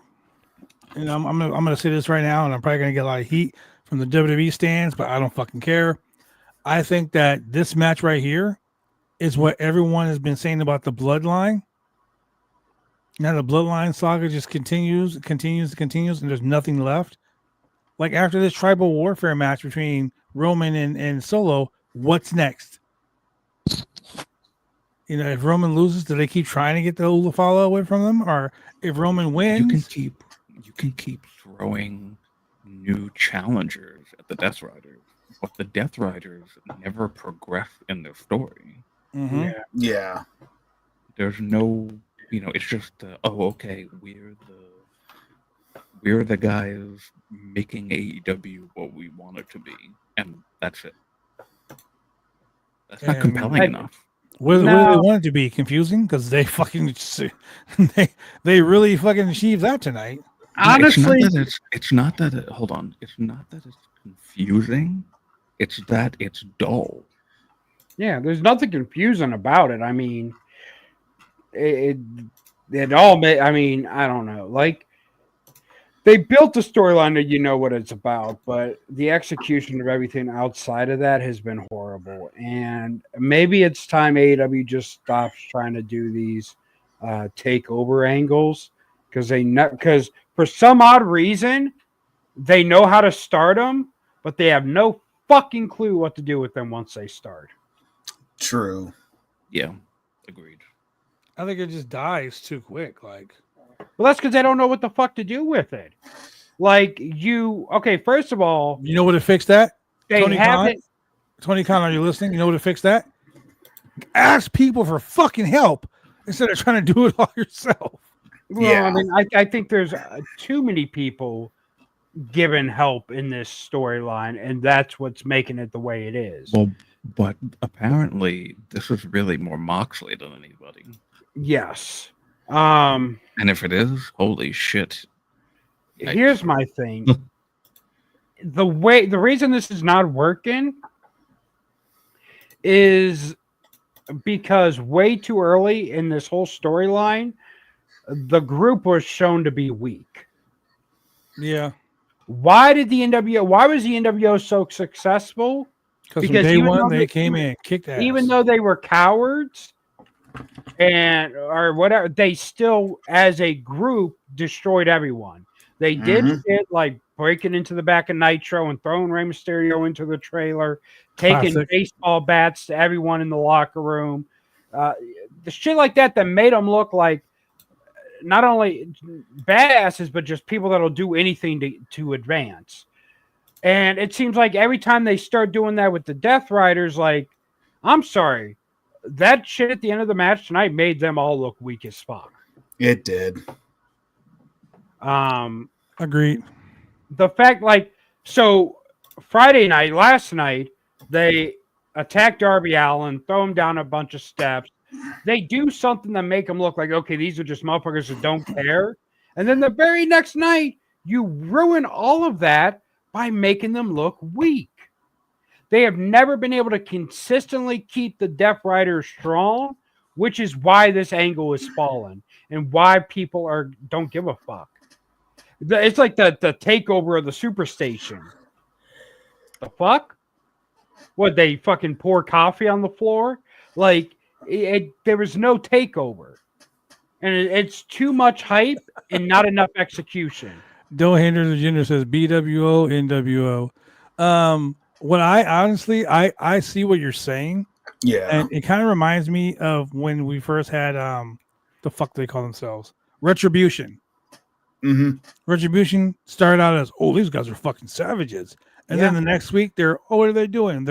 and I'm gonna say this right now, and I'm probably gonna get a lot of heat from the WWE stands, but I don't fucking care. I think that this match right here is what everyone has been saying about the Bloodline. Now the Bloodline saga just continues, and there's nothing left. Like after this tribal warfare match between Roman and Solo, what's next? You know, if Roman loses, do they keep trying to get the Ulafala away from them, or if Roman wins, you can keep throwing new challengers at the Death Riders, but the Death Riders never progress in their story. Mhm. Yeah. There's no, it's just okay, we're the guys making AEW what we want it to be, and that's it. That's not And compelling enough. what do they want it to be? Confusing? Because they fucking they really fucking achieved that tonight. Honestly, It's not that hold on. It's not that it's confusing. It's that it's dull. yeah, there's nothing confusing about it. I mean, it all made. I mean, I don't know. Like, they built the storyline that you know what it's about, but the execution of everything outside of that has been horrible. And maybe it's time AEW just stops trying to do these takeover angles because for some odd reason they know how to start them, but they have no fucking clue what to do with them once they start. True. Yeah, agreed. I think it just dies too quick. Like, well, that's because they don't know what the fuck to do with it. Like first of all, you know what to fix that? they Tony haven't. Khan? Tony Khan, are you listening? You know what to fix that? Ask people for fucking help instead of trying to do it all yourself. Well, Yeah. I mean, I think there's too many people giving help in this storyline, and that's what's making it the way it is. Well, but apparently this is really more Moxley than anybody. Yes. And if it is, holy shit. Here's my thing. The reason this is not working is because way too early in this whole storyline, the group was shown to be weak. Yeah. Why was the NWO so successful? Because from day one, they came in, kicked ass. Even though they were cowards or whatever, they still, as a group, destroyed everyone. They did shit like breaking into the back of Nitro and throwing Rey Mysterio into the trailer, taking baseball bats to everyone in the locker room. The shit like that made them look like not only badasses, but just people that'll do anything to advance. And it seems like every time they start doing that with the Death Riders, like, I'm sorry, that shit at the end of the match tonight made them all look weak as fuck. It did. Agreed. The fact, so Friday night, last night, they attack Darby Allin, throw him down a bunch of steps. They do something to make them look like, okay, these are just motherfuckers that don't care. And then the very next night, you ruin all of that by making them look weak. They have never been able to consistently keep the Death Riders strong, which is why this angle is fallen and why people don't give a fuck. It's like the takeover of the Superstation. The fuck? What, they fucking pour coffee on the floor? Like, there was no takeover. And it's too much hype and not enough execution. Don't hinder the gender says BWO, NWO. What I honestly, I see what you're saying. Yeah. And it kind of reminds me of when we first had, the fuck do they call themselves? Retribution. Mm-hmm. Retribution started out as, oh, these guys are fucking savages. And then the next week what are they doing?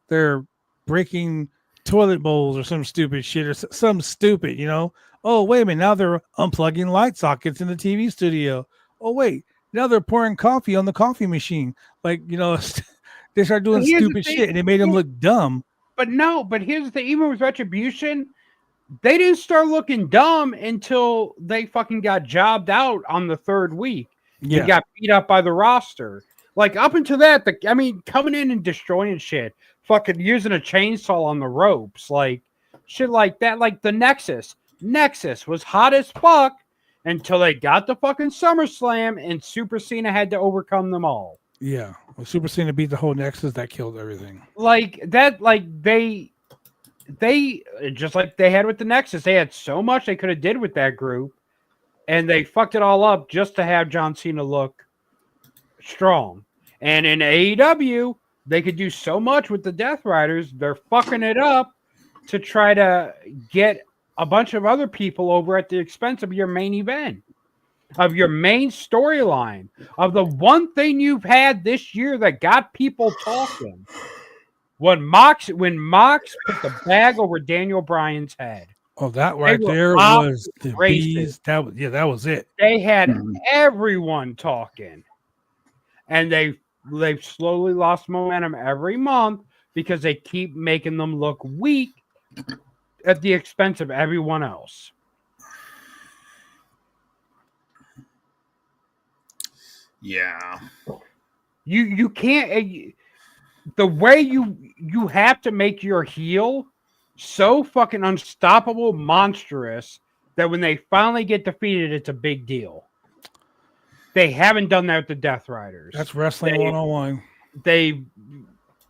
They're breaking toilet bowls or some stupid shit or some stupid, Oh, wait a minute. Now they're unplugging light sockets in the TV studio. Oh, wait. Now they're pouring coffee on the coffee machine. Like, they start doing stupid shit and it made them look dumb. But here's the thing. Even with Retribution, they didn't start looking dumb until they fucking got jobbed out on the third week. Yeah. They got beat up by the roster. Like, up until that, coming in and destroying shit, fucking using a chainsaw on the ropes, like, shit like that. Like, the Nexus. Nexus was hot as fuck until they got the fucking SummerSlam and Super Cena had to overcome them all. Yeah. When Super Cena beat the whole Nexus, that killed everything. Like, that, like, they just like they had with the Nexus, they had so much they could have did with that group, and they fucked it all up just to have John Cena look strong. And in AEW, they could do so much with the Death Riders. They're fucking it up to try to get a bunch of other people over at the expense of your main event, of your main storyline, of the one thing you've had this year that got people talking. When Mox put the bag over Daniel Bryan's head. Oh, that right were there off was the the races. bees. That was it. They had Mhm. everyone talking. And they've slowly lost momentum every month because they keep making them look weak at the expense of everyone else. Yeah. You can't. The way you have to make your heel so fucking unstoppable, monstrous, that when they finally get defeated, it's a big deal. They haven't done that with the Death Riders. That's wrestling 101.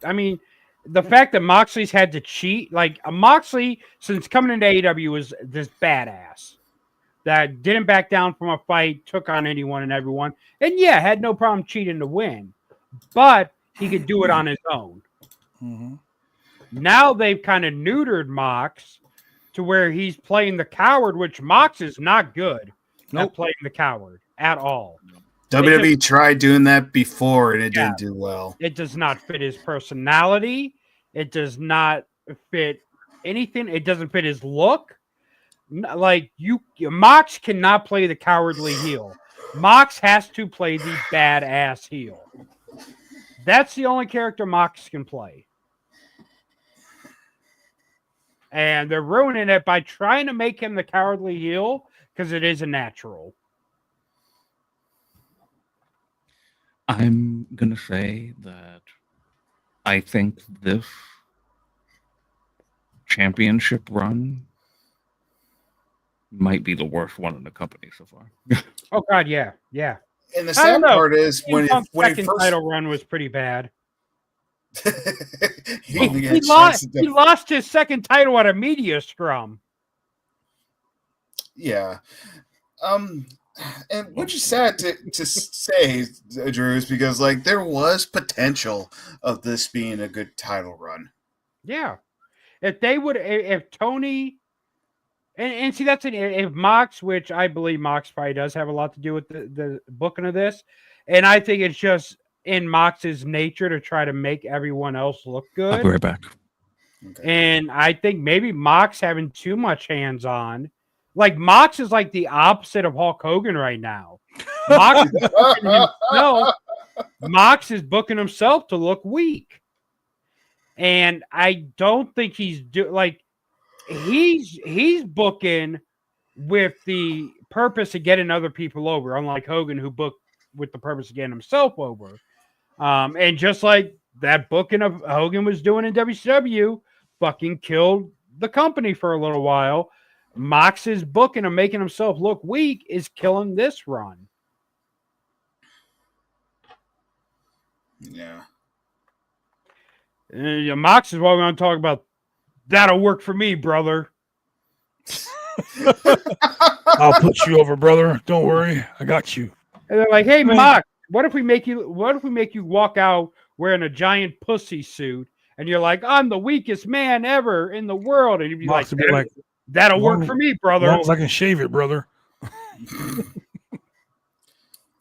I mean, the fact that Moxley's had to cheat, like Moxley, since coming into AEW, was this badass that didn't back down from a fight, took on anyone and everyone, and yeah, had no problem cheating to win, but he could do it on his own. Mm-hmm. Now they've kind of neutered Mox to where he's playing the coward, which Mox is not good at playing the coward at all. WWE tried doing that before and it didn't do well. It does not fit his personality. It does not fit anything. It doesn't fit his look. Like Mox cannot play the cowardly heel. Mox has to play the badass heel. That's the only character Mox can play. And they're ruining it by trying to make him the cowardly heel because it isn't natural. I'm going to say that I think this championship run might be the worst one in the company so far. Oh, God, yeah. Yeah. And the sad part is when second first title run was pretty bad. he He lost his second title at a media scrum. Yeah. And which is sad to say, Drew, is because like there was potential of this being a good title run. Yeah. If Tony and see that's it, if Mox, which I believe Mox probably does have a lot to do with the booking of this, and I think it's just in Mox's nature to try to make everyone else look good. I'll be right back. Okay. And I think maybe Mox having too much hands on. Like Mox is like the opposite of Hulk Hogan right now. Mox is booking himself to look weak. And I don't think he's booking with the purpose of getting other people over, unlike Hogan, who booked with the purpose of getting himself over. And just like that booking of Hogan was doing in WCW, fucking killed the company for a little while. Mox's booking of making himself look weak is killing this run. Yeah. Mox is what we're going to talk about. That'll work for me, brother. I'll put you over, brother. Don't worry, I got you. And they're like, "Hey, Mox, what if we make you walk out wearing a giant pussy suit?" And you're like, "I'm the weakest man ever in the world," and you'd be Mox like, would be like, "That'll work for me, brother." As long as I can shave it, brother.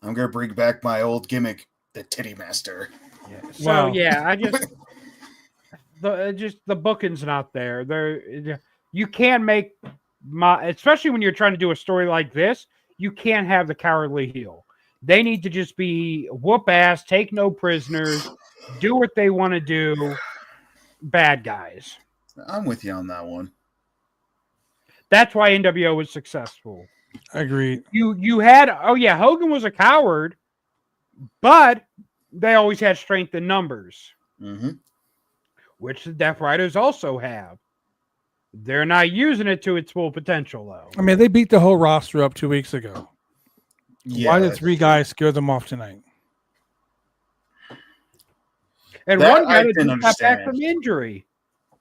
I'm gonna bring back my old gimmick, the Titty Master. Yeah. So yeah, I just the booking's not there. You can make especially when you're trying to do a story like this, you can't have the cowardly heel. They need to just be whoop ass, take no prisoners, do what they want to do. Bad guys. I'm with you on that one. That's why NWO was successful. I agree. You had Hogan was a coward, but they always had strength in numbers, which the Death Riders also have. They're not using it to its full potential, though. I mean, they beat the whole roster up 2 weeks ago. Yeah, why did 3 guys scare them off tonight? And one guy that just got back from injury.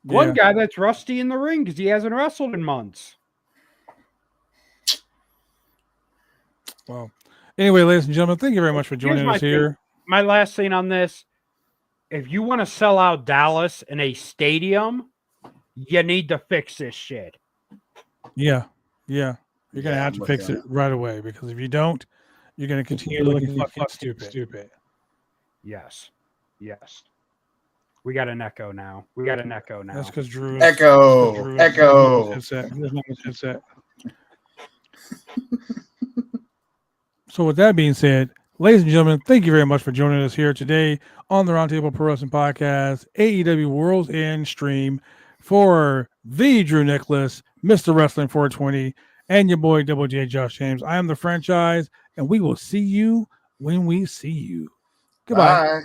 One guy that's rusty in the ring because he hasn't wrestled in months. Well, anyway, ladies and gentlemen, thank you very much for joining us here. My last thing on this, if you want to sell out Dallas in a stadium, You need to fix this shit. Yeah. You're gonna have I'm to looking fix at it right away, because if you don't, you're gonna continue looking fucking stupid. Yes. We got an echo now. That's because Drew Echo. headset. So with that being said, ladies and gentlemen, thank you very much for joining us here today on the Roundtable Pro Wrestling Podcast, AEW World's End stream for the Drew Nicholas, Mr. Wrestling 420, and your boy Double J Josh James. I am the franchise, and we will see you when we see you. Goodbye. Bye.